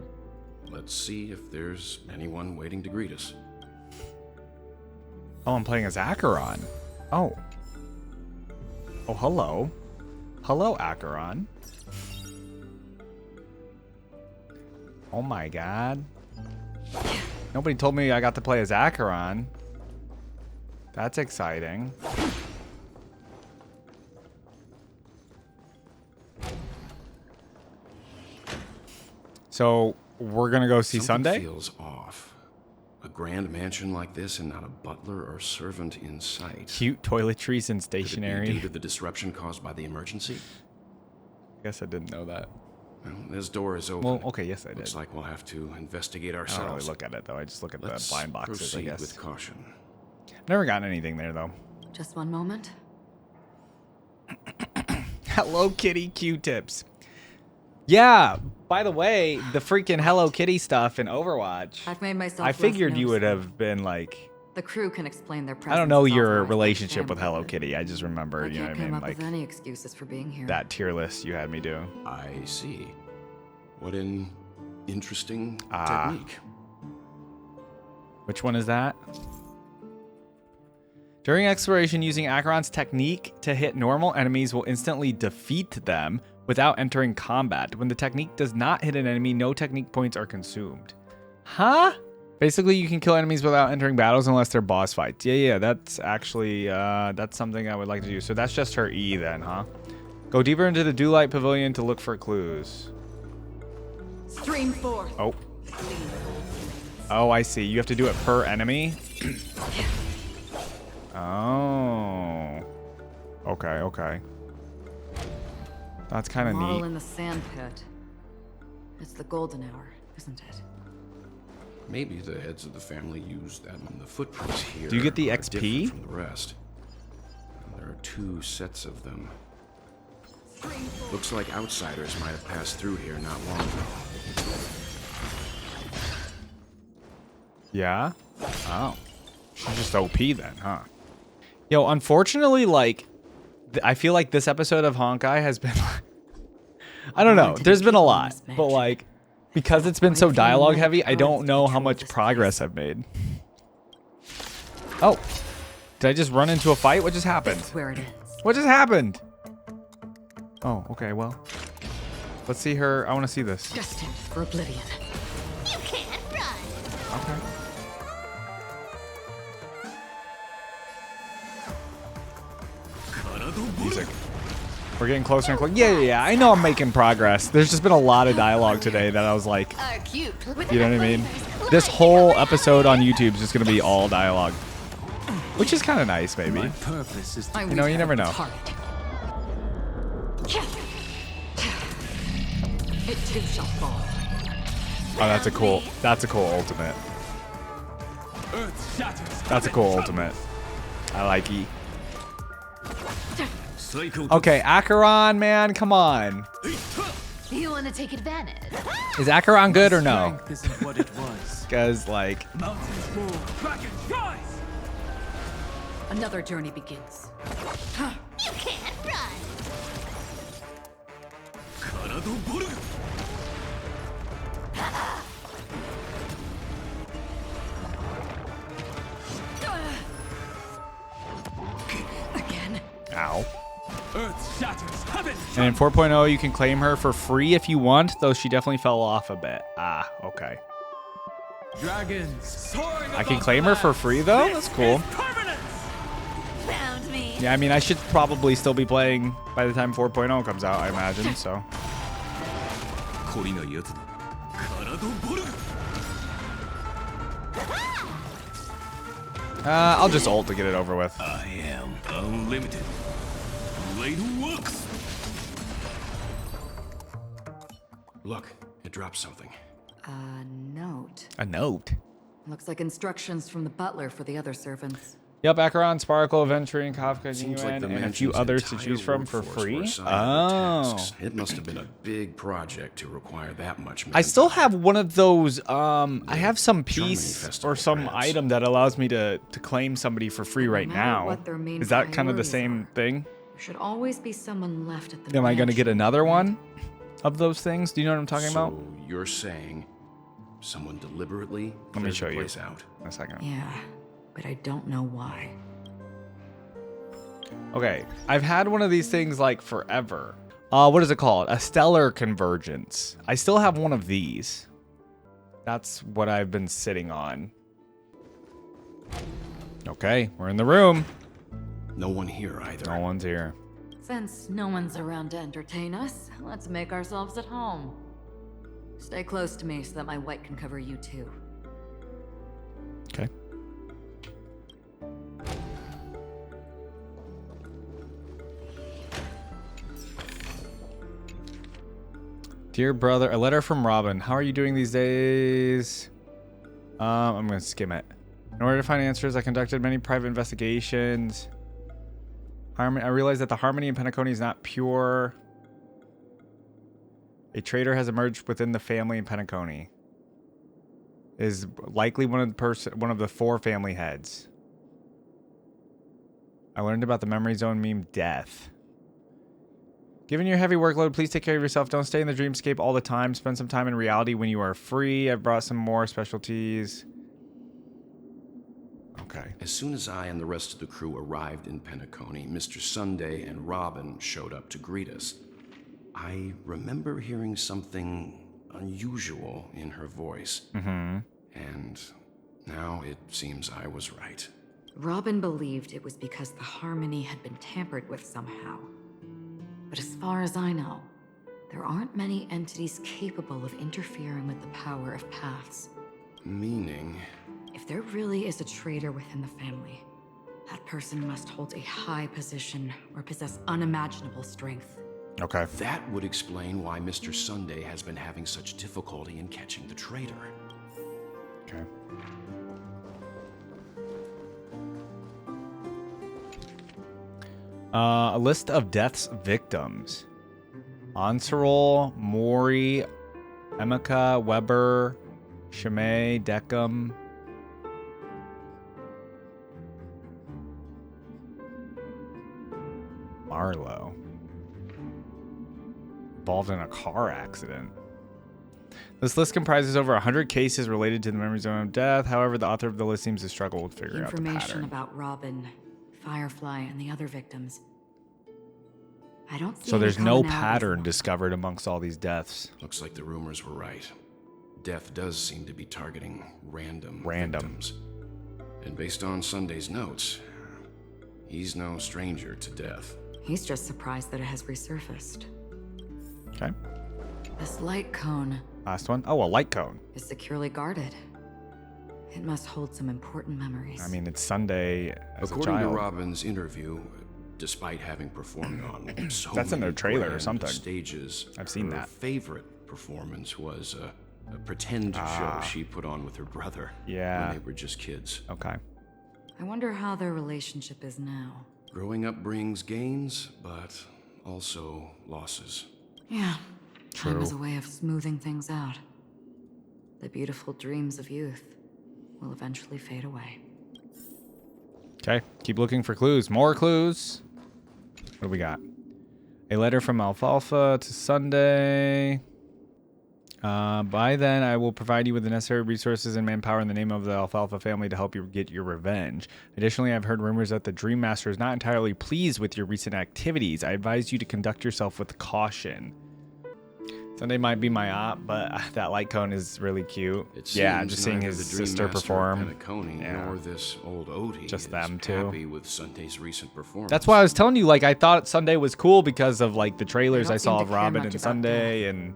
Let's see if there's anyone waiting to greet us. Oh, I'm playing as Acheron. Oh. Oh, hello. Hello, Acheron. Oh my god. Nobody told me I got to play as Acheron. That's exciting. So, we're gonna go see Something Sunday? feels off. A grand mansion like this and not a butler or servant in sight. Cute toiletries and Could it be stationery. due to the disruption caused by the emergency? Guess I didn't know that. Well, this door is open. Well, okay, yes, I did. Looks like we'll have to investigate I ourselves. don't really look at it though. I just look at Let's the blind boxes, I proceed guess. with caution. Never gotten anything there though. Just one moment. Hello Kitty Q-tips. Yeah, by the way, the freaking Hello Kitty stuff in Overwatch. I've made myself I less figured you would noticeable. have been like, The crew can explain their presence. I don't know as your authorized by relationship the with family, Hello Kitty. I just remember, but you know I what can't I come mean? up Like with any excuses for being here. that tier list you had me do. I see. What an interesting Ah. technique. Which one is that? During exploration, using Acheron's technique to hit normal enemies will instantly defeat them without entering combat. When the technique does not hit an enemy, no technique points are consumed. Huh? Basically, you can kill enemies without entering battles unless they're boss fights. Yeah, that's actually, that's something I would like to do. So that's just her E then, huh? Go deeper into the Dlight Pavilion to look for clues. Stream 4. Oh. Oh, I see. You have to do it per enemy? Oh. Okay. That's kind of All neat. in the sand pit. It's the golden hour, isn't it? Maybe the heads of the family used them. The footprints here. Do you get the are XP? different from the rest. There are 2 sets of them. Looks like outsiders might have passed through here not long ago. Yeah? Oh. She's just OP then, huh? Yo, unfortunately, like, I feel like this episode of Honkai has been... I don't know. There's been a lot. But, like, because it's been so dialogue heavy, I don't know how much progress I've made. Oh, did I just run into a fight? What just happened? That's where it is. What just happened? Oh, okay, well. Let's see her. I want to see this. Destined for oblivion. You can't run. Okay. Music. We're getting closer and closer. Yeah. I know I'm making progress. There's just been a lot of dialogue today that I was like, Cute. you know what I mean? This whole episode on YouTube is just going to be all dialogue. Which is kind of nice, maybe. My purpose is You know, you never know. It too shall fall. Oh, that's a cool ultimate. That's a cool ultimate. I like E. Okay, Acheron, man, come on. You want to take advantage? Is Acheron good or no? isn't what it was. Because, like... Mountains roar, dragons rise! Another journey begins. You can't run. Again. Ow. Earth shatters, heaven. And in 4.0, you can claim her for free if you want, though she definitely fell off a bit. Ah, okay. Dragons soaring. I can claim her for free, though? That's cool. Found me. Yeah, I mean, I should probably still be playing by the time 4.0 comes out, I imagine, so. I'll just ult to get it over with. I am unlimited. Blade works. Look, it dropped something. A note. A note? Looks like instructions from the butler for the other servants. Yep, Acheron, Sparkle, Aventurine, Kafka, Seems UN, like the and a few mansion's others to entire choose from for workforce free. were assigned Oh. the tasks. It must have been a big project to require that much I still have one of those, I have some Charming piece festival, or some perhaps. item that allows me to claim somebody for free right matter now. what their main Is that kind of the priorities same thing? There should always be someone left at the Am I going to get mansion. another one of those things? Do you know what I'm talking so about? you're saying someone deliberately Let me cleared show the you place out? in a second. Yeah, but I don't know why. Okay, I've had one of these things like forever. What is it called? A stellar convergence. I still have one of these. That's what I've been sitting on. Okay, we're in the room. No one here either. No one's here. Since no one's around to entertain us, let's make ourselves at home. Stay close to me so that my white can cover you too. Okay. Dear brother, a letter from Robin. How are you doing these days? I'm gonna skim it. In order to find answers, I conducted many private investigations. I realized that the harmony in Penacony is not pure. A traitor has emerged within the family in Penacony. Is likely one of the 4 family heads. I learned about the memory zone meme death. Given your heavy workload, please take care of yourself. Don't stay in the dreamscape all the time. Spend some time in reality when you are free. I've brought some more specialties. Okay. As soon as I and the rest of the crew arrived in Penacony, Mr. Sunday and Robin showed up to greet us. I remember hearing something unusual in her voice. Mm-hmm. And now it seems I was right. Robin believed it was because the harmony had been tampered with somehow. But as far as I know, there aren't many entities capable of interfering with the power of paths. Meaning? If there really is a traitor within the family, that person must hold a high position or possess unimaginable strength. Okay. That would explain why Mr. Sunday has been having such difficulty in catching the traitor. Okay. A list of death's victims. Anserol, Mori, Emeka, Weber, Shimei, Deckham. Marlowe. Involved in a car accident. This list comprises over 100 cases related to the memory zone of death. However, the author of the list seems to struggle with figuring out the Information pattern. about Robin, Firefly, and the other victims. I don't see So there's any no commonalities. pattern discovered amongst all these deaths. Looks like the rumors were right. Death does seem to be targeting random victims. And based on Sunday's notes, he's no stranger to death. He's just surprised that it has resurfaced. Okay. This light cone Last one. Oh, a light cone. is securely guarded. It must hold some important memories. I mean, it's Sunday as According a to child. Robin's interview, despite having performed on so That's in many their trailer or grand something. stages, I've seen her that. favorite performance was a pretend show she put on with her brother Yeah. when they were just kids. Okay. I wonder how their relationship is now. Growing up brings gains, but also losses. Yeah. Time True. is a way of smoothing things out. The beautiful dreams of youth will eventually fade away. Okay. Keep looking for clues. More clues. What do we got? A letter from Alfalfa to Sunday. By then, I will provide you with the necessary resources and manpower in the name of the Alfalfa family to help you get your revenge. Additionally, I've heard rumors that the Dream Master is not entirely pleased with your recent activities. I advise you to conduct yourself with caution. Sunday might be my op, but that light cone is really cute. Yeah, Seems just seeing neither his the Dream sister Master perform. Penacony nor this old Odie Just is them two. happy with Sunday's recent performance. That's why I was telling you, like, I thought Sunday was cool because of, like, the trailers don't I saw seem of to care Robin much and about Sunday, and,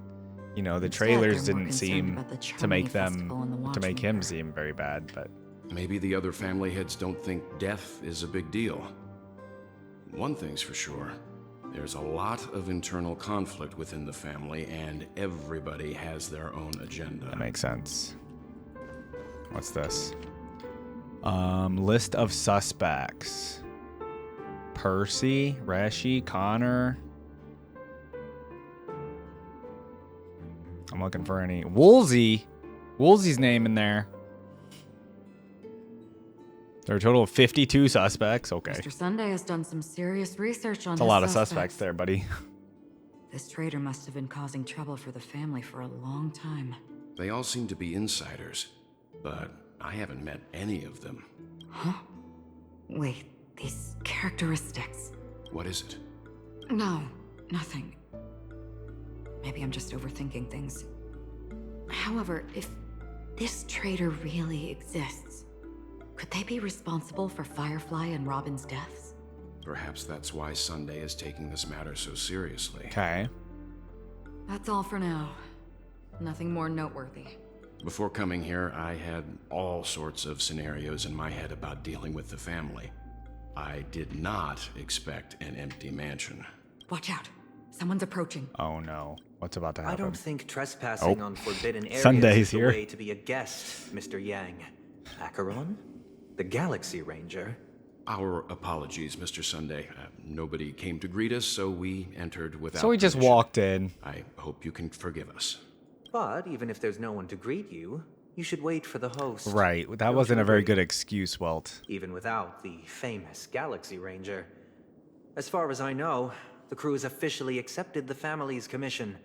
you know, the Instead, trailers they're more didn't concerned seem about the to make Charmony them, Festival and the to make him Watchmaker. seem very bad, but... Maybe the other family heads don't think death is a big deal. One thing's for sure. There's a lot of internal conflict within the family, and everybody has their own agenda. That makes sense. What's this? List of suspects. Percy, Rashi, Connor. I'm looking for any. Woolsey. Woolsey's name in there. There are a total of 52 suspects. Okay. Mr. Sunday has done some serious research on That's a his lot of suspects there, buddy. This traitor must have been causing trouble for the family for a long time. They all seem to be insiders, but I haven't met any of them. Huh? Wait, these characteristics. What is it? No, nothing. Maybe I'm just overthinking things. However, if this traitor really exists, could they be responsible for Firefly and Robin's deaths? Perhaps that's why Sunday is taking this matter so seriously. Okay. That's all for now. Nothing more noteworthy. Before coming here, I had all sorts of scenarios in my head about dealing with the family. I did not expect an empty mansion. Watch out. Someone's approaching. Oh no. What's about to happen? I don't think trespassing Oh. on forbidden areas Sunday's is the here. way to be a guest, Mr. Yang. Acheron? The Galaxy Ranger? Our apologies, Mr. Sunday. Nobody came to greet us, so we entered without So we just permission. walked in. I hope you can forgive us. But even if there's no one to greet you, you should wait for the host. Right. That Don't wasn't you a very agree? good excuse, Welt. Even without the famous Galaxy Ranger. As far as I know, the crew has officially accepted the family's commission,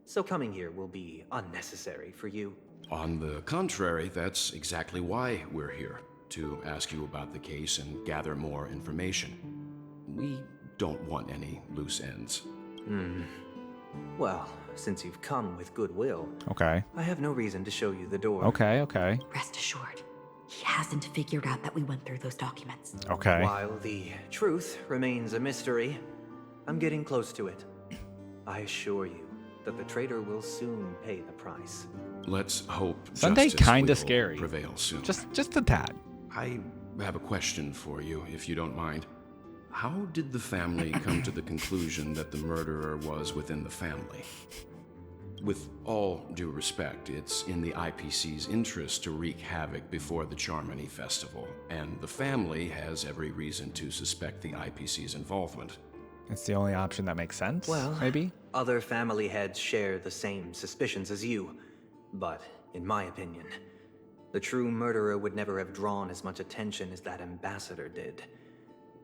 so coming here will be unnecessary for you. On the contrary, that's exactly why we're here, to ask you about the case and gather more information. We don't want any loose ends. Well, since you've come with goodwill, Okay. I have no reason to show you the door. Okay, okay. Rest assured, he hasn't figured out that we went through those documents. Okay. While the truth remains a mystery, I'm getting close to it. I assure you that the traitor will soon pay the price. Let's hope Sunday justice kinda will scary. prevail soon. Just a tad. I have a question for you, if you don't mind. How did the family come to the conclusion that the murderer was within the family? With all due respect, it's in the IPC's interest to wreak havoc before the Charmony Festival, and the family has every reason to suspect the IPC's involvement. It's the only option that makes sense, Well, maybe? Other family heads share the same suspicions as you, but in my opinion, the true murderer would never have drawn as much attention as that ambassador did.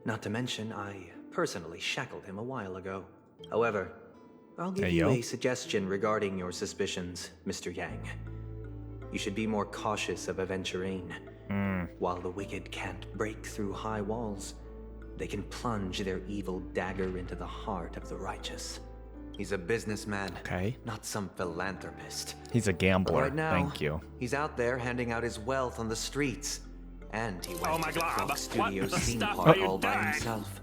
Not to mention, I personally shackled him a while ago. However, I'll give you a suggestion regarding your suspicions, Mr. Yang. You should be more cautious of Aventurine. While the wicked can't break through high walls, they can plunge their evil dagger into the heart of the righteous. He's a businessman, Okay. not some philanthropist. He's a gambler. Right now, Thank you. He's out there handing out his wealth on the streets. And he went to the Clock Studios theme park all by himself.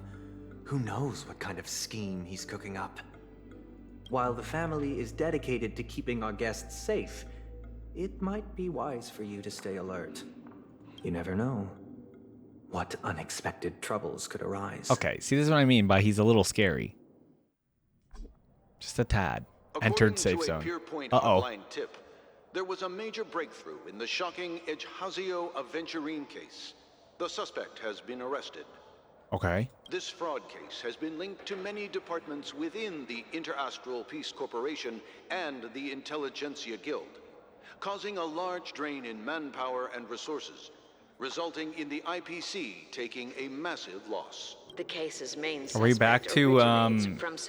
Who knows what kind of scheme he's cooking up? While the family is dedicated to keeping our guests safe, it might be wise for you to stay alert. You never know what unexpected troubles could arise. Okay, see, this is what I mean by he's a little scary. Just a tad. Entered safe zone. Online tip, there was a major breakthrough in the shocking Ejhazio Aventurine case. The suspect has been arrested. Okay. This fraud case has been linked to many departments within the Interastral Peace Corporation and the Intelligentsia Guild, causing a large drain in manpower and resources, resulting in the IPC taking a massive loss. The case's main Are we back to from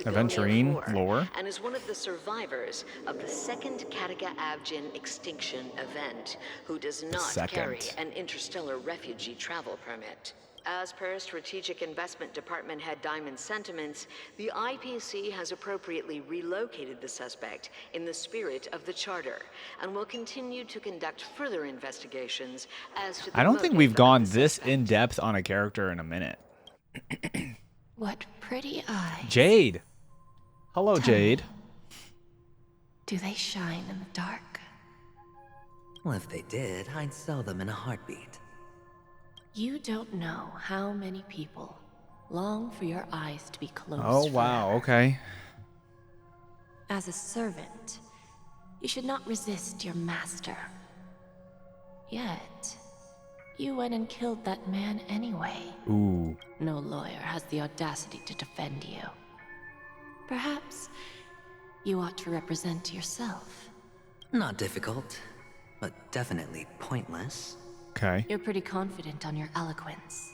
Aventurine lore? and is one of the survivors of the second Katega-Avgin extinction event, who does not carry an interstellar refugee travel permit. As per Strategic Investment Department head Diamond's sentiments, the IPC has appropriately relocated the suspect in the spirit of the Charter, and will continue to conduct further investigations as to the I don't think motive we've of gone the this in depth on a character in a minute. What pretty eyes. Jade. Hello, Tell Jade. me, do they shine in the dark? Well, if they did, I'd sell them in a heartbeat. You don't know how many people long for your eyes to be closed. Oh, wow. Okay. As a servant, you should not resist your master. Yet, you went and killed that man anyway. Ooh. No lawyer has the audacity to defend you. Perhaps you ought to represent yourself. Not difficult, but definitely pointless. Okay. You're pretty confident on your eloquence.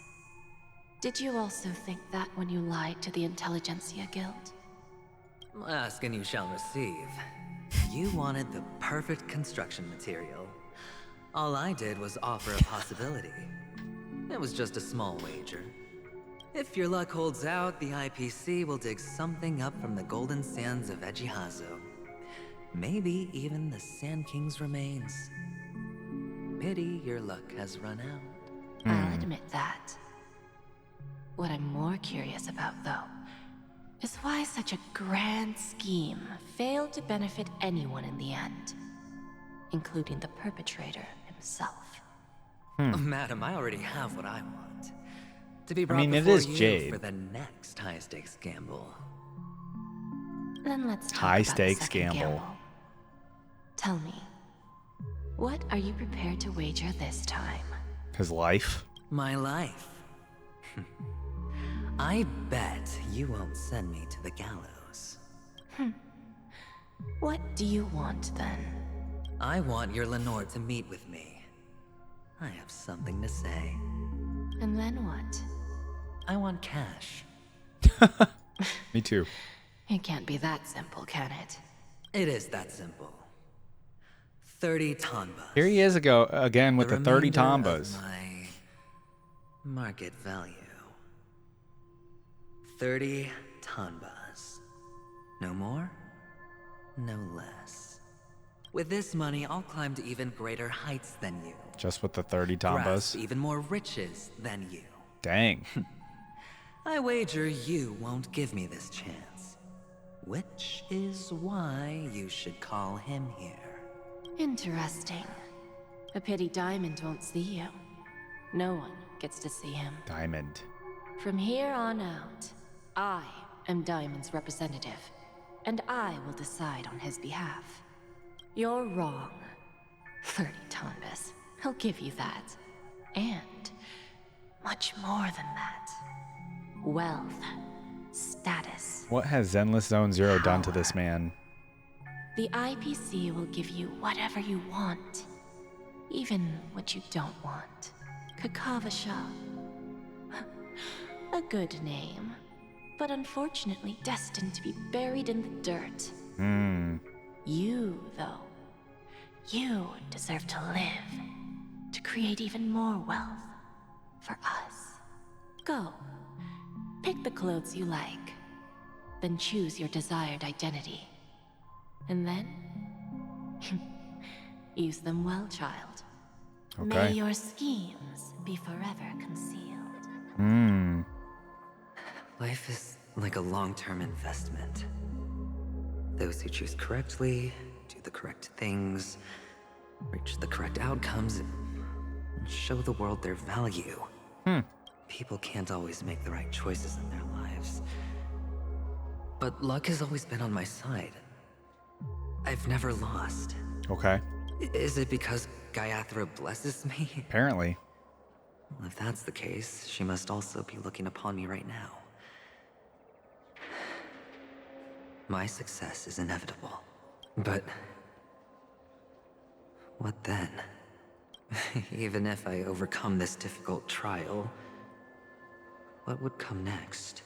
Did you also think that when you lied to the Intelligentsia Guild? Ask and you shall receive. You wanted the perfect construction material. All I did was offer a possibility. It was just a small wager. If your luck holds out, the IPC will dig something up from the golden sands of Ejhazio. Maybe even the Sand King's remains. Pity your luck has run out. I'll admit that. What I'm more curious about, though, is why such a grand scheme failed to benefit anyone in the end, including the perpetrator himself. Madam, I already have what I want. To be brought it before is you Jade. for the next high-stakes gamble. Then let's talk High about the stakes second gamble. Tell me, what are you prepared to wager this time? His life. My life. I bet you won't send me to the gallows. What do you want, then? I want your Lenore to meet with me. I have something to say. And then what? I want cash. Me too. It can't be that simple, can it? It is that simple. 30 Tanba. Here he is again with the 30 remainder of Tombas. My market value. 30 Tanbas. No more, no less. With this money, I'll climb to even greater heights than you. Just with the 30 Grasp Tombas. even more riches than you. Dang. I wager you won't give me this chance. Which is why you should call him here. Interesting. A pity Diamond won't see you. No one gets to see him. Diamond. From here on out, I am Diamond's representative, and I will decide on his behalf. You're wrong. 30 Tombas. I'll give you that. And much more than that. Wealth. Status. What has Zenless Zone Zero done to this man? The IPC will give you whatever you want. Even what you don't want. Kakavasha. A good name. but unfortunately destined to be buried in the dirt. You, though, you deserve to live, to create even more wealth for us. Go, pick the clothes you like, then choose your desired identity. And then, use them well, child. Okay. May your schemes be forever concealed. Life is like a long-term investment. Those who choose correctly, do the correct things, reach the correct outcomes, and show the world their value. People can't always make the right choices in their lives. But luck has always been on my side. I've never lost. Okay. Is it because Gallagher blesses me? Apparently. Well, if that's the case, she must also be looking upon me right now. My success is inevitable. But what then? Even if I overcome this difficult trial, what would come next?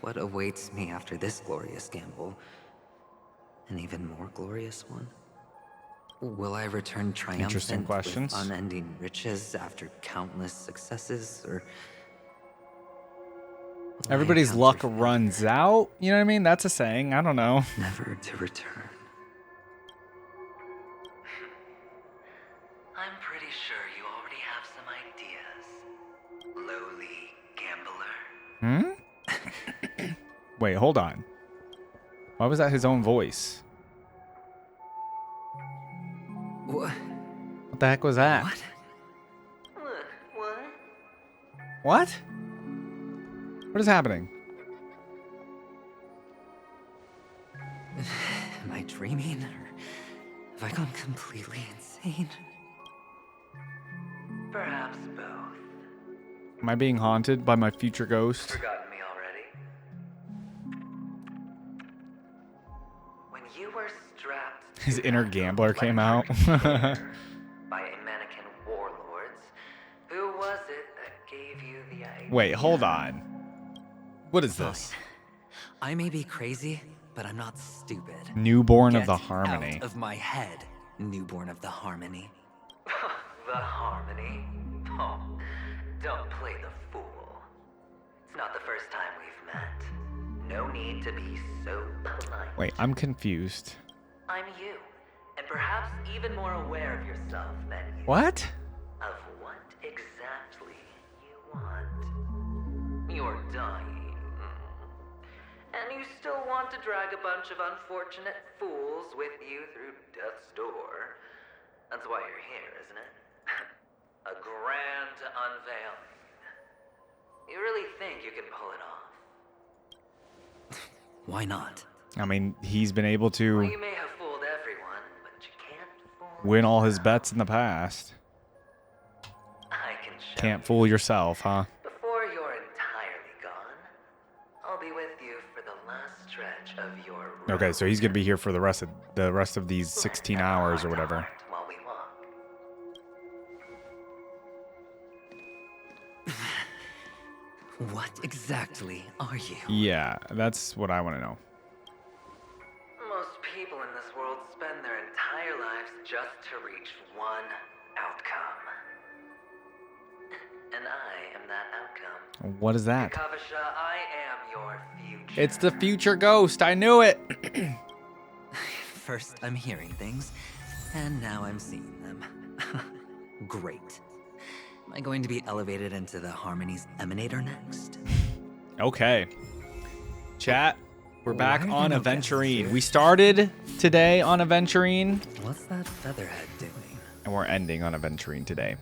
What awaits me after this glorious gamble? An even more glorious one? Will I return triumphant with unending riches after countless successes, or... Everybody's luck runs out. You know what I mean? That's a saying. I don't know. Never to return. I'm pretty sure you already have some ideas, lowly gambler. Wait, hold on. Why was that his own voice? What? What the heck was that? What? What? What is happening? Am I dreaming, or have I gone completely insane? Perhaps both. Am I being haunted by my future ghost? Forgotten me already? When you were strapped His inner gambler came out. by mannequin warlords, who was it that gave you the idea? Wait, hold on. What is this? I may be crazy, but I'm not stupid. Newborn of Get the Harmony. Out of my head, newborn of the Harmony. The Harmony? Oh, don't play the fool. It's not the first time we've met. No need to be so polite. Wait, I'm confused. I'm you, and perhaps even more aware of yourself than you. What? Of what exactly you want. You're dying. And you still want to drag a bunch of unfortunate fools with you through death's door. That's why you're here, isn't it? A grand unveiling. You really think you can pull it off? Why not? I mean, he's been able to Well, you may have fooled everyone, but you can't fool win all his bets in the past. I can show Can't fool yourself, huh? Before you're entirely gone, I'll be with you for the last stretch of your road. Okay, so he's gonna be here for the rest of these 16 hours or whatever. While we walk. What exactly are you? Yeah, that's what I want to know. Most people in this world spend their entire lives just to reach one outcome. And I am that outcome. What is that? Kavasha, I am your future. It's the future ghost. I knew it. First, I'm hearing things, and now I'm seeing them. Great. Am I going to be elevated into the Harmony's Emanator next? Okay. Chat, we're back on Aventurine. We started today on Aventurine. What's that featherhead doing? And we're ending on Aventurine today.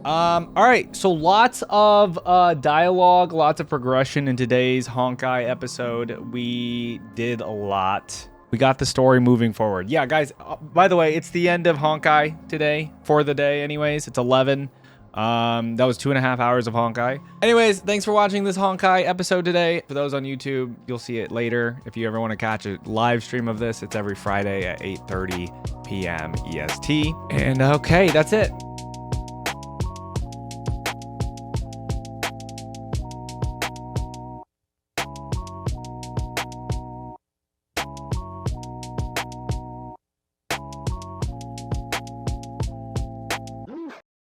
All right, so lots of dialogue, lots of progression in today's Honkai episode. We did a lot. We got the story moving forward. Yeah, guys, by the way, it's the end of Honkai today, for the day anyways. It's 11. That was 2.5 hours of Honkai. Anyways, thanks for watching this Honkai episode today. For those on YouTube, you'll see it later. If you ever want to catch a live stream of this, it's every Friday at 8:30 p.m. EST. And okay, that's it.